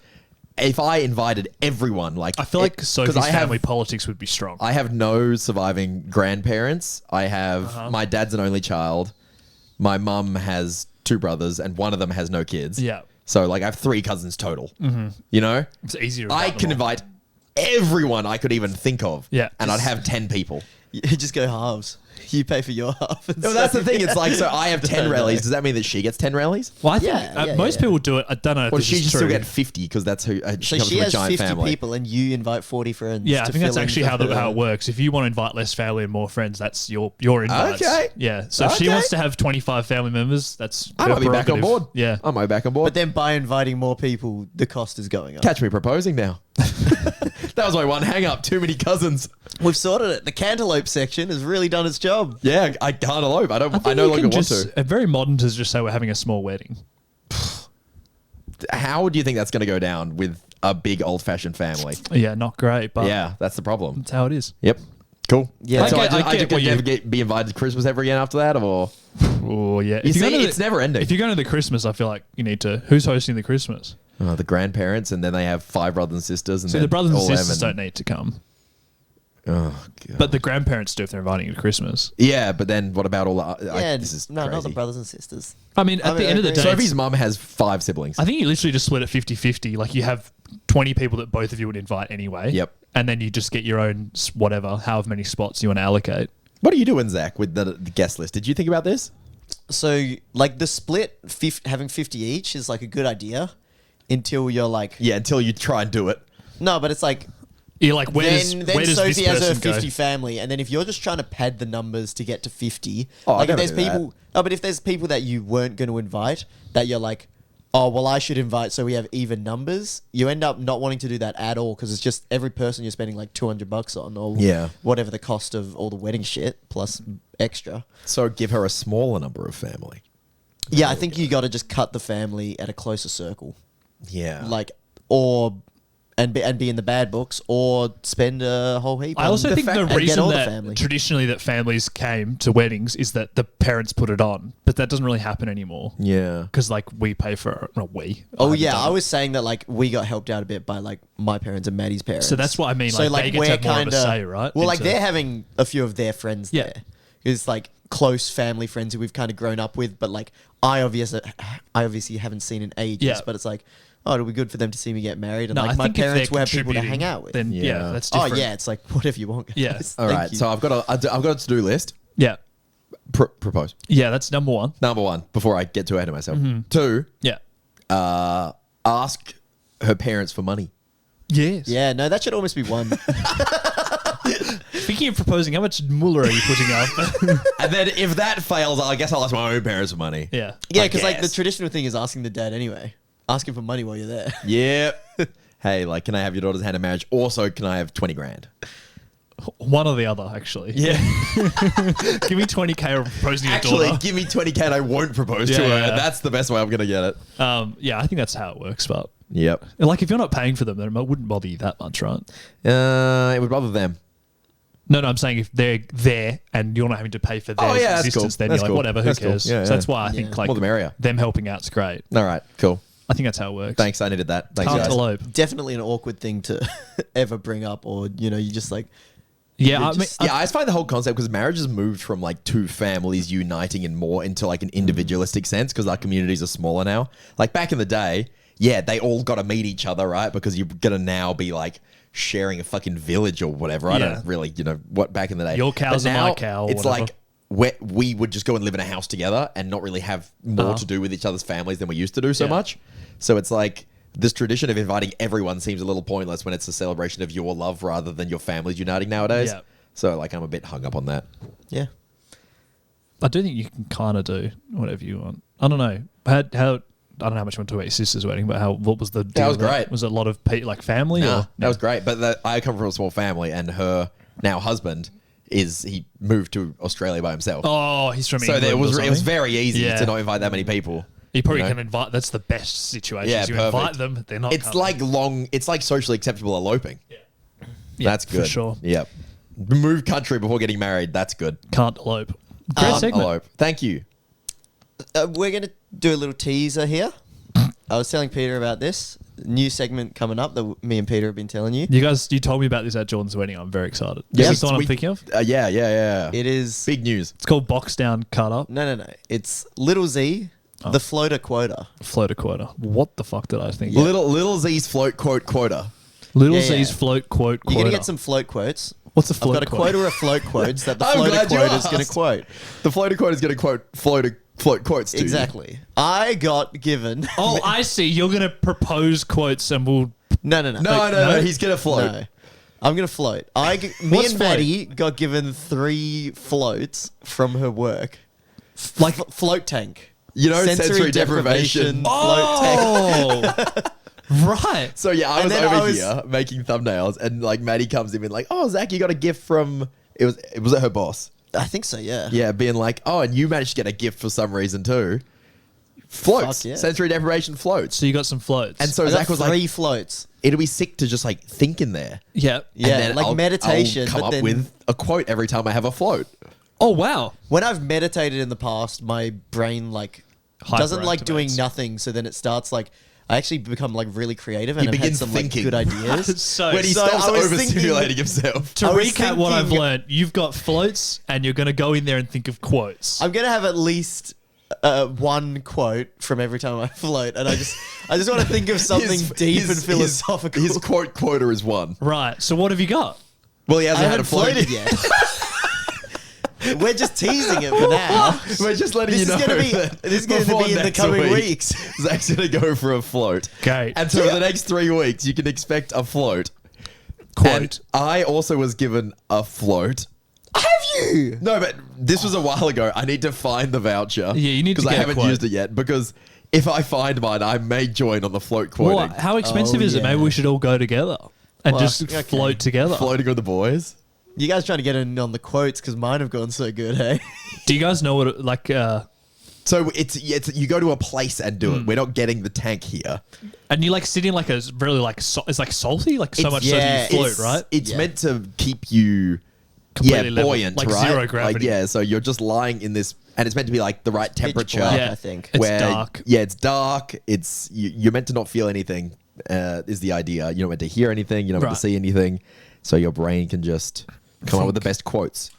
[SPEAKER 2] if I invited everyone, like...
[SPEAKER 3] I feel like Sophie's
[SPEAKER 2] I
[SPEAKER 3] family politics would be strong.
[SPEAKER 2] I have no surviving grandparents. I have... My dad's an only child. My mum has 2 brothers, and one of them has no kids.
[SPEAKER 3] Yeah.
[SPEAKER 2] So, like, I have 3 cousins total. You know?
[SPEAKER 3] It's easier. to
[SPEAKER 2] I
[SPEAKER 3] invite
[SPEAKER 2] can
[SPEAKER 3] them all.
[SPEAKER 2] invite everyone I could even think of.
[SPEAKER 3] Yeah.
[SPEAKER 2] And I'd have 10 people.
[SPEAKER 4] You just go halves. You pay for your half. and
[SPEAKER 2] No, that's the
[SPEAKER 4] Sophie-
[SPEAKER 2] thing. It's like, so I have 10
[SPEAKER 4] No, no.
[SPEAKER 2] rallies. Does that mean that she gets 10 rallies?
[SPEAKER 3] Well, I think
[SPEAKER 4] Yeah,
[SPEAKER 3] most
[SPEAKER 4] yeah.
[SPEAKER 3] people do it. I don't know if
[SPEAKER 2] Or
[SPEAKER 3] this
[SPEAKER 2] does she
[SPEAKER 3] is
[SPEAKER 2] just
[SPEAKER 3] true.
[SPEAKER 2] still get 50 because that's who
[SPEAKER 4] So
[SPEAKER 2] she comes
[SPEAKER 4] she
[SPEAKER 2] from a
[SPEAKER 4] has
[SPEAKER 2] giant
[SPEAKER 4] 50
[SPEAKER 2] family?
[SPEAKER 4] people and you invite 40 friends.
[SPEAKER 3] Yeah, I
[SPEAKER 4] to
[SPEAKER 3] think that's
[SPEAKER 4] fill in
[SPEAKER 3] actually
[SPEAKER 4] the-
[SPEAKER 3] how it works. If you want to invite less family and more friends, that's your invites.
[SPEAKER 2] Okay.
[SPEAKER 3] Yeah. So if she
[SPEAKER 2] Okay.
[SPEAKER 3] wants to have 25 family members, that's
[SPEAKER 2] I
[SPEAKER 3] her
[SPEAKER 2] might be back on
[SPEAKER 3] prerogative.
[SPEAKER 2] board.
[SPEAKER 3] Yeah.
[SPEAKER 2] I might be back on board.
[SPEAKER 4] But then by inviting more people, the cost is going up.
[SPEAKER 2] Catch me proposing now. That was my one hang up. Too many cousins.
[SPEAKER 4] We've sorted it. The cantaloupe section has really done its job.
[SPEAKER 2] Yeah, I can't elope. I
[SPEAKER 3] think
[SPEAKER 2] no
[SPEAKER 3] you
[SPEAKER 2] longer
[SPEAKER 3] can
[SPEAKER 2] want
[SPEAKER 3] just,
[SPEAKER 2] to.
[SPEAKER 3] Very modern to just say we're having a small wedding.
[SPEAKER 2] How do you think that's going to go down with a big old fashioned family?
[SPEAKER 3] Yeah, not great, but
[SPEAKER 2] Yeah, that's the problem.
[SPEAKER 3] that's how it is.
[SPEAKER 2] Yep. Cool.
[SPEAKER 4] Yeah.
[SPEAKER 2] So
[SPEAKER 3] I get
[SPEAKER 2] I
[SPEAKER 3] what
[SPEAKER 2] could
[SPEAKER 3] you-
[SPEAKER 2] never be invited to Christmas ever again after that, or
[SPEAKER 3] Oh yeah.
[SPEAKER 2] you
[SPEAKER 3] If you're
[SPEAKER 2] see,
[SPEAKER 3] going to
[SPEAKER 2] it's never ending.
[SPEAKER 3] If you're going to the Christmas, I feel like you need to. Who's hosting the Christmas?
[SPEAKER 2] The grandparents, and then they have 5 brothers and sisters, and
[SPEAKER 3] So
[SPEAKER 2] then
[SPEAKER 3] the brothers and
[SPEAKER 2] all them
[SPEAKER 3] sisters don't need to come,
[SPEAKER 2] Oh god.
[SPEAKER 3] but the grandparents do if they're inviting you to Christmas.
[SPEAKER 2] Yeah, but then what about all the?
[SPEAKER 4] Yeah,
[SPEAKER 2] this is
[SPEAKER 4] no,
[SPEAKER 2] crazy.
[SPEAKER 4] not the brothers and sisters.
[SPEAKER 3] I mean, at
[SPEAKER 4] I
[SPEAKER 3] the
[SPEAKER 4] mean,
[SPEAKER 3] end of the
[SPEAKER 4] I
[SPEAKER 3] day,
[SPEAKER 4] agree.
[SPEAKER 2] Sophie's mum has 5 siblings.
[SPEAKER 3] I think you literally just split it 50-50. Like you have 20 people that both of you would invite anyway.
[SPEAKER 2] Yep.
[SPEAKER 3] And then you just get your own whatever, however many spots you want to allocate.
[SPEAKER 2] What are you doing, Zach, with the guest list? Did you think about this?
[SPEAKER 4] So, like, the split, having 50 each is, like, a good idea until you're, like...
[SPEAKER 2] Yeah, until you try and do it.
[SPEAKER 4] No, but it's, like...
[SPEAKER 3] You're like, where
[SPEAKER 4] then
[SPEAKER 3] does this
[SPEAKER 4] Sophie has her
[SPEAKER 3] person
[SPEAKER 4] 50
[SPEAKER 3] go?
[SPEAKER 4] family, and then if you're just trying to pad the numbers to get to 50...
[SPEAKER 2] Oh,
[SPEAKER 4] like,
[SPEAKER 2] I
[SPEAKER 4] if
[SPEAKER 2] never
[SPEAKER 4] there's
[SPEAKER 2] do that.
[SPEAKER 4] people... No, but if there's people that you weren't going to invite, that you're like... Oh, well, I should invite so we have even numbers. You end up not wanting to do that at all because it's just every person you're spending like $200 on or
[SPEAKER 2] Yeah.
[SPEAKER 4] whatever the cost of all the wedding shit plus extra.
[SPEAKER 2] So give her a smaller number of family.
[SPEAKER 4] Yeah, I think you got to just cut the family at a closer circle.
[SPEAKER 2] Yeah.
[SPEAKER 4] Like, or and be in the bad books, or spend a whole heap.
[SPEAKER 3] I also think the
[SPEAKER 4] and get
[SPEAKER 3] reason
[SPEAKER 4] all the
[SPEAKER 3] that
[SPEAKER 4] family.
[SPEAKER 3] traditionally that families came to weddings is that the parents put it on, but that doesn't really happen anymore.
[SPEAKER 2] Yeah.
[SPEAKER 3] Because like we pay for it, not we.
[SPEAKER 4] Oh
[SPEAKER 3] haven't
[SPEAKER 4] yeah,
[SPEAKER 3] done
[SPEAKER 4] I
[SPEAKER 3] it.
[SPEAKER 4] was saying that like we got helped out a bit by like my parents and Maddie's parents.
[SPEAKER 3] So that's what I mean. Like, they get to have more of a say, right?
[SPEAKER 4] Well, like
[SPEAKER 3] into-
[SPEAKER 4] they're having a few of their friends
[SPEAKER 3] Yeah.
[SPEAKER 4] there. It's like close family friends who we've kind of grown up with, but like I obviously haven't seen in ages.
[SPEAKER 3] Yeah.
[SPEAKER 4] But it's like, oh, it'll be good for them to see me get married, and
[SPEAKER 3] No,
[SPEAKER 4] like
[SPEAKER 3] I
[SPEAKER 4] my
[SPEAKER 3] think if
[SPEAKER 4] parents
[SPEAKER 3] they're
[SPEAKER 4] will have people to
[SPEAKER 3] contributing,
[SPEAKER 4] hang out with.
[SPEAKER 3] Then
[SPEAKER 2] Yeah.
[SPEAKER 3] yeah, that's
[SPEAKER 4] Oh
[SPEAKER 3] different.
[SPEAKER 4] yeah, it's like whatever you want. Guys.
[SPEAKER 3] Yeah.
[SPEAKER 2] All
[SPEAKER 4] Thank
[SPEAKER 2] right.
[SPEAKER 4] you.
[SPEAKER 2] So I've got a to-do list.
[SPEAKER 3] Yeah.
[SPEAKER 2] Propose.
[SPEAKER 3] Yeah, that's number one.
[SPEAKER 2] Number 1, before I get too ahead of myself.
[SPEAKER 3] Mm-hmm.
[SPEAKER 2] 2,
[SPEAKER 3] Yeah.
[SPEAKER 2] ask her parents for money.
[SPEAKER 3] Yes.
[SPEAKER 4] Yeah, no, that should almost be one.
[SPEAKER 3] Speaking of proposing, how much moolah are you putting up?
[SPEAKER 2] And then if that fails, I guess I'll ask my own parents for money.
[SPEAKER 3] yeah.
[SPEAKER 4] Yeah,
[SPEAKER 2] I
[SPEAKER 4] because like the
[SPEAKER 2] guess.
[SPEAKER 4] traditional thing is asking the dad anyway. Asking for money while you're there.
[SPEAKER 2] Yep. Hey, like, can I have your daughter's hand in marriage? Also, can I have 20 grand?
[SPEAKER 3] One or the other, actually.
[SPEAKER 2] Yeah.
[SPEAKER 3] Give me 20K or proposing to your
[SPEAKER 2] Actually,
[SPEAKER 3] daughter.
[SPEAKER 2] give me 20K and I won't propose to
[SPEAKER 3] Yeah,
[SPEAKER 2] her.
[SPEAKER 3] yeah.
[SPEAKER 2] That's the best way I'm going to get it.
[SPEAKER 3] Yeah, I think that's how it works. But
[SPEAKER 2] Yep.
[SPEAKER 3] like, if you're not paying for them, then it wouldn't bother you that much, right?
[SPEAKER 2] It would bother them.
[SPEAKER 3] No, I'm saying if they're there and you're not having to pay for their
[SPEAKER 2] Oh, yeah, that's
[SPEAKER 3] existence,
[SPEAKER 2] cool.
[SPEAKER 3] then
[SPEAKER 2] That's
[SPEAKER 3] you're like,
[SPEAKER 2] cool.
[SPEAKER 3] whatever, who
[SPEAKER 2] That's cool.
[SPEAKER 3] cares?
[SPEAKER 2] Yeah,
[SPEAKER 3] So
[SPEAKER 2] yeah.
[SPEAKER 3] that's why I think like
[SPEAKER 2] More the merrier.
[SPEAKER 3] them helping out's great.
[SPEAKER 2] All right, cool.
[SPEAKER 3] I think that's how it works.
[SPEAKER 2] Thanks, I needed that. Thanks,
[SPEAKER 3] Can't
[SPEAKER 2] guys.
[SPEAKER 3] elope.
[SPEAKER 4] Definitely an awkward thing to ever bring up, or you just like.
[SPEAKER 3] Yeah,
[SPEAKER 4] You're
[SPEAKER 3] I mean,
[SPEAKER 4] just-
[SPEAKER 2] Yeah, I just find the whole concept because marriage has moved from like two families uniting and more into like an individualistic sense because our communities are smaller now. Like back in the day, yeah, they all got to meet each other, right? Because you're gonna now be like sharing a fucking village or whatever. I
[SPEAKER 3] Yeah.
[SPEAKER 2] don't really, what back in the day.
[SPEAKER 3] Your cow's
[SPEAKER 2] But
[SPEAKER 3] are my
[SPEAKER 2] now,
[SPEAKER 3] cow or
[SPEAKER 2] It's
[SPEAKER 3] whatever.
[SPEAKER 2] like we would just go and live in a house together and not really have more to do with each other's families than we used to do so
[SPEAKER 3] Yeah.
[SPEAKER 2] much. So it's like this tradition of inviting everyone seems a little pointless when it's a celebration of your love rather than your families uniting nowadays.
[SPEAKER 3] Yeah.
[SPEAKER 2] So like I'm a bit hung up on that.
[SPEAKER 4] Yeah.
[SPEAKER 3] I do think you can kind of do whatever you want. I don't know. How I don't know how much you want to talk about your sister's wedding, but what was the deal?
[SPEAKER 2] was
[SPEAKER 3] there?
[SPEAKER 2] great.
[SPEAKER 3] Was it a lot of like family?
[SPEAKER 2] Nah,
[SPEAKER 3] or?
[SPEAKER 2] that was great. But I come from a small family, and her now husband he moved to Australia by himself.
[SPEAKER 3] Oh, he's from
[SPEAKER 2] so
[SPEAKER 3] England.
[SPEAKER 2] it was
[SPEAKER 3] or
[SPEAKER 2] it was
[SPEAKER 3] something?
[SPEAKER 2] very easy
[SPEAKER 3] Yeah.
[SPEAKER 2] to not invite that many people.
[SPEAKER 3] You probably
[SPEAKER 2] you know?
[SPEAKER 3] can invite. That's the best situation.
[SPEAKER 2] Yeah,
[SPEAKER 3] you
[SPEAKER 2] perfect.
[SPEAKER 3] invite them, they're not.
[SPEAKER 2] It's
[SPEAKER 3] coming.
[SPEAKER 2] it's like socially acceptable eloping.
[SPEAKER 3] Yeah,
[SPEAKER 2] That's good.
[SPEAKER 3] for sure.
[SPEAKER 2] Yep. Move country before getting married. That's good.
[SPEAKER 3] Can't elope. Great segment.
[SPEAKER 2] Elope. Thank you.
[SPEAKER 4] We're going to do a little teaser here. I was telling Peter about this new segment coming up that me and Peter have been telling you.
[SPEAKER 3] You told me about this at Jordan's wedding. I'm very excited.
[SPEAKER 2] Yeah,
[SPEAKER 3] Is this the one I'm thinking of?
[SPEAKER 2] Yeah.
[SPEAKER 4] It is
[SPEAKER 2] Big news.
[SPEAKER 3] It's called Box Down Cut Up.
[SPEAKER 4] no. It's Little Z, the floater quota.
[SPEAKER 3] Floater quota. What the fuck did I think?
[SPEAKER 2] Little Z's float quota.
[SPEAKER 3] Little
[SPEAKER 4] Yeah,
[SPEAKER 3] Z's
[SPEAKER 4] yeah.
[SPEAKER 3] float quote
[SPEAKER 4] You're
[SPEAKER 3] quota.
[SPEAKER 4] going to get some float quotes.
[SPEAKER 3] What's a float
[SPEAKER 4] I've got a
[SPEAKER 3] quote?
[SPEAKER 4] quota of float quotes that the
[SPEAKER 2] I'm
[SPEAKER 4] floater
[SPEAKER 2] glad you
[SPEAKER 4] quota is going to
[SPEAKER 2] asked.
[SPEAKER 4] quote.
[SPEAKER 2] The floater quote is going to float quotes to you.
[SPEAKER 4] Exactly. I got given.
[SPEAKER 3] Oh, I see. You're going to propose quotes and we'll...
[SPEAKER 4] No.
[SPEAKER 2] No. He's going to float.
[SPEAKER 4] No. I'm going to float. Me
[SPEAKER 3] What's
[SPEAKER 4] and
[SPEAKER 3] float?
[SPEAKER 4] Maddie got given 3 floats from her work.
[SPEAKER 3] Like...
[SPEAKER 4] Float tank.
[SPEAKER 2] You know, sensory deprivation.
[SPEAKER 4] Float tank.
[SPEAKER 3] Oh! Right.
[SPEAKER 2] So yeah, I
[SPEAKER 4] And
[SPEAKER 2] was
[SPEAKER 4] then
[SPEAKER 2] over
[SPEAKER 4] I was-
[SPEAKER 2] here making thumbnails, and like Maddie comes in and like, "Oh, Zach, you got a gift from." It was her boss.
[SPEAKER 4] I think so, yeah.
[SPEAKER 2] Yeah, being like, "Oh, and you managed to get a gift for some reason too." Floats,
[SPEAKER 4] Fuck yeah.
[SPEAKER 2] sensory deprivation floats.
[SPEAKER 3] So you got some floats.
[SPEAKER 2] And so
[SPEAKER 4] I
[SPEAKER 2] Zach
[SPEAKER 4] got
[SPEAKER 2] was
[SPEAKER 4] 3
[SPEAKER 2] like,
[SPEAKER 4] floats.
[SPEAKER 2] "It'll be sick to just like think in there."
[SPEAKER 3] yeah.
[SPEAKER 4] Yeah,
[SPEAKER 2] And then
[SPEAKER 4] like meditation,
[SPEAKER 2] I'll come
[SPEAKER 4] but
[SPEAKER 2] up
[SPEAKER 4] then-
[SPEAKER 2] with a quote every time I have a float.
[SPEAKER 3] Oh, wow.
[SPEAKER 4] When I've meditated in the past, my brain like doesn't like doing
[SPEAKER 3] Hyperactivates.
[SPEAKER 4] nothing, so then it starts like I actually become like really creative and
[SPEAKER 2] He
[SPEAKER 4] I've had
[SPEAKER 2] begins
[SPEAKER 4] some
[SPEAKER 2] thinking.
[SPEAKER 4] like good ideas.
[SPEAKER 3] So,
[SPEAKER 2] When he
[SPEAKER 4] So
[SPEAKER 2] stops
[SPEAKER 4] I was thinking-
[SPEAKER 2] overstimulating himself.
[SPEAKER 3] to
[SPEAKER 4] I was
[SPEAKER 3] recap what I've
[SPEAKER 4] thinking-
[SPEAKER 3] learned, you've got floats and you're going to go in there and think of quotes.
[SPEAKER 4] I'm gonna have at least 1 quote from every time I float, and I just want to think of something
[SPEAKER 2] His-
[SPEAKER 4] deep
[SPEAKER 2] his-
[SPEAKER 4] and philosophical.
[SPEAKER 2] His quota is 1.
[SPEAKER 3] Right. So what have you got?
[SPEAKER 2] Well, he
[SPEAKER 4] I
[SPEAKER 2] hasn't had a
[SPEAKER 4] haven't
[SPEAKER 2] float
[SPEAKER 4] floated yet. We're just teasing it for now.
[SPEAKER 2] We're just letting
[SPEAKER 4] This
[SPEAKER 2] you
[SPEAKER 4] is
[SPEAKER 2] know
[SPEAKER 4] gonna be-
[SPEAKER 2] that
[SPEAKER 4] this is gonna
[SPEAKER 2] before
[SPEAKER 4] be in the
[SPEAKER 2] next
[SPEAKER 4] coming
[SPEAKER 2] week,
[SPEAKER 4] weeks.
[SPEAKER 2] Zach's going to go for a float.
[SPEAKER 3] Okay.
[SPEAKER 2] And so for the next 3 weeks, you can expect a float.
[SPEAKER 3] Quote.
[SPEAKER 2] And I also was given a float.
[SPEAKER 4] Have you?
[SPEAKER 2] No, but this was a while ago. I need to find the voucher.
[SPEAKER 3] Yeah, you need to
[SPEAKER 2] because I
[SPEAKER 3] get a
[SPEAKER 2] haven't
[SPEAKER 3] quote.
[SPEAKER 2] used it yet. Because if I find mine, I may join on the float quoting.
[SPEAKER 3] What? How expensive
[SPEAKER 4] Oh,
[SPEAKER 3] is it?
[SPEAKER 4] yeah.
[SPEAKER 3] Maybe we should all go together and
[SPEAKER 4] Well,
[SPEAKER 3] just
[SPEAKER 4] okay.
[SPEAKER 3] float together.
[SPEAKER 2] Floating with the boys.
[SPEAKER 4] You guys trying to get in on the quotes because mine have gone so good, hey?
[SPEAKER 3] Do you guys know what, like,
[SPEAKER 2] So it's you go to a place and do it. We're not getting the tank here.
[SPEAKER 3] And you like sit in like a really like it's like salty, like so much so that you float, right?
[SPEAKER 2] It's meant to keep you
[SPEAKER 3] Completely level,
[SPEAKER 2] buoyant,
[SPEAKER 3] like
[SPEAKER 2] right?
[SPEAKER 3] zero gravity.
[SPEAKER 2] Like, so you're just lying in this, and it's meant to be like the right temperature.
[SPEAKER 4] black,
[SPEAKER 3] Yeah,
[SPEAKER 4] I think.
[SPEAKER 3] it's
[SPEAKER 2] where,
[SPEAKER 3] dark.
[SPEAKER 2] Yeah, it's dark. It's you're meant to not feel anything. Is the idea? You're not meant to hear anything. You're not meant to see anything. So your brain can just come up with the best quotes.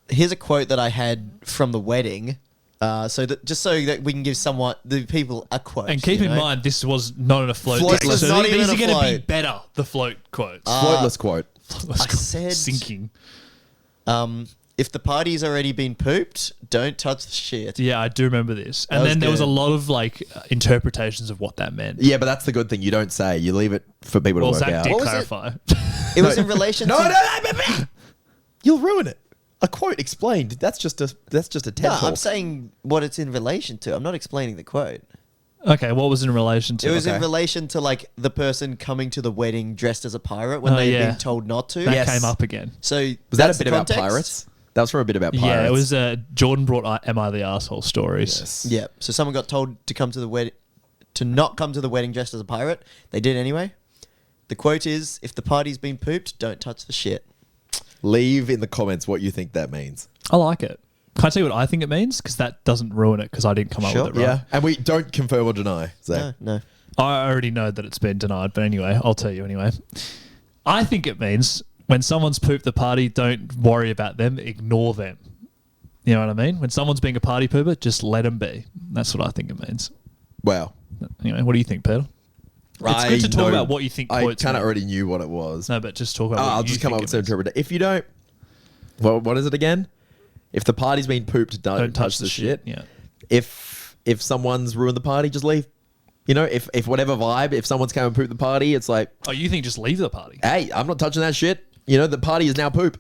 [SPEAKER 4] Here's a quote that I had from the wedding. So that we can give the people a quote.
[SPEAKER 3] And keep in mind, this was not in a float.
[SPEAKER 2] Floatless.
[SPEAKER 3] So
[SPEAKER 4] Not
[SPEAKER 3] these
[SPEAKER 4] even
[SPEAKER 3] are
[SPEAKER 4] a
[SPEAKER 3] going to be
[SPEAKER 4] float.
[SPEAKER 3] better. The float quotes.
[SPEAKER 2] Floatless quote.
[SPEAKER 4] I said
[SPEAKER 3] sinking.
[SPEAKER 4] If the party's already been pooped, don't touch the shit.
[SPEAKER 3] Yeah, I do remember this. And
[SPEAKER 4] That was
[SPEAKER 3] then there was a
[SPEAKER 4] good.
[SPEAKER 3] lot of like interpretations of what that meant.
[SPEAKER 2] Yeah, but that's the good thing. You don't say. You leave it for people to
[SPEAKER 3] Well,
[SPEAKER 2] work
[SPEAKER 3] Zack
[SPEAKER 2] out.
[SPEAKER 3] did
[SPEAKER 4] What was it?
[SPEAKER 3] clarify.
[SPEAKER 4] It was in relation
[SPEAKER 2] No,
[SPEAKER 4] to...
[SPEAKER 2] no, you'll ruin it. A quote explained. That's just a TED
[SPEAKER 4] No,
[SPEAKER 2] talk.
[SPEAKER 4] I'm saying what it's in relation to. I'm not explaining the quote.
[SPEAKER 3] Okay, what was in relation to?
[SPEAKER 4] It was
[SPEAKER 2] Okay.
[SPEAKER 4] in relation to like the person coming to the wedding dressed as a pirate when
[SPEAKER 3] Oh,
[SPEAKER 4] they'd
[SPEAKER 3] yeah.
[SPEAKER 4] been told not to.
[SPEAKER 3] That
[SPEAKER 2] Yes.
[SPEAKER 3] came up again.
[SPEAKER 4] So
[SPEAKER 2] Was that a
[SPEAKER 4] that's
[SPEAKER 2] bit
[SPEAKER 4] the
[SPEAKER 2] about
[SPEAKER 4] context?
[SPEAKER 2] pirates? That was from a bit about pirates.
[SPEAKER 3] Yeah, it was Jordan brought Am I the Arsehole stories.
[SPEAKER 2] Yes.
[SPEAKER 4] Yeah. So someone got told to come to the wedding, to not come to the wedding dressed as a pirate. They did anyway. The quote is, "If the party's been pooped, don't touch the shit."
[SPEAKER 2] Leave in the comments what you think that means.
[SPEAKER 3] I like it. Can I tell you what I think it means? Because that doesn't ruin it because I didn't come
[SPEAKER 4] Sure.
[SPEAKER 3] up with it right.
[SPEAKER 2] Yeah, and we don't confirm or deny. Zach.
[SPEAKER 4] No.
[SPEAKER 3] I already know that it's been denied, but anyway, I'll tell you anyway. I think it means when someone's pooped the party, don't worry about them, ignore them. You know what I mean? When someone's being a party pooper, just let them be. That's what I think it means.
[SPEAKER 2] Wow.
[SPEAKER 3] Anyway, what do you think, Peter? It's good to talk about what you think
[SPEAKER 2] I
[SPEAKER 3] quotes
[SPEAKER 2] kind of
[SPEAKER 3] mean.
[SPEAKER 2] already knew what it was.
[SPEAKER 3] No, but just talk about what
[SPEAKER 2] I'll
[SPEAKER 3] you
[SPEAKER 2] just come
[SPEAKER 3] think
[SPEAKER 2] up
[SPEAKER 3] it
[SPEAKER 2] with some
[SPEAKER 3] means.
[SPEAKER 2] interpretation. If you don't, well, what is it again? If the party's been pooped, don't touch the shit.
[SPEAKER 3] Yeah.
[SPEAKER 2] If someone's ruined the party, just leave. You know, if whatever vibe, if someone's come and pooped the party, it's like,
[SPEAKER 3] Oh, you think just leave the party?
[SPEAKER 2] hey, I'm not touching that shit. You know, the party is now poop.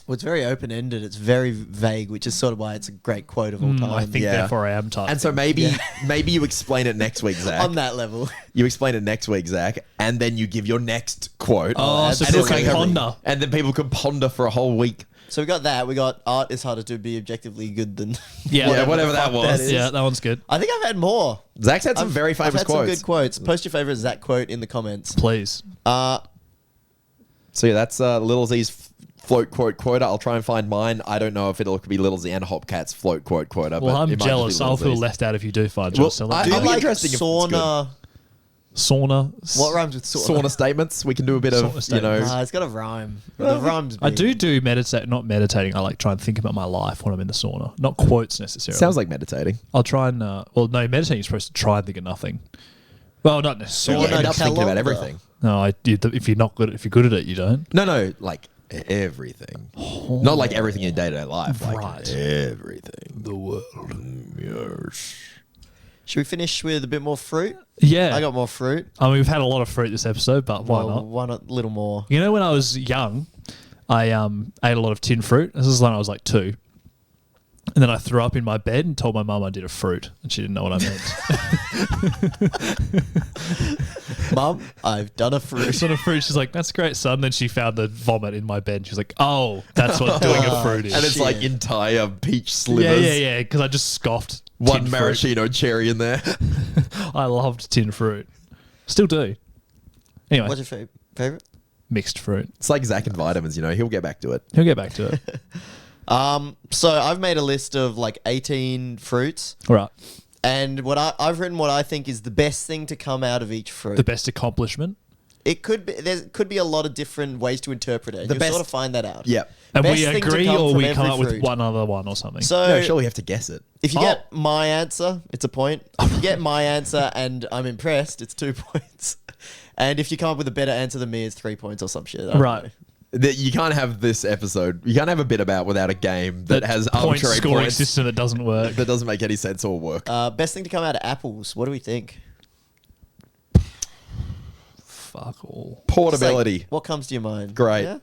[SPEAKER 4] Well, it's very open-ended. It's very vague, which is sort of why it's a great quote of all time.
[SPEAKER 3] I think
[SPEAKER 2] Yeah.
[SPEAKER 3] therefore I am type.
[SPEAKER 2] And so
[SPEAKER 3] thing.
[SPEAKER 2] maybe you explain it next week, Zach.
[SPEAKER 4] on that level.
[SPEAKER 2] You explain it next week, Zach, and then you give your next quote.
[SPEAKER 3] Oh, so
[SPEAKER 2] and
[SPEAKER 3] people
[SPEAKER 2] it's
[SPEAKER 3] can
[SPEAKER 2] like
[SPEAKER 3] ponder.
[SPEAKER 2] And then people can ponder for a whole week.
[SPEAKER 4] So we got that. We got art is harder to be objectively good than.
[SPEAKER 3] Yeah,
[SPEAKER 2] whatever
[SPEAKER 4] the
[SPEAKER 2] that
[SPEAKER 4] fuck
[SPEAKER 2] was.
[SPEAKER 4] is.
[SPEAKER 3] Yeah, that one's good.
[SPEAKER 4] I think I've had more.
[SPEAKER 2] Zach's had some very
[SPEAKER 4] I've
[SPEAKER 2] famous
[SPEAKER 4] had
[SPEAKER 2] quotes.
[SPEAKER 4] some good quotes. Post your favorite Zack quote in the comments.
[SPEAKER 3] Please.
[SPEAKER 2] So yeah, that's Little Z's float quota. I'll try and find mine. I don't know if it'll be Little Z and HopCat's float quota.
[SPEAKER 3] Well,
[SPEAKER 2] but
[SPEAKER 3] I'm
[SPEAKER 2] it might just be
[SPEAKER 3] jealous.
[SPEAKER 2] Little
[SPEAKER 3] I'll feel
[SPEAKER 2] Z's.
[SPEAKER 3] left out if you do find
[SPEAKER 2] Well,
[SPEAKER 3] yours. So
[SPEAKER 2] I-
[SPEAKER 4] Do you
[SPEAKER 2] I'll be
[SPEAKER 4] like
[SPEAKER 2] interesting if it's
[SPEAKER 4] sauna?
[SPEAKER 3] sauna.
[SPEAKER 4] What rhymes with sauna?
[SPEAKER 2] Sauna statements. We can do a bit
[SPEAKER 3] Sauna
[SPEAKER 2] of, you
[SPEAKER 3] statements.
[SPEAKER 2] know.
[SPEAKER 4] It's got a rhyme. The rhyme's
[SPEAKER 3] I
[SPEAKER 4] big.
[SPEAKER 3] do meditate. Not meditating. I like try and think about my life when I'm in the sauna. Not quotes necessarily.
[SPEAKER 2] Sounds like meditating.
[SPEAKER 3] I'll try and. Well, no, meditating you're supposed to try and think of nothing. Well, not necessarily.
[SPEAKER 2] You
[SPEAKER 4] Sauna
[SPEAKER 2] end up thinking about
[SPEAKER 4] calendar.
[SPEAKER 2] everything.
[SPEAKER 3] No, if you're not good, if you're good at it, you don't.
[SPEAKER 2] No, like everything. Not like everything in day-to-day life. Like
[SPEAKER 3] Right.
[SPEAKER 2] everything.
[SPEAKER 3] The world.
[SPEAKER 2] Yes.
[SPEAKER 4] Should we finish with a bit more fruit?
[SPEAKER 3] Yeah.
[SPEAKER 4] I got more fruit.
[SPEAKER 3] I mean, we've had a lot of fruit this episode, but why not?
[SPEAKER 4] Why not a little more?
[SPEAKER 3] You know, when I was young, I ate a lot of tin fruit. This is when I was like 2. And then I threw up in my bed and told my mum I did a fruit, and she didn't know what I meant.
[SPEAKER 4] Mum, I've done a fruit.
[SPEAKER 3] Sort of fruit. She's like, "That's great, son." Then she found the vomit in my bed. She's like, "Oh, that's what doing a fruit is."
[SPEAKER 2] And it's like
[SPEAKER 4] Shit.
[SPEAKER 2] entire peach slivers.
[SPEAKER 3] yeah. Because I just scoffed
[SPEAKER 2] One
[SPEAKER 3] tin fruit.
[SPEAKER 2] maraschino cherry in there.
[SPEAKER 3] I loved tin fruit. Still do. Anyway,
[SPEAKER 4] What's your favorite?
[SPEAKER 3] mixed fruit.
[SPEAKER 2] It's like Zack and vitamins, you know. He'll get back to it.
[SPEAKER 3] He'll get back to it.
[SPEAKER 4] So I've made a list of like 18 fruits,
[SPEAKER 3] All right.
[SPEAKER 4] and I've written what I think is the best thing to come out of each fruit.
[SPEAKER 3] The best accomplishment.
[SPEAKER 4] It could be there could be a lot of different ways to interpret it.
[SPEAKER 2] The
[SPEAKER 4] You'll
[SPEAKER 2] best-
[SPEAKER 4] sort of find that out.
[SPEAKER 2] Yep.
[SPEAKER 3] And
[SPEAKER 4] Best
[SPEAKER 3] we
[SPEAKER 4] thing to
[SPEAKER 3] agree,
[SPEAKER 4] come
[SPEAKER 3] or
[SPEAKER 4] from
[SPEAKER 3] we come
[SPEAKER 4] every
[SPEAKER 3] up with
[SPEAKER 4] fruit.
[SPEAKER 3] one other one or something.
[SPEAKER 4] So
[SPEAKER 2] No, surely you have to guess it.
[SPEAKER 4] if you
[SPEAKER 3] Oh.
[SPEAKER 4] get my answer, it's a point. If you get my answer and I'm impressed, it's 2 points. And if you come up with a better answer than me, it's 3 points or some shit. I don't
[SPEAKER 3] Right.
[SPEAKER 4] know.
[SPEAKER 2] You can't have this episode. You can't have a bit about without a game that has
[SPEAKER 3] point
[SPEAKER 2] arbitrary
[SPEAKER 3] scoring
[SPEAKER 2] points
[SPEAKER 3] system that doesn't work.
[SPEAKER 2] that doesn't make any sense or work.
[SPEAKER 4] Best thing to come out of apples. What do we think?
[SPEAKER 3] Fuck all.
[SPEAKER 2] Portability.
[SPEAKER 4] Just like, what comes to your mind?
[SPEAKER 2] Great.
[SPEAKER 4] Yeah?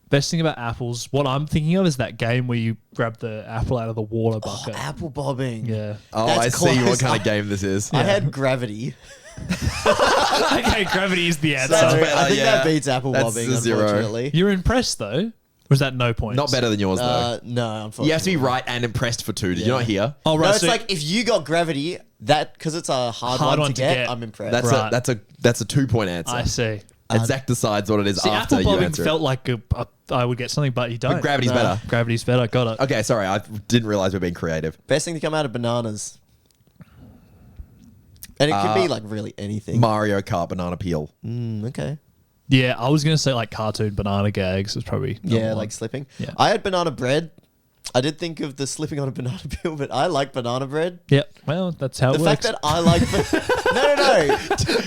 [SPEAKER 3] Best thing about apples, what I'm thinking of is that game where you grab the apple out of the water
[SPEAKER 4] Oh,
[SPEAKER 3] bucket.
[SPEAKER 4] apple bobbing.
[SPEAKER 3] Yeah.
[SPEAKER 2] Oh,
[SPEAKER 4] That's
[SPEAKER 2] I see what
[SPEAKER 4] close.
[SPEAKER 2] kind of game this is.
[SPEAKER 4] I had gravity.
[SPEAKER 3] Okay, gravity is the answer.
[SPEAKER 2] That's
[SPEAKER 4] So
[SPEAKER 2] better,
[SPEAKER 4] I think
[SPEAKER 2] yeah.
[SPEAKER 4] that beats apple
[SPEAKER 2] That's
[SPEAKER 4] bobbing,
[SPEAKER 2] a 0.
[SPEAKER 4] unfortunately.
[SPEAKER 3] You're impressed though. Was that no points?
[SPEAKER 2] Not better than yours though.
[SPEAKER 4] No, unfortunately.
[SPEAKER 2] You have to be right and impressed for 2. Did you
[SPEAKER 4] Yeah.
[SPEAKER 2] not hear?
[SPEAKER 3] Oh, right.
[SPEAKER 4] No, it's
[SPEAKER 3] so-
[SPEAKER 4] like if you got gravity, that because it's a hard one to get, I'm impressed.
[SPEAKER 2] That's a 2-point answer.
[SPEAKER 3] I see.
[SPEAKER 2] And Zach decides what it is
[SPEAKER 3] See,
[SPEAKER 2] after
[SPEAKER 3] apple
[SPEAKER 2] you
[SPEAKER 3] bobbing
[SPEAKER 2] answer
[SPEAKER 3] felt
[SPEAKER 2] it.
[SPEAKER 3] like I would get something, but you don't.
[SPEAKER 2] But gravity's
[SPEAKER 4] No.
[SPEAKER 2] better.
[SPEAKER 3] Gravity's better. Got it.
[SPEAKER 2] Okay, sorry. I didn't realize we're being creative.
[SPEAKER 4] Best thing to come out of bananas. And it could be like really anything.
[SPEAKER 2] Mario Kart banana peel.
[SPEAKER 4] Okay.
[SPEAKER 3] Yeah, I was gonna say like cartoon banana gags is probably number
[SPEAKER 4] Yeah,
[SPEAKER 3] one.
[SPEAKER 4] like slipping.
[SPEAKER 3] Yeah.
[SPEAKER 4] I had banana bread. I did think of the slipping on a banana peel, but I like banana bread.
[SPEAKER 3] Yep. Well, that's how
[SPEAKER 4] The
[SPEAKER 3] it
[SPEAKER 4] fact
[SPEAKER 3] works.
[SPEAKER 4] that I like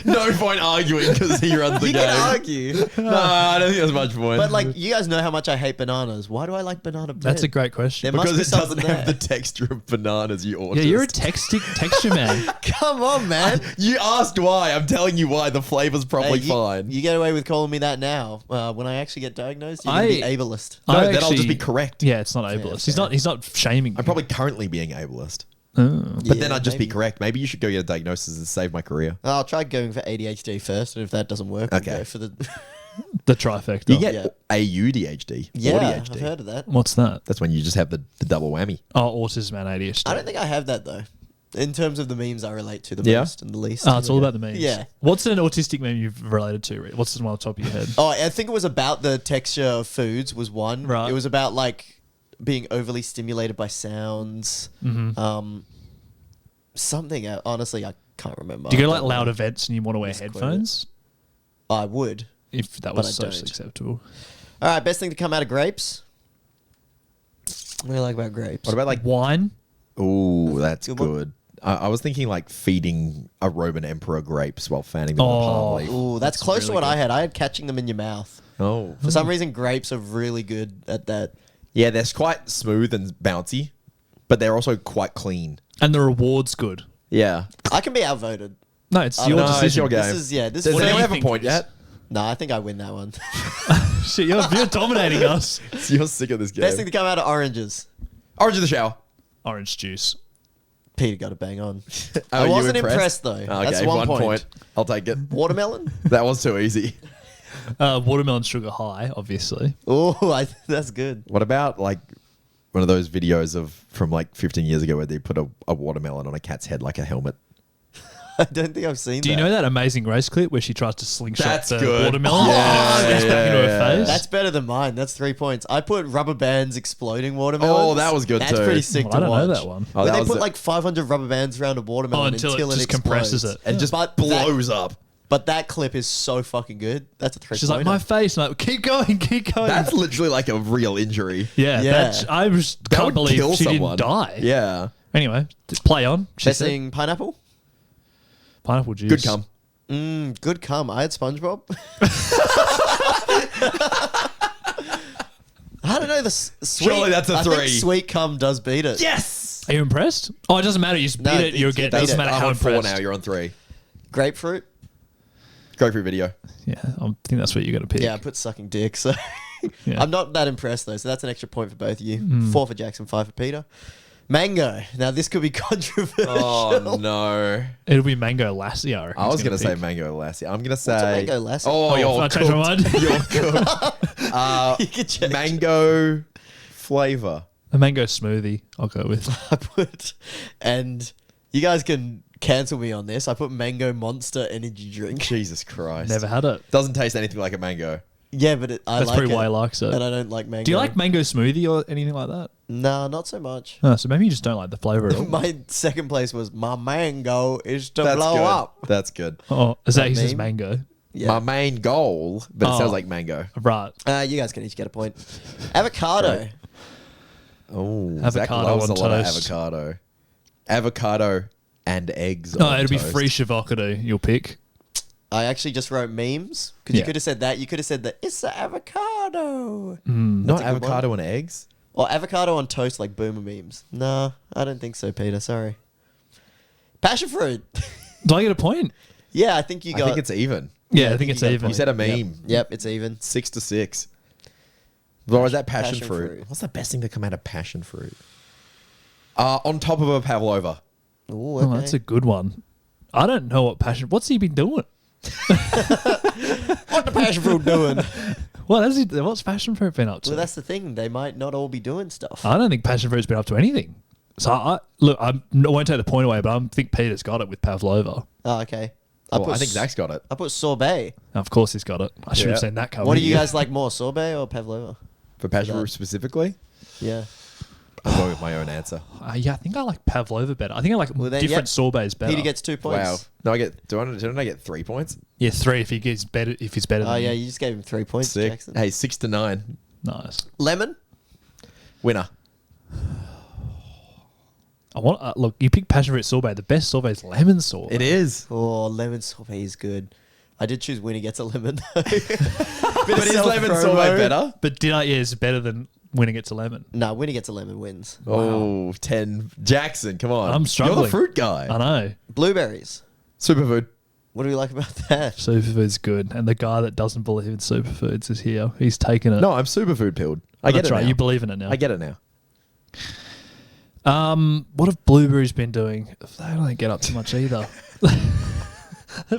[SPEAKER 4] no.
[SPEAKER 2] No point arguing because he runs the
[SPEAKER 4] You
[SPEAKER 2] game.
[SPEAKER 4] can argue.
[SPEAKER 2] No, I don't think there's much point.
[SPEAKER 4] But like you guys know how much I hate bananas. Why do I like banana bread?
[SPEAKER 3] That's a great question.
[SPEAKER 4] There must
[SPEAKER 2] because
[SPEAKER 4] be
[SPEAKER 2] it doesn't
[SPEAKER 4] something
[SPEAKER 2] have the
[SPEAKER 4] there.
[SPEAKER 2] texture of bananas, you autist.
[SPEAKER 3] Yeah, you're a texture man.
[SPEAKER 4] Come on, man.
[SPEAKER 2] You asked why. I'm telling you why. The flavor's probably
[SPEAKER 4] Hey,
[SPEAKER 2] fine.
[SPEAKER 4] You get away with calling me that now. When I actually get diagnosed, you're gonna be
[SPEAKER 3] I-
[SPEAKER 4] ableist.
[SPEAKER 2] No,
[SPEAKER 3] I
[SPEAKER 2] then I'll just
[SPEAKER 3] actually-
[SPEAKER 2] be correct.
[SPEAKER 3] Yeah, it's not ableist.
[SPEAKER 4] fair.
[SPEAKER 3] He's not shaming.
[SPEAKER 2] I'm probably currently being ableist.
[SPEAKER 3] Oh.
[SPEAKER 2] But then I'd just be correct. Maybe you should go get a diagnosis and save my career.
[SPEAKER 4] I'll try going for ADHD first, and if that doesn't work, I'll
[SPEAKER 2] Okay.
[SPEAKER 4] go for the.
[SPEAKER 3] The trifecta.
[SPEAKER 2] You get
[SPEAKER 4] Yeah.
[SPEAKER 2] AUDHD.
[SPEAKER 4] Yeah,
[SPEAKER 2] ADHD.
[SPEAKER 4] I've heard of that.
[SPEAKER 3] What's that?
[SPEAKER 2] That's when you just have the double whammy.
[SPEAKER 3] Oh, autism and ADHD.
[SPEAKER 4] I don't think I have that though. In terms of the memes I relate to the
[SPEAKER 2] Yeah?
[SPEAKER 4] most and the least.
[SPEAKER 3] Oh, it's all about the memes.
[SPEAKER 4] Yeah.
[SPEAKER 3] What's an autistic meme you've related to? Reed? What's the one on the top of your head?
[SPEAKER 4] Oh, I think it was about the texture of foods was one.
[SPEAKER 3] Right.
[SPEAKER 4] It was about like being overly stimulated by sounds.
[SPEAKER 3] Mm-hmm.
[SPEAKER 4] Something honestly I can't remember.
[SPEAKER 3] Do you go to
[SPEAKER 4] I
[SPEAKER 3] like
[SPEAKER 4] don't
[SPEAKER 3] loud
[SPEAKER 4] know.
[SPEAKER 3] events and you want to wear
[SPEAKER 4] Misquoted.
[SPEAKER 3] headphones?
[SPEAKER 4] I would.
[SPEAKER 3] If that
[SPEAKER 4] But
[SPEAKER 3] was
[SPEAKER 4] I
[SPEAKER 3] socially
[SPEAKER 4] don't.
[SPEAKER 3] acceptable.
[SPEAKER 4] All right, best thing to come out of grapes. What do you like about grapes?
[SPEAKER 2] What about like
[SPEAKER 3] Wine?
[SPEAKER 2] Ooh, that's
[SPEAKER 4] Good one.
[SPEAKER 2] good. I was thinking like feeding a Roman emperor grapes while fanning them on a palm leaf.
[SPEAKER 4] Ooh, that's close to
[SPEAKER 3] really
[SPEAKER 4] what I
[SPEAKER 3] good.
[SPEAKER 4] had. I had catching them in your mouth.
[SPEAKER 2] Oh.
[SPEAKER 4] For some reason, grapes are really good at that.
[SPEAKER 2] Yeah, they're quite smooth and bouncy, but they're also quite clean.
[SPEAKER 3] And the reward's good.
[SPEAKER 2] Yeah.
[SPEAKER 4] I can be outvoted.
[SPEAKER 3] No, it's
[SPEAKER 4] Oh,
[SPEAKER 3] your
[SPEAKER 4] no,
[SPEAKER 2] it's
[SPEAKER 3] decision.
[SPEAKER 2] your game.
[SPEAKER 4] This is this.
[SPEAKER 2] Does
[SPEAKER 3] What do
[SPEAKER 2] anyone
[SPEAKER 3] you
[SPEAKER 2] have a
[SPEAKER 3] think
[SPEAKER 2] point
[SPEAKER 3] it is?
[SPEAKER 2] yet?
[SPEAKER 4] No, I think I win that one.
[SPEAKER 3] Shit, you're dominating us.
[SPEAKER 2] You're sick of this game.
[SPEAKER 4] Best thing to come out of oranges.
[SPEAKER 2] Orange of the shower.
[SPEAKER 3] Orange juice.
[SPEAKER 4] Peter got a bang on.
[SPEAKER 2] Oh,
[SPEAKER 4] I
[SPEAKER 2] you
[SPEAKER 4] wasn't impressed though.
[SPEAKER 2] Okay,
[SPEAKER 4] That's one point.
[SPEAKER 2] I'll take it.
[SPEAKER 4] Watermelon.
[SPEAKER 2] That was too easy.
[SPEAKER 3] Watermelon sugar high, obviously.
[SPEAKER 4] Oh, that's good.
[SPEAKER 2] What about like one of those videos from like 15 years ago where they put a watermelon on a cat's head like a helmet?
[SPEAKER 4] I don't think I've seen
[SPEAKER 3] Do
[SPEAKER 4] that.
[SPEAKER 3] you know that Amazing Race clip where she tries to slingshot
[SPEAKER 2] That's
[SPEAKER 3] the
[SPEAKER 2] good.
[SPEAKER 3] watermelon
[SPEAKER 2] Yeah,
[SPEAKER 3] and it goes back into her
[SPEAKER 2] yeah,
[SPEAKER 3] face?
[SPEAKER 4] That's better than mine. That's 3 points. I put rubber bands exploding watermelons.
[SPEAKER 2] Oh, that was good
[SPEAKER 4] That's
[SPEAKER 2] too.
[SPEAKER 4] pretty sick
[SPEAKER 3] Well, I
[SPEAKER 4] to
[SPEAKER 3] don't
[SPEAKER 4] watch.
[SPEAKER 3] know that one.
[SPEAKER 2] Oh,
[SPEAKER 4] When
[SPEAKER 2] that
[SPEAKER 4] they
[SPEAKER 2] was
[SPEAKER 4] put
[SPEAKER 2] it.
[SPEAKER 4] like 500 rubber bands around a watermelon
[SPEAKER 3] until it
[SPEAKER 4] just
[SPEAKER 3] just compresses
[SPEAKER 4] explodes.
[SPEAKER 3] it.
[SPEAKER 2] And just
[SPEAKER 4] But
[SPEAKER 2] blows up.
[SPEAKER 4] But that clip is so fucking good. That's a 3
[SPEAKER 3] She's like, my face. And I'm like, keep going, keep going.
[SPEAKER 2] That's literally like a real injury.
[SPEAKER 3] yeah,
[SPEAKER 4] Yeah.
[SPEAKER 3] That's, I just
[SPEAKER 2] That
[SPEAKER 3] can't
[SPEAKER 2] would
[SPEAKER 3] believe
[SPEAKER 2] kill
[SPEAKER 3] she
[SPEAKER 2] someone.
[SPEAKER 3] didn't die.
[SPEAKER 2] Yeah.
[SPEAKER 3] Anyway, play on. She
[SPEAKER 4] Best
[SPEAKER 3] said.
[SPEAKER 4] thing, pineapple.
[SPEAKER 3] Pineapple juice.
[SPEAKER 2] Good cum.
[SPEAKER 4] Good cum. I had SpongeBob. I don't know. Sweet,
[SPEAKER 2] Surely that's a
[SPEAKER 4] I think
[SPEAKER 2] 3.
[SPEAKER 4] sweet cum does beat it.
[SPEAKER 2] Yes.
[SPEAKER 3] Are you impressed? Oh, it doesn't matter. You just beat
[SPEAKER 4] No,
[SPEAKER 3] it. You're
[SPEAKER 4] it's-
[SPEAKER 3] getting.
[SPEAKER 4] beat
[SPEAKER 3] It doesn't
[SPEAKER 4] it.
[SPEAKER 3] matter
[SPEAKER 2] I'm
[SPEAKER 3] how
[SPEAKER 2] on 4
[SPEAKER 3] impressed.
[SPEAKER 2] now. You're on 3.
[SPEAKER 4] Grapefruit.
[SPEAKER 2] Grapefruit video.
[SPEAKER 3] Yeah, I think that's what you got to pick.
[SPEAKER 4] Yeah, I put sucking dick. So
[SPEAKER 3] Yeah.
[SPEAKER 4] I'm not that impressed though. So that's an extra point for both of you. 4 for Jackson, 5 for Peter. Mango. Now this could be controversial.
[SPEAKER 2] Oh no.
[SPEAKER 3] It'll be mango lassi. I, reckon
[SPEAKER 2] I
[SPEAKER 3] it's
[SPEAKER 2] was gonna say
[SPEAKER 3] pick.
[SPEAKER 2] mango lassi. I'm gonna say
[SPEAKER 4] mango lassi?
[SPEAKER 2] Oh,
[SPEAKER 3] Oh,
[SPEAKER 2] you're
[SPEAKER 3] I changed my
[SPEAKER 2] cooked.
[SPEAKER 3] mind.
[SPEAKER 2] You're cooked.
[SPEAKER 4] You can change.
[SPEAKER 2] Mango flavor.
[SPEAKER 3] A mango smoothie. I'll go with.
[SPEAKER 4] I put, and you guys can cancel me on this. I put mango monster energy drink.
[SPEAKER 2] Jesus Christ.
[SPEAKER 3] Never had it.
[SPEAKER 2] Doesn't taste anything like a mango.
[SPEAKER 4] Yeah, but I
[SPEAKER 3] That's
[SPEAKER 4] like
[SPEAKER 3] probably
[SPEAKER 4] it.
[SPEAKER 3] why he likes it.
[SPEAKER 4] And I don't like mango.
[SPEAKER 3] Do you like mango smoothie or anything like that?
[SPEAKER 4] No, not so much.
[SPEAKER 3] Oh, so maybe you just don't like the flavor at all.
[SPEAKER 4] My second place was my mango is to
[SPEAKER 2] That's
[SPEAKER 4] blow
[SPEAKER 2] good.
[SPEAKER 4] up.
[SPEAKER 2] That's good.
[SPEAKER 3] Oh, is that
[SPEAKER 4] That
[SPEAKER 3] he says
[SPEAKER 4] meme?
[SPEAKER 3] mango?
[SPEAKER 4] Yeah.
[SPEAKER 2] My main goal, but it
[SPEAKER 3] Oh.
[SPEAKER 2] sounds like mango.
[SPEAKER 3] Right.
[SPEAKER 4] You guys can each get a point. Avocado.
[SPEAKER 2] Great. Oh,
[SPEAKER 3] Avocado
[SPEAKER 2] Zach loves
[SPEAKER 3] on
[SPEAKER 2] a lot of
[SPEAKER 3] toast.
[SPEAKER 2] avocado. Avocado and eggs.
[SPEAKER 3] No,
[SPEAKER 2] on
[SPEAKER 3] it'll be
[SPEAKER 2] toast.
[SPEAKER 3] free avocado. You'll pick.
[SPEAKER 4] I actually just wrote memes because you
[SPEAKER 3] Yeah.
[SPEAKER 4] could have said that. You could have said that it's the avocado.
[SPEAKER 2] Not
[SPEAKER 4] That's a good
[SPEAKER 2] avocado and eggs.
[SPEAKER 4] Or avocado on toast like boomer memes. No, I don't think so, Peter. Sorry. Passion fruit.
[SPEAKER 3] Do I get a point?
[SPEAKER 4] Yeah, I think you got.
[SPEAKER 2] I think it's even.
[SPEAKER 3] Yeah,
[SPEAKER 4] I
[SPEAKER 3] I think
[SPEAKER 4] think
[SPEAKER 3] it's
[SPEAKER 4] you got a
[SPEAKER 3] even.
[SPEAKER 2] You said a meme.
[SPEAKER 4] Yep, it's even.
[SPEAKER 2] 6-6. Or is that passion,
[SPEAKER 4] Passion
[SPEAKER 2] fruit?
[SPEAKER 4] fruit.
[SPEAKER 2] What's the best thing to come out of passion fruit? On top of a pavlova.
[SPEAKER 4] Ooh,
[SPEAKER 3] Oh,
[SPEAKER 4] okay.
[SPEAKER 3] that's a good one. I don't know what passion. What's he been doing?
[SPEAKER 4] What the passion fruit doing?
[SPEAKER 3] What's passion fruit been up to?
[SPEAKER 4] Well, that's the thing. They might not all be doing stuff.
[SPEAKER 3] I don't think passion fruit's been up to anything. So I won't take the point away, but I think Peter's got it with pavlova.
[SPEAKER 4] Oh, okay.
[SPEAKER 2] I think Zach's got it.
[SPEAKER 4] I put sorbet.
[SPEAKER 3] Of course he's got it. I should have
[SPEAKER 2] Yeah.
[SPEAKER 3] seen that coming.
[SPEAKER 4] What do you guys like more, sorbet or pavlova?
[SPEAKER 2] For passion fruit specifically,
[SPEAKER 4] Yeah.
[SPEAKER 2] I'm going with my own answer.
[SPEAKER 3] Yeah, I think I like pavlova better. I think I like
[SPEAKER 4] Well, then,
[SPEAKER 3] different
[SPEAKER 4] yep.
[SPEAKER 3] sorbets better.
[SPEAKER 4] Peter gets 2 points.
[SPEAKER 2] Wow. No, don't I get 3 points?
[SPEAKER 3] Yeah, 3 if he gets better. If he's better.
[SPEAKER 4] Oh,
[SPEAKER 3] than
[SPEAKER 4] yeah,
[SPEAKER 3] you.
[SPEAKER 4] you just gave him 3 points,
[SPEAKER 2] Sick.
[SPEAKER 4] Jackson.
[SPEAKER 2] Hey, 6-9.
[SPEAKER 3] Nice.
[SPEAKER 4] Lemon?
[SPEAKER 2] Winner.
[SPEAKER 3] I want look. You pick passion fruit sorbet. The best sorbet is lemon sorbet.
[SPEAKER 2] It is.
[SPEAKER 4] Oh, lemon sorbet is good. I did choose winner gets a lemon, though.
[SPEAKER 2] But is lemon sorbet better?
[SPEAKER 3] But did I? Yeah, it's better than when it gets a lemon.
[SPEAKER 4] No, winner gets a lemon wins.
[SPEAKER 2] Oh, 10. Jackson, come on.
[SPEAKER 3] I'm struggling.
[SPEAKER 2] You're the fruit guy.
[SPEAKER 3] I know.
[SPEAKER 4] Blueberries.
[SPEAKER 2] Superfood.
[SPEAKER 4] What do we like about that?
[SPEAKER 3] Superfood's good, and the guy that doesn't believe in superfoods is here. He's taken it.
[SPEAKER 2] No, I'm superfood pilled. I get
[SPEAKER 3] That's
[SPEAKER 2] it
[SPEAKER 3] right.
[SPEAKER 2] now.
[SPEAKER 3] You believe in it now.
[SPEAKER 2] I get it now.
[SPEAKER 3] What have blueberries been doing? They don't get up too much either.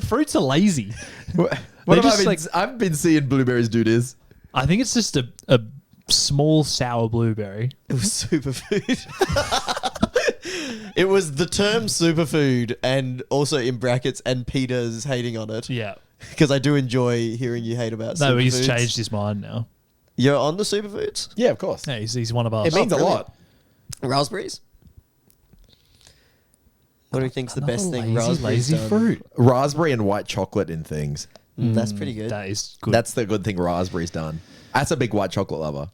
[SPEAKER 3] Fruits are lazy.
[SPEAKER 2] What
[SPEAKER 3] They're
[SPEAKER 2] have I
[SPEAKER 3] just
[SPEAKER 2] been?
[SPEAKER 3] like-
[SPEAKER 2] I've been seeing blueberries do this.
[SPEAKER 3] I think it's just a small sour blueberry.
[SPEAKER 4] It was superfood. It was the term superfood and also in brackets and Peter's hating on it.
[SPEAKER 3] Yeah.
[SPEAKER 4] Because I do enjoy hearing you hate about
[SPEAKER 3] No,
[SPEAKER 4] superfoods.
[SPEAKER 3] he's changed his mind now.
[SPEAKER 4] You're on the superfoods?
[SPEAKER 2] Yeah, of course.
[SPEAKER 3] Yeah, he's one of us.
[SPEAKER 2] It means a
[SPEAKER 4] brilliant.
[SPEAKER 2] lot.
[SPEAKER 4] Raspberries? What do you think's the best
[SPEAKER 3] Another
[SPEAKER 4] thing raspberries
[SPEAKER 3] lazy
[SPEAKER 4] done?
[SPEAKER 3] fruit.
[SPEAKER 2] Raspberry and white chocolate in things.
[SPEAKER 4] That's pretty good.
[SPEAKER 3] That is good.
[SPEAKER 2] That's the good thing raspberry's done. That's a big white chocolate lover.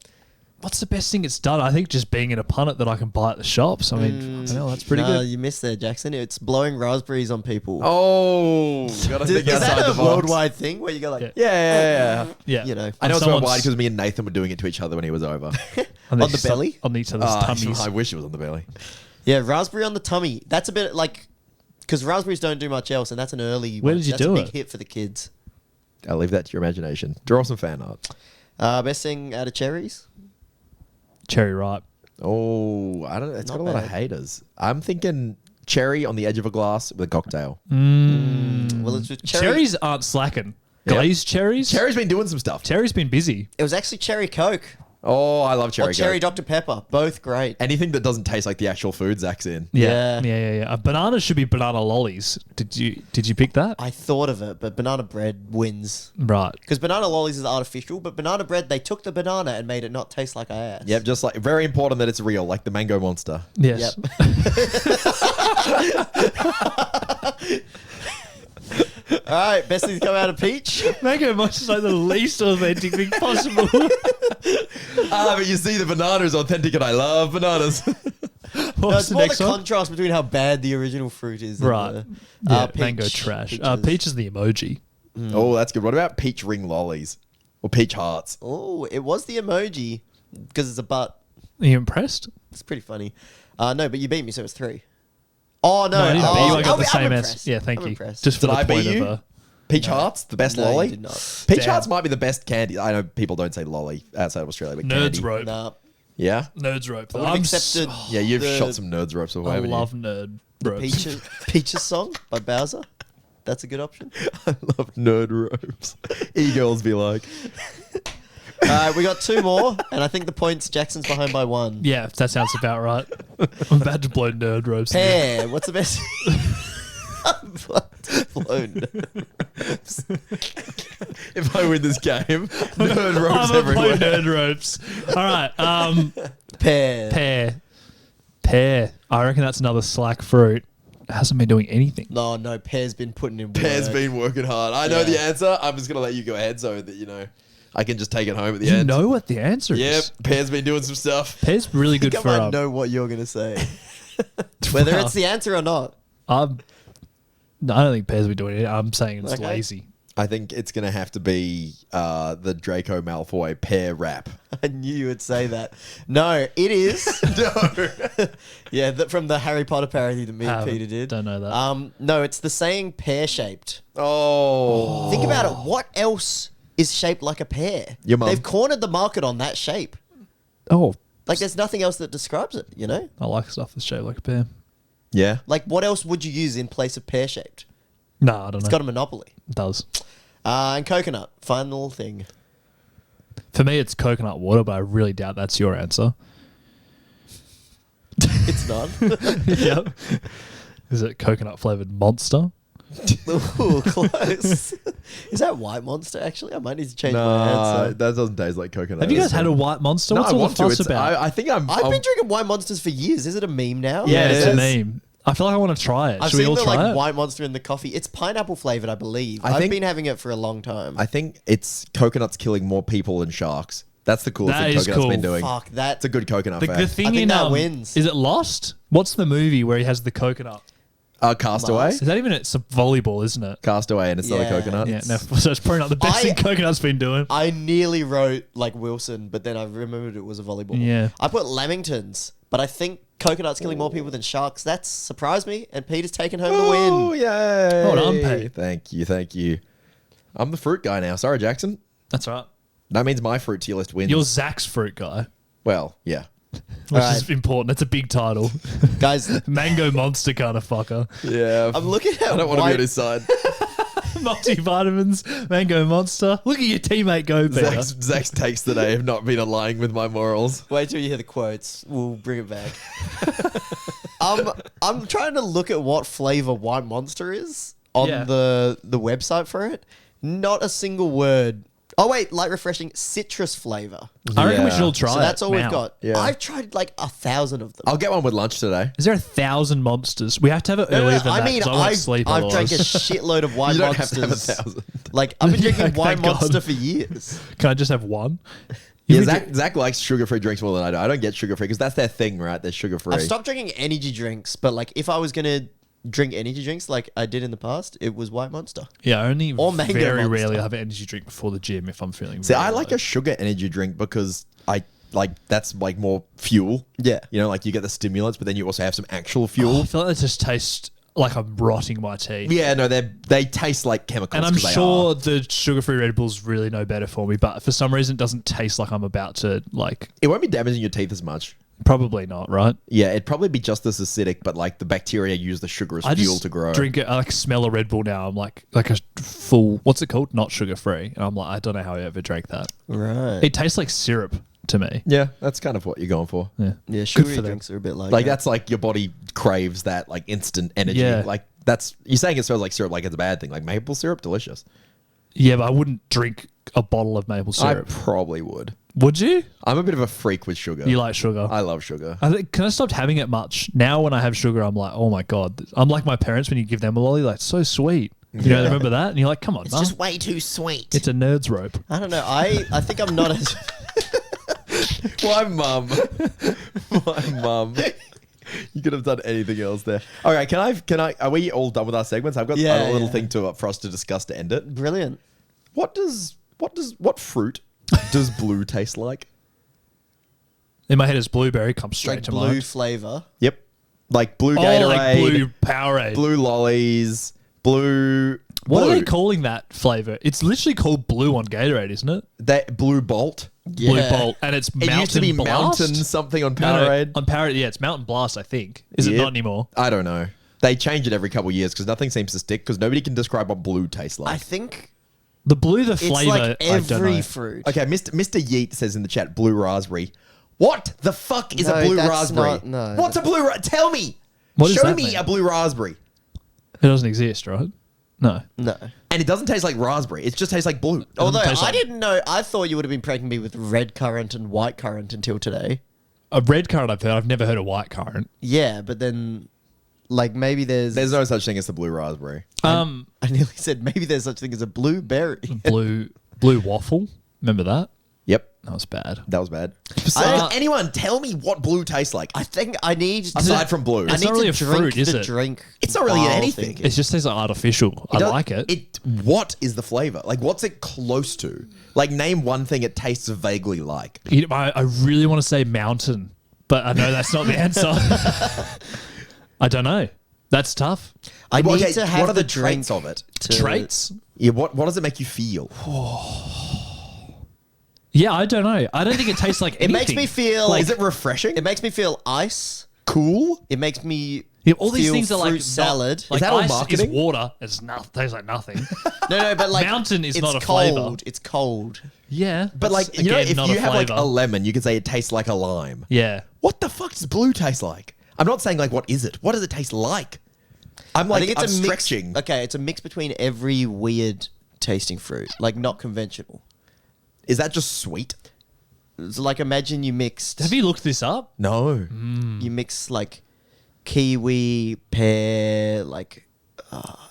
[SPEAKER 3] What's the best thing it's done? I think just being in a punnet that I can buy at the shops. I mean, that's pretty
[SPEAKER 4] No,
[SPEAKER 3] good.
[SPEAKER 4] you missed there, Jackson. It's blowing raspberries on people.
[SPEAKER 2] Oh, gotta
[SPEAKER 4] Is
[SPEAKER 2] think outside
[SPEAKER 4] that
[SPEAKER 2] the
[SPEAKER 4] a
[SPEAKER 2] box.
[SPEAKER 4] worldwide thing where you go like,
[SPEAKER 3] Yeah.
[SPEAKER 2] Yeah.
[SPEAKER 3] Yeah.
[SPEAKER 4] you know,
[SPEAKER 2] I know it's
[SPEAKER 3] Someone's-
[SPEAKER 2] worldwide because me and Nathan were doing it to each other when he was over.
[SPEAKER 3] on
[SPEAKER 4] the belly?
[SPEAKER 3] On each other's tummies.
[SPEAKER 2] I wish it was on the belly.
[SPEAKER 4] yeah, raspberry on the tummy. That's a bit like, because raspberries don't do much else, and that's an early.
[SPEAKER 3] Where
[SPEAKER 4] one.
[SPEAKER 3] did you
[SPEAKER 4] that's
[SPEAKER 3] do
[SPEAKER 4] a big
[SPEAKER 3] it?
[SPEAKER 4] hit for the kids.
[SPEAKER 2] I'll leave that to your imagination. Draw some fan art.
[SPEAKER 4] Best thing out of cherries?
[SPEAKER 3] Cherry ripe.
[SPEAKER 2] Oh, I don't know. It's
[SPEAKER 4] Not
[SPEAKER 2] got a lot of
[SPEAKER 4] bad.
[SPEAKER 2] haters. I'm thinking cherry on the edge of a glass with a cocktail.
[SPEAKER 4] Well, it's with cherry.
[SPEAKER 3] Cherries aren't slacking.
[SPEAKER 2] Yep.
[SPEAKER 3] Glazed cherries?
[SPEAKER 2] Cherry's been doing some stuff.
[SPEAKER 3] Cherry's been busy.
[SPEAKER 4] It was actually cherry Coke
[SPEAKER 2] Oh, I love cherry.
[SPEAKER 4] or cherry
[SPEAKER 2] Coke.
[SPEAKER 4] Dr Pepper. Both great.
[SPEAKER 2] Anything that doesn't taste like the actual food Zach's in.
[SPEAKER 3] Yeah. Bananas should be banana lollies. Did you pick that?
[SPEAKER 4] I thought of it, but banana bread wins.
[SPEAKER 3] Right.
[SPEAKER 4] Because banana lollies is artificial, but banana bread, they took the banana and made it not taste like ass.
[SPEAKER 2] Yep, just like very important that it's real, like the mango monster.
[SPEAKER 3] Yes.
[SPEAKER 4] Yep. All right, best things come out of peach.
[SPEAKER 3] Mango Monster is like the least authentic thing possible.
[SPEAKER 2] But you see, the banana is authentic, and I love bananas.
[SPEAKER 4] No,
[SPEAKER 3] What's
[SPEAKER 4] it's
[SPEAKER 3] the
[SPEAKER 4] more the
[SPEAKER 3] next one?
[SPEAKER 4] contrast between how bad the original fruit is.
[SPEAKER 3] Right.
[SPEAKER 4] And
[SPEAKER 3] Yeah,
[SPEAKER 4] peach.
[SPEAKER 3] mango trash.
[SPEAKER 4] Peaches.
[SPEAKER 3] Peach is the emoji.
[SPEAKER 2] Oh, that's good. What about peach ring lollies or peach hearts?
[SPEAKER 4] Oh, it was the emoji because it's a butt.
[SPEAKER 3] Are you impressed?
[SPEAKER 4] It's pretty funny. No, but you beat me, so it's 3. Oh no!
[SPEAKER 3] No, I didn't
[SPEAKER 4] oh,
[SPEAKER 3] beat you. I got
[SPEAKER 4] I'm
[SPEAKER 3] the same
[SPEAKER 4] impressed.
[SPEAKER 3] answer. Yeah, thank
[SPEAKER 4] I'm
[SPEAKER 3] you.
[SPEAKER 4] impressed.
[SPEAKER 3] Just for
[SPEAKER 2] Did
[SPEAKER 3] the
[SPEAKER 2] I beat
[SPEAKER 3] point
[SPEAKER 2] you?
[SPEAKER 3] of
[SPEAKER 2] Peach hearts, the best
[SPEAKER 4] No, you
[SPEAKER 2] lolly.
[SPEAKER 4] did not.
[SPEAKER 2] Peach
[SPEAKER 3] Damn.
[SPEAKER 2] hearts might be the best candy. I know people don't say lolly outside of Australia, but
[SPEAKER 3] Nerds
[SPEAKER 2] candy.
[SPEAKER 3] rope.
[SPEAKER 4] Nah.
[SPEAKER 2] Yeah,
[SPEAKER 3] Nerds rope.
[SPEAKER 4] I would have accepted.
[SPEAKER 2] yeah. You've
[SPEAKER 4] the-
[SPEAKER 2] shot some nerds ropes away.
[SPEAKER 3] I
[SPEAKER 2] haven't you?
[SPEAKER 3] love nerd
[SPEAKER 4] the
[SPEAKER 3] ropes.
[SPEAKER 4] Peaches song by Bowser. That's a good option.
[SPEAKER 2] I love nerd ropes. E-girls be like,
[SPEAKER 4] We got 2 more, and I think the points Jackson's behind by 1.
[SPEAKER 3] Yeah, that sounds about right. I'm about to blow nerd ropes.
[SPEAKER 4] Pear. What's the best? Blown.
[SPEAKER 2] if I win this game, nerd ropes
[SPEAKER 3] I'm gonna blow
[SPEAKER 2] everywhere.
[SPEAKER 3] nerd ropes. All right.
[SPEAKER 4] Pear.
[SPEAKER 3] Pear. I reckon that's another slack fruit. It hasn't been doing anything.
[SPEAKER 4] No, Pear's been putting in work.
[SPEAKER 2] Pear's been working hard. I know
[SPEAKER 4] Yeah.
[SPEAKER 2] the answer. I'm just gonna let you go ahead so that I can just take it home at the
[SPEAKER 3] You
[SPEAKER 2] end.
[SPEAKER 3] know what the answer
[SPEAKER 2] Yep,
[SPEAKER 3] is.
[SPEAKER 2] Pear's been doing some stuff.
[SPEAKER 3] Pear's really
[SPEAKER 4] I
[SPEAKER 3] good
[SPEAKER 4] think
[SPEAKER 3] for.
[SPEAKER 4] I might know what you're gonna say, whether it's the answer or not.
[SPEAKER 3] No, I don't think Pear's been doing it. I'm saying it's
[SPEAKER 4] Okay.
[SPEAKER 3] lazy.
[SPEAKER 2] I think it's gonna have to be the Draco Malfoy pear wrap.
[SPEAKER 4] I knew you would say that. No, it is.
[SPEAKER 2] No.
[SPEAKER 4] Yeah, from the Harry Potter parody that me and
[SPEAKER 3] Haven't.
[SPEAKER 4] Peter did.
[SPEAKER 3] Don't know that.
[SPEAKER 4] No, it's the saying pear-shaped.
[SPEAKER 2] Oh.
[SPEAKER 4] Think about it. What else is shaped like a pear?
[SPEAKER 2] Your mum.
[SPEAKER 4] They've cornered the market on that shape.
[SPEAKER 3] Oh,
[SPEAKER 4] Like, there's nothing else that describes it, you know?
[SPEAKER 3] I like stuff that's shaped like a pear.
[SPEAKER 2] Yeah.
[SPEAKER 4] Like, what else would you use in place of pear-shaped?
[SPEAKER 3] No, I don't know.
[SPEAKER 4] It's got a monopoly.
[SPEAKER 3] It does.
[SPEAKER 4] And coconut, final thing.
[SPEAKER 3] For me, it's coconut water, but I really doubt that's your answer.
[SPEAKER 4] It's not.
[SPEAKER 3] Yep. Is it coconut flavored Monster?
[SPEAKER 4] Ooh, close. Is that White Monster, actually? I might need to change my
[SPEAKER 2] Nah,
[SPEAKER 4] answer.
[SPEAKER 2] that doesn't taste like coconut.
[SPEAKER 3] Have you guys had a White Monster?
[SPEAKER 2] No,
[SPEAKER 3] What's
[SPEAKER 2] I
[SPEAKER 3] all
[SPEAKER 2] want
[SPEAKER 3] the
[SPEAKER 2] to.
[SPEAKER 3] fuss
[SPEAKER 2] It's,
[SPEAKER 3] about?
[SPEAKER 2] I think
[SPEAKER 4] I've been drinking White Monsters for years. Is it a meme now?
[SPEAKER 3] yeah,
[SPEAKER 2] it
[SPEAKER 3] it's a
[SPEAKER 2] is.
[SPEAKER 3] meme. I feel like I want to try it.
[SPEAKER 4] I've
[SPEAKER 3] Should we
[SPEAKER 4] seen
[SPEAKER 3] all
[SPEAKER 4] the
[SPEAKER 3] try it?
[SPEAKER 4] White Monster in the coffee. It's pineapple flavored, I believe.
[SPEAKER 2] I
[SPEAKER 4] I've
[SPEAKER 2] think-
[SPEAKER 4] been having it for a long time.
[SPEAKER 2] I think it's coconuts killing more people than sharks. That's the coolest
[SPEAKER 3] That
[SPEAKER 2] thing
[SPEAKER 3] is
[SPEAKER 2] coconut's
[SPEAKER 3] cool.
[SPEAKER 2] been doing.
[SPEAKER 4] Fuck,
[SPEAKER 2] It's
[SPEAKER 4] that.
[SPEAKER 2] a good coconut
[SPEAKER 3] The
[SPEAKER 2] fact.
[SPEAKER 3] thing
[SPEAKER 4] I think
[SPEAKER 3] in
[SPEAKER 4] that wins.
[SPEAKER 3] Is it Lost? What's the movie where he has the coconut?
[SPEAKER 2] Castaway.
[SPEAKER 3] Is that even it's a volleyball, isn't it?
[SPEAKER 2] Castaway, and it's not a
[SPEAKER 4] Yeah.
[SPEAKER 2] coconut.
[SPEAKER 3] Yeah, no, so it's probably not the best
[SPEAKER 4] I-
[SPEAKER 3] thing coconut's been doing.
[SPEAKER 4] I nearly wrote like Wilson, but then I remembered it was a volleyball.
[SPEAKER 3] Yeah.
[SPEAKER 4] I put Lamingtons, but I think coconuts killing more people than sharks. That's surprised me, and Peter's taken home the
[SPEAKER 2] Oh,
[SPEAKER 4] win.
[SPEAKER 2] yay.
[SPEAKER 3] Hold on, Pete.
[SPEAKER 2] Thank you, thank you. I'm the fruit guy now. Sorry, Jackson.
[SPEAKER 3] That's right.
[SPEAKER 2] That means my fruit tier list wins.
[SPEAKER 3] You're Zack's fruit guy,
[SPEAKER 2] Well, yeah.
[SPEAKER 3] which
[SPEAKER 4] Alright.
[SPEAKER 3] is important. That's a big title.
[SPEAKER 4] Guys,
[SPEAKER 3] Mango Monster kind of fucker.
[SPEAKER 2] Yeah.
[SPEAKER 4] I'm looking at
[SPEAKER 2] I don't want to be
[SPEAKER 4] white-
[SPEAKER 2] on his side.
[SPEAKER 3] Multivitamins, Mango Monster. Look at your teammate go, Peter.
[SPEAKER 2] Zach's takes today have not been aligning with my morals.
[SPEAKER 4] Wait till you hear the quotes. We'll bring it back. I'm trying to look at what flavor White Monster is on
[SPEAKER 3] Yeah.
[SPEAKER 4] the website for it. Not a single word. Oh wait, light refreshing citrus flavor.
[SPEAKER 3] I reckon we
[SPEAKER 2] Yeah.
[SPEAKER 3] should all try
[SPEAKER 4] So
[SPEAKER 3] it.
[SPEAKER 4] that's all we've
[SPEAKER 3] now.
[SPEAKER 4] got.
[SPEAKER 2] Yeah.
[SPEAKER 4] I've tried like 1,000 of them.
[SPEAKER 2] I'll get one with lunch today.
[SPEAKER 3] Is there 1,000 monsters? We have to have it earlier than that. 'Cause I won't sleep
[SPEAKER 4] I've drank a
[SPEAKER 3] otherwise.
[SPEAKER 4] shitload of White
[SPEAKER 2] You don't have to
[SPEAKER 4] Monsters.
[SPEAKER 2] have 1,000.
[SPEAKER 4] Like I've been drinking
[SPEAKER 3] Yeah,
[SPEAKER 4] White
[SPEAKER 3] thank God.
[SPEAKER 4] Monster for years.
[SPEAKER 3] Can I just have one?
[SPEAKER 2] Yeah,
[SPEAKER 3] You
[SPEAKER 2] Zach likes sugar-free drinks more than I do. I don't get sugar-free because that's their thing, right? They're sugar-free.
[SPEAKER 4] I've stopped drinking energy drinks, but like if I was gonna drink energy drinks like I did in the past, it was White Monster.
[SPEAKER 3] Yeah, I only
[SPEAKER 4] Or Mango
[SPEAKER 3] very
[SPEAKER 4] Monster.
[SPEAKER 3] rarely have an energy drink before the gym if I'm feeling.
[SPEAKER 2] See,
[SPEAKER 3] very
[SPEAKER 2] I like
[SPEAKER 3] low.
[SPEAKER 2] a sugar energy drink because I like that's like more fuel.
[SPEAKER 4] Yeah.
[SPEAKER 2] You know, like you get the stimulants, but then you also have some actual
[SPEAKER 3] Oh,
[SPEAKER 2] fuel.
[SPEAKER 3] I feel like that just tastes like I'm rotting my teeth.
[SPEAKER 2] Yeah, no, they taste like chemicals.
[SPEAKER 3] And I'm
[SPEAKER 2] 'cause they
[SPEAKER 3] sure
[SPEAKER 2] are.
[SPEAKER 3] the sugar-free Red Bulls really know better for me, but for some reason it doesn't taste like I'm about to like.
[SPEAKER 2] It won't be damaging your teeth as much.
[SPEAKER 3] Probably not, right?
[SPEAKER 2] Yeah, it'd probably be just as acidic, but like the bacteria use the sugar as
[SPEAKER 3] I
[SPEAKER 2] fuel
[SPEAKER 3] just
[SPEAKER 2] to grow.
[SPEAKER 3] drink it. I like smell a Red Bull now. I'm like a full. What's it called? Not sugar-free. And I'm like, I don't know how I ever drank that.
[SPEAKER 4] Right.
[SPEAKER 3] It tastes like syrup to me.
[SPEAKER 2] Yeah, that's kind of what you're going for.
[SPEAKER 3] Yeah.
[SPEAKER 4] Yeah, sugary
[SPEAKER 3] for them.
[SPEAKER 4] drinks are a bit like
[SPEAKER 2] Like
[SPEAKER 4] that.
[SPEAKER 2] that's like your body craves that like instant energy.
[SPEAKER 3] Yeah.
[SPEAKER 2] Like that's you're saying it smells like syrup like it's a bad thing. Like maple syrup, delicious.
[SPEAKER 3] Yeah, but I wouldn't drink a bottle of maple syrup.
[SPEAKER 2] I probably would.
[SPEAKER 3] Would you?
[SPEAKER 2] I'm a bit of a freak with sugar.
[SPEAKER 3] You like sugar?
[SPEAKER 2] I love sugar.
[SPEAKER 3] I think, can I stop having it much? Now when I have sugar, I'm like, oh my God. I'm like my parents when you give them a lolly, like, so sweet. You know, remember that? And you're like, come on,
[SPEAKER 4] It's
[SPEAKER 3] Mum.
[SPEAKER 4] just way too sweet.
[SPEAKER 3] It's a nerd's rope.
[SPEAKER 4] I don't know. I think I'm not as
[SPEAKER 2] My mum. My mum. You could have done anything else there. All right, can I are we all done with our segments? I've got
[SPEAKER 4] Yeah,
[SPEAKER 2] a little
[SPEAKER 4] yeah.
[SPEAKER 2] thing for us to discuss to end it.
[SPEAKER 4] brilliant.
[SPEAKER 2] What fruit does blue taste like?
[SPEAKER 3] In my head is blueberry, comes straight
[SPEAKER 4] Like
[SPEAKER 3] to
[SPEAKER 4] blue
[SPEAKER 3] mind.
[SPEAKER 4] flavor.
[SPEAKER 2] Yep. Like blue
[SPEAKER 3] Oh,
[SPEAKER 2] Gatorade,
[SPEAKER 3] like blue Powerade.
[SPEAKER 2] blue lollies, blue
[SPEAKER 3] What
[SPEAKER 2] blue.
[SPEAKER 3] are they calling that flavor? It's literally called blue on Gatorade, isn't it?
[SPEAKER 2] That blue Bolt.
[SPEAKER 3] Blue
[SPEAKER 4] Yeah.
[SPEAKER 3] Bolt. And it's
[SPEAKER 2] It
[SPEAKER 3] Mountain
[SPEAKER 2] used to be
[SPEAKER 3] Blast?
[SPEAKER 2] Mountain something on
[SPEAKER 3] No, no,
[SPEAKER 2] Powerade.
[SPEAKER 3] on Powerade, yeah, it's Mountain Blast, I think. Is it
[SPEAKER 2] Yep.
[SPEAKER 3] not anymore?
[SPEAKER 2] I don't know. They change it every couple of years because nothing seems to stick because nobody can describe what blue tastes
[SPEAKER 4] I
[SPEAKER 2] like.
[SPEAKER 4] think
[SPEAKER 3] The blue, the
[SPEAKER 4] it's
[SPEAKER 3] flavor,
[SPEAKER 4] like
[SPEAKER 3] I don't
[SPEAKER 4] every
[SPEAKER 3] know.
[SPEAKER 4] fruit.
[SPEAKER 2] Okay, Mr. Yeet says in the chat, blue raspberry. What the fuck is
[SPEAKER 4] No,
[SPEAKER 2] a blue
[SPEAKER 4] that's
[SPEAKER 2] raspberry?
[SPEAKER 4] not- no.
[SPEAKER 2] What's a blue? Tell me.
[SPEAKER 3] What does
[SPEAKER 2] Show
[SPEAKER 3] that
[SPEAKER 2] me
[SPEAKER 3] mean?
[SPEAKER 2] a blue raspberry.
[SPEAKER 3] It doesn't exist, right? No.
[SPEAKER 4] No.
[SPEAKER 2] And it doesn't taste like raspberry. It just tastes like blue.
[SPEAKER 4] Although
[SPEAKER 3] taste
[SPEAKER 4] I
[SPEAKER 3] like-
[SPEAKER 4] didn't know, I thought you would have been pregnant me with red currant and white currant until today.
[SPEAKER 3] A red currant I've heard. I've never heard a white currant.
[SPEAKER 4] Yeah, but then, like maybe there's.
[SPEAKER 2] There's no such thing as the blue raspberry.
[SPEAKER 4] I nearly said maybe there's such thing as a blueberry.
[SPEAKER 3] blue waffle. Remember that?
[SPEAKER 2] Yep,
[SPEAKER 3] That was bad.
[SPEAKER 2] that was bad.
[SPEAKER 4] I-
[SPEAKER 2] Anyone tell me what blue tastes like?
[SPEAKER 4] I think I need
[SPEAKER 2] Aside from blue.
[SPEAKER 4] I
[SPEAKER 3] It's
[SPEAKER 4] need
[SPEAKER 3] not really
[SPEAKER 4] to
[SPEAKER 3] a
[SPEAKER 4] drink
[SPEAKER 3] fruit, is
[SPEAKER 4] the
[SPEAKER 3] it?
[SPEAKER 4] drink.
[SPEAKER 2] It's not really
[SPEAKER 4] while
[SPEAKER 2] anything.
[SPEAKER 4] thinking.
[SPEAKER 3] It just tastes like artificial. I
[SPEAKER 2] does-
[SPEAKER 3] like it.
[SPEAKER 2] What is the flavor? Like, what's it close to? Like, name one thing it tastes vaguely like.
[SPEAKER 3] I really want to say mountain, but I know that's not the answer. I don't know. That's tough.
[SPEAKER 4] I
[SPEAKER 2] Well,
[SPEAKER 4] need
[SPEAKER 2] okay,
[SPEAKER 4] to have
[SPEAKER 2] what are the
[SPEAKER 4] drink
[SPEAKER 2] traits of it?
[SPEAKER 4] to-
[SPEAKER 3] Traits?
[SPEAKER 2] Yeah, what does it make you feel?
[SPEAKER 3] Yeah, I don't know. I don't think it tastes like
[SPEAKER 4] It
[SPEAKER 3] anything.
[SPEAKER 4] makes me feel.
[SPEAKER 2] Is it refreshing?
[SPEAKER 4] It makes me feel ice.
[SPEAKER 2] Cool?
[SPEAKER 4] It makes me
[SPEAKER 3] Yeah, all these
[SPEAKER 4] Feel
[SPEAKER 3] things are like
[SPEAKER 4] fruit salad.
[SPEAKER 3] Like
[SPEAKER 2] Is that all
[SPEAKER 3] ice
[SPEAKER 2] marketing?
[SPEAKER 3] is water. It's tastes like nothing.
[SPEAKER 4] No, but like
[SPEAKER 3] Mountain is
[SPEAKER 4] it's
[SPEAKER 3] not a
[SPEAKER 4] cold.
[SPEAKER 3] flavour.
[SPEAKER 4] It's cold.
[SPEAKER 3] Yeah,
[SPEAKER 2] But
[SPEAKER 3] that's,
[SPEAKER 2] like, you know,
[SPEAKER 3] again,
[SPEAKER 2] if
[SPEAKER 3] not
[SPEAKER 2] you
[SPEAKER 3] a
[SPEAKER 2] have like
[SPEAKER 3] flavour.
[SPEAKER 2] a lemon, you could say it tastes like a lime.
[SPEAKER 3] Yeah.
[SPEAKER 2] What the fuck does blue taste like? I'm not saying like what is it. What does it taste like? I'm like,
[SPEAKER 4] I think
[SPEAKER 2] I'm
[SPEAKER 4] it's a
[SPEAKER 2] stretching.
[SPEAKER 4] mix. Okay, it's a mix between every weird tasting fruit, like not conventional.
[SPEAKER 2] Is that just sweet?
[SPEAKER 4] It's like imagine you mixed.
[SPEAKER 3] Have you looked this up?
[SPEAKER 2] No.
[SPEAKER 4] You mix like kiwi, pear, like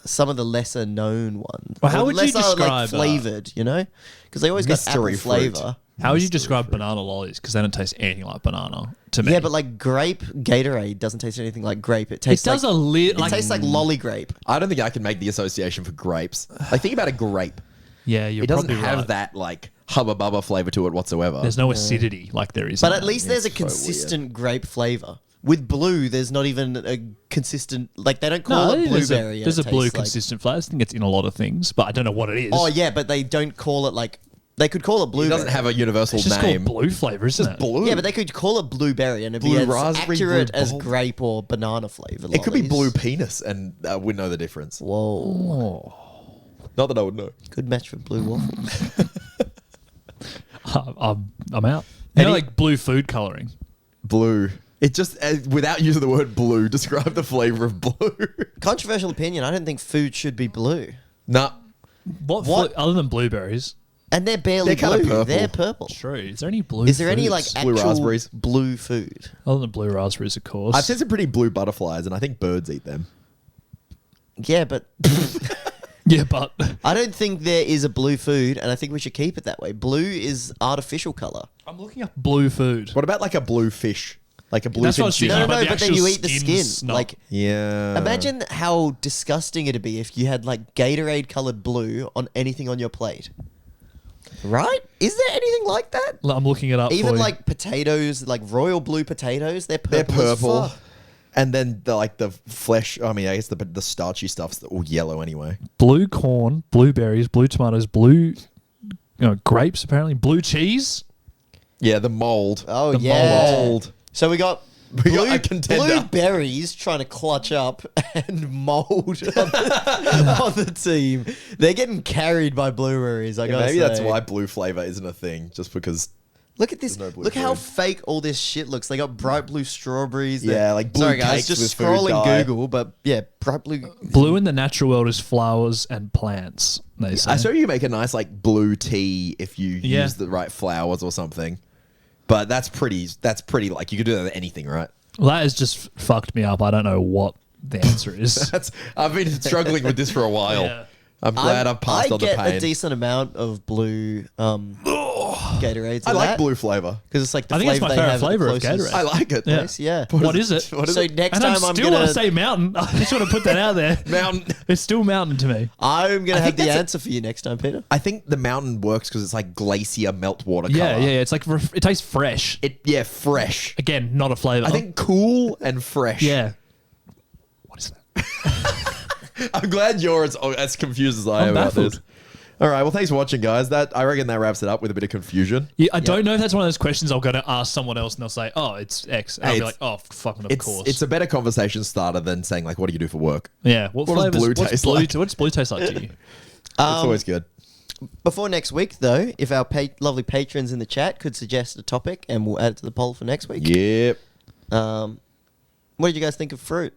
[SPEAKER 4] some of the lesser known ones.
[SPEAKER 3] Well, how
[SPEAKER 4] Or
[SPEAKER 3] would you
[SPEAKER 4] lesser, like
[SPEAKER 3] describe,
[SPEAKER 4] flavored? You know, because they always got
[SPEAKER 2] Mystery
[SPEAKER 4] apple
[SPEAKER 2] fruit.
[SPEAKER 4] flavor.
[SPEAKER 3] How would you describe banana lollies? Because they don't taste anything like banana to me.
[SPEAKER 4] Yeah, but like grape Gatorade doesn't taste anything like grape. It
[SPEAKER 3] it
[SPEAKER 4] tastes
[SPEAKER 3] does
[SPEAKER 4] like
[SPEAKER 3] a little.
[SPEAKER 4] it tastes like lolly grape.
[SPEAKER 2] I don't think I can make the association for grapes. Like, think about a grape.
[SPEAKER 3] Yeah, you're
[SPEAKER 2] It doesn't
[SPEAKER 3] probably
[SPEAKER 2] have
[SPEAKER 3] right.
[SPEAKER 2] that like hubba bubba flavor to it whatsoever.
[SPEAKER 3] There's no acidity like there is.
[SPEAKER 4] But
[SPEAKER 3] in
[SPEAKER 4] at
[SPEAKER 3] that.
[SPEAKER 4] least there's a
[SPEAKER 2] It's so
[SPEAKER 4] consistent grape flavor. With blue, there's not even a consistent. Like they don't
[SPEAKER 3] no,
[SPEAKER 4] call it
[SPEAKER 3] there's
[SPEAKER 4] blueberry. and
[SPEAKER 3] there's
[SPEAKER 4] it
[SPEAKER 3] a blue
[SPEAKER 4] tastes like-
[SPEAKER 3] consistent flavor. I think it's in a lot of things, but I don't know what it is.
[SPEAKER 4] Oh yeah, but they don't call it like. They could call it
[SPEAKER 2] It
[SPEAKER 4] blueberry.
[SPEAKER 2] doesn't have a universal
[SPEAKER 3] it's just
[SPEAKER 2] name.
[SPEAKER 3] called blue flavor, isn't it?
[SPEAKER 2] Blue.
[SPEAKER 4] Yeah, but they could call it blueberry and it'd
[SPEAKER 2] Blue
[SPEAKER 4] be as
[SPEAKER 2] raspberry,
[SPEAKER 4] accurate
[SPEAKER 2] blue
[SPEAKER 4] as
[SPEAKER 2] bulb.
[SPEAKER 4] grape or banana flavor.
[SPEAKER 2] It could be
[SPEAKER 4] lollies.
[SPEAKER 2] blue penis, and we'd know the difference.
[SPEAKER 4] Whoa,
[SPEAKER 2] Not that I would know.
[SPEAKER 4] good match for blue waffles.
[SPEAKER 3] I'm out. You know, like blue food coloring.
[SPEAKER 2] Blue. It just, without using the word blue, describe the flavor of blue.
[SPEAKER 4] Controversial opinion. I don't think food should be blue,
[SPEAKER 2] Nah.
[SPEAKER 3] What? Other than blueberries?
[SPEAKER 4] and they're barely
[SPEAKER 2] They're kinda
[SPEAKER 4] blue.
[SPEAKER 2] purple.
[SPEAKER 4] They're purple.
[SPEAKER 3] True. Is there any blue?
[SPEAKER 4] Is there any like
[SPEAKER 3] foods?
[SPEAKER 4] actual
[SPEAKER 2] Blue raspberries?
[SPEAKER 4] blue food?
[SPEAKER 3] other than blue raspberries, of course?
[SPEAKER 2] I've seen some pretty blue butterflies, and I think birds eat them.
[SPEAKER 4] Yeah, but
[SPEAKER 3] yeah, but
[SPEAKER 4] I don't think there is a blue food, and I think we should keep it that way. Blue is artificial color.
[SPEAKER 3] I'm looking up blue food.
[SPEAKER 2] What about like a blue fish? Like a blue
[SPEAKER 3] That's what I was
[SPEAKER 2] fin
[SPEAKER 3] thinking.
[SPEAKER 2] tuna?
[SPEAKER 3] but the
[SPEAKER 4] but then
[SPEAKER 3] actual
[SPEAKER 4] you eat the skin.
[SPEAKER 3] skin's not-
[SPEAKER 4] Like,
[SPEAKER 2] Yeah.
[SPEAKER 4] imagine how disgusting it'd be if you had like Gatorade colored blue on anything on your plate. Right? Is there anything like that?
[SPEAKER 3] I'm looking it up.
[SPEAKER 4] Even
[SPEAKER 3] for you.
[SPEAKER 4] like potatoes, like royal blue potatoes, they're purple.
[SPEAKER 2] They're
[SPEAKER 4] as
[SPEAKER 2] purple.
[SPEAKER 4] fuck.
[SPEAKER 2] And then the flesh, I mean, I guess the starchy stuff's all yellow anyway.
[SPEAKER 3] blue corn, blueberries, blue tomatoes, blue grapes. Apparently, blue cheese.
[SPEAKER 2] Yeah, the mold.
[SPEAKER 4] Oh
[SPEAKER 3] The
[SPEAKER 4] yeah.
[SPEAKER 2] mold.
[SPEAKER 4] So we got
[SPEAKER 2] We got a contender.
[SPEAKER 4] blueberries trying to clutch up and mold on the team. They're getting carried by blueberries. I
[SPEAKER 2] Yeah,
[SPEAKER 4] gotta
[SPEAKER 2] maybe that's
[SPEAKER 4] say.
[SPEAKER 2] why blue flavor isn't a thing, just because.
[SPEAKER 4] Look at this.
[SPEAKER 2] There's no blue
[SPEAKER 4] Look how
[SPEAKER 2] food.
[SPEAKER 4] fake all this shit looks. They got bright blue strawberries.
[SPEAKER 2] Yeah,
[SPEAKER 4] They're-
[SPEAKER 2] like blue
[SPEAKER 4] Sorry guys,
[SPEAKER 2] cakes
[SPEAKER 4] just
[SPEAKER 2] with food
[SPEAKER 4] scrolling
[SPEAKER 2] dye.
[SPEAKER 4] Google, but yeah, bright blue.
[SPEAKER 3] Blue in the natural world is flowers and plants. They say.
[SPEAKER 2] I saw you make a nice like blue tea if you
[SPEAKER 3] Yeah.
[SPEAKER 2] use the right flowers or something. But that's pretty like you could do that with anything, right?
[SPEAKER 3] Well, that has just fucked me up. I don't know what the answer is.
[SPEAKER 2] That's I've been struggling with this for a while.
[SPEAKER 3] Yeah.
[SPEAKER 2] I'm glad I've passed
[SPEAKER 4] I
[SPEAKER 2] on the
[SPEAKER 4] get
[SPEAKER 2] pain.
[SPEAKER 4] a decent amount of blue Gatorades.
[SPEAKER 2] I like blue flavor.
[SPEAKER 4] because it's like the
[SPEAKER 3] I think it's
[SPEAKER 4] flavor
[SPEAKER 3] my
[SPEAKER 4] they
[SPEAKER 3] favourite
[SPEAKER 4] have at the
[SPEAKER 3] flavour of
[SPEAKER 4] closest
[SPEAKER 3] Gatorade.
[SPEAKER 2] I like it.
[SPEAKER 3] Yeah.
[SPEAKER 4] place, yeah.
[SPEAKER 3] What is it?
[SPEAKER 2] What is
[SPEAKER 4] So
[SPEAKER 2] it?
[SPEAKER 4] next
[SPEAKER 3] And
[SPEAKER 4] time
[SPEAKER 3] I'm
[SPEAKER 4] I'm
[SPEAKER 3] still
[SPEAKER 4] gonna
[SPEAKER 3] want to say mountain. I just want to put that out there.
[SPEAKER 2] Mountain.
[SPEAKER 3] It's still mountain to me.
[SPEAKER 4] I'm gonna
[SPEAKER 2] I
[SPEAKER 4] have
[SPEAKER 2] think
[SPEAKER 4] the
[SPEAKER 2] that's a-
[SPEAKER 4] answer for you next time, Peter.
[SPEAKER 2] I think the mountain works because it's like glacier meltwater
[SPEAKER 3] Yeah,
[SPEAKER 2] color.
[SPEAKER 3] yeah. It's like it tastes fresh.
[SPEAKER 2] Fresh.
[SPEAKER 3] Again, not a flavor.
[SPEAKER 2] I think cool and fresh.
[SPEAKER 3] Yeah. What is that?
[SPEAKER 2] I'm glad you're as confused as I
[SPEAKER 3] I'm
[SPEAKER 2] am about
[SPEAKER 3] baffled.
[SPEAKER 2] this. All right, well, thanks for watching, guys. I reckon that wraps it up with a bit of confusion.
[SPEAKER 3] Yeah, I don't know if that's one of those questions I'm going to ask someone else and they'll say, "Oh, it's X," and I'll be
[SPEAKER 2] It's-
[SPEAKER 3] like, "Oh, fucking of
[SPEAKER 2] It's
[SPEAKER 3] course."
[SPEAKER 2] it's a better conversation starter than saying like, "What do you do for work?"
[SPEAKER 3] yeah.
[SPEAKER 2] what does
[SPEAKER 3] flavors-
[SPEAKER 2] blue
[SPEAKER 3] what's
[SPEAKER 2] taste
[SPEAKER 3] blue,
[SPEAKER 2] like?
[SPEAKER 3] What's blue taste like to you?
[SPEAKER 2] It's always good.
[SPEAKER 4] Before next week, though, if our lovely patrons in the chat could suggest a topic, and we'll add it to the poll for next week.
[SPEAKER 2] Yep.
[SPEAKER 4] What did you guys think of fruit?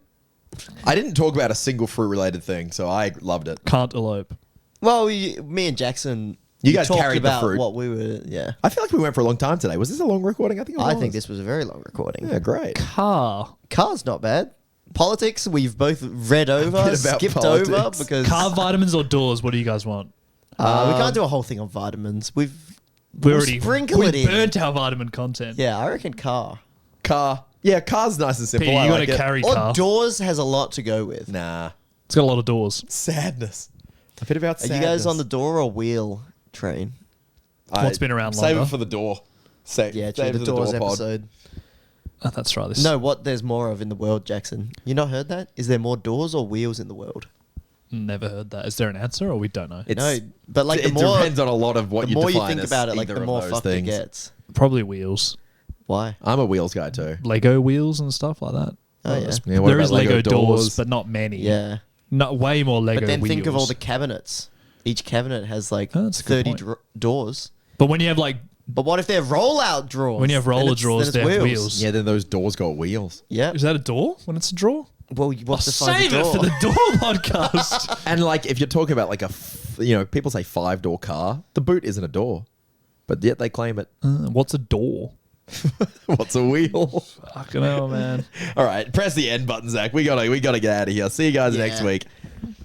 [SPEAKER 2] I didn't talk about a single fruit related thing, so I loved it.
[SPEAKER 3] Can't elope.
[SPEAKER 4] Well, me and Jackson,
[SPEAKER 2] You guys
[SPEAKER 4] talked
[SPEAKER 2] carried the
[SPEAKER 4] about
[SPEAKER 2] fruit.
[SPEAKER 4] what we were. Yeah,
[SPEAKER 2] I feel like we went for a long time today. Was this a long recording? I think it was.
[SPEAKER 4] I think this was a very long recording.
[SPEAKER 2] Yeah, great.
[SPEAKER 3] Car.
[SPEAKER 4] Car's not bad. Politics, we've both read over,
[SPEAKER 2] bit about
[SPEAKER 4] skipped
[SPEAKER 2] politics.
[SPEAKER 4] over because
[SPEAKER 3] Car vitamins or doors? What do you guys want?
[SPEAKER 4] we can't do a whole thing on vitamins.
[SPEAKER 3] We
[SPEAKER 4] We'll
[SPEAKER 3] already
[SPEAKER 4] sprinkle it in.
[SPEAKER 3] burnt our vitamin content.
[SPEAKER 4] Yeah, I reckon car.
[SPEAKER 2] Car. Yeah, car's nice and simple.
[SPEAKER 3] Peter,
[SPEAKER 2] I
[SPEAKER 3] you got
[SPEAKER 2] like
[SPEAKER 3] to
[SPEAKER 2] it.
[SPEAKER 3] carry
[SPEAKER 4] Or
[SPEAKER 3] car.
[SPEAKER 4] doors has a lot to go with.
[SPEAKER 2] Nah.
[SPEAKER 3] It's got a lot of doors.
[SPEAKER 2] Sadness. A bit about
[SPEAKER 4] Are
[SPEAKER 2] sadness.
[SPEAKER 4] you guys on the door or wheel train?
[SPEAKER 3] What's been around
[SPEAKER 2] Save
[SPEAKER 3] longer?
[SPEAKER 2] it for the door. Save
[SPEAKER 4] Yeah,
[SPEAKER 2] save
[SPEAKER 4] true.
[SPEAKER 2] it
[SPEAKER 4] The
[SPEAKER 2] for
[SPEAKER 4] doors
[SPEAKER 2] door pod.
[SPEAKER 4] episode.
[SPEAKER 3] Oh, that's right.
[SPEAKER 4] No, what there's more of in the world, Jackson. You not heard that? Is there more doors or wheels in the world?
[SPEAKER 3] Never heard that. Is there an answer or we don't know?
[SPEAKER 2] It's-
[SPEAKER 4] No, but like the
[SPEAKER 2] it
[SPEAKER 4] more
[SPEAKER 2] depends on a lot of what
[SPEAKER 4] the
[SPEAKER 2] you
[SPEAKER 4] more you
[SPEAKER 2] define
[SPEAKER 4] think
[SPEAKER 2] as
[SPEAKER 4] about it, like
[SPEAKER 2] either
[SPEAKER 4] the
[SPEAKER 2] of
[SPEAKER 4] more
[SPEAKER 2] those
[SPEAKER 4] fucked it
[SPEAKER 2] things.
[SPEAKER 4] gets.
[SPEAKER 3] Probably wheels.
[SPEAKER 4] Why?
[SPEAKER 2] I'm a wheels guy too.
[SPEAKER 3] Lego wheels and stuff like that.
[SPEAKER 4] Oh, yeah.
[SPEAKER 2] Yeah, what
[SPEAKER 3] There
[SPEAKER 2] about
[SPEAKER 3] is Lego doors, but not many.
[SPEAKER 4] Yeah.
[SPEAKER 3] Not way more Lego
[SPEAKER 4] But then
[SPEAKER 3] wheels.
[SPEAKER 4] think of all the cabinets. Each cabinet has like
[SPEAKER 3] Oh, that's a good
[SPEAKER 4] 30
[SPEAKER 3] point.
[SPEAKER 4] doors.
[SPEAKER 3] But when you have like
[SPEAKER 4] But what if they're rollout drawers?
[SPEAKER 3] when you have
[SPEAKER 4] Then
[SPEAKER 3] roller
[SPEAKER 4] it's-
[SPEAKER 3] drawers, they
[SPEAKER 4] then it's
[SPEAKER 3] have wheels.
[SPEAKER 2] Yeah, then those doors got wheels.
[SPEAKER 4] Yeah.
[SPEAKER 3] Is that a door when it's a drawer?
[SPEAKER 4] Well, what's
[SPEAKER 3] Save
[SPEAKER 4] the
[SPEAKER 3] it
[SPEAKER 4] door?
[SPEAKER 3] for the door podcast.
[SPEAKER 2] And like, if you're talking about like people say 5-door car, the boot isn't a door, but yet they claim it.
[SPEAKER 3] What's a door?
[SPEAKER 2] What's a wheel?
[SPEAKER 3] Fucking hell, man.
[SPEAKER 2] All right, press the end button, Zach. We gotta get out of here. See you guys next
[SPEAKER 4] Yeah.
[SPEAKER 2] week.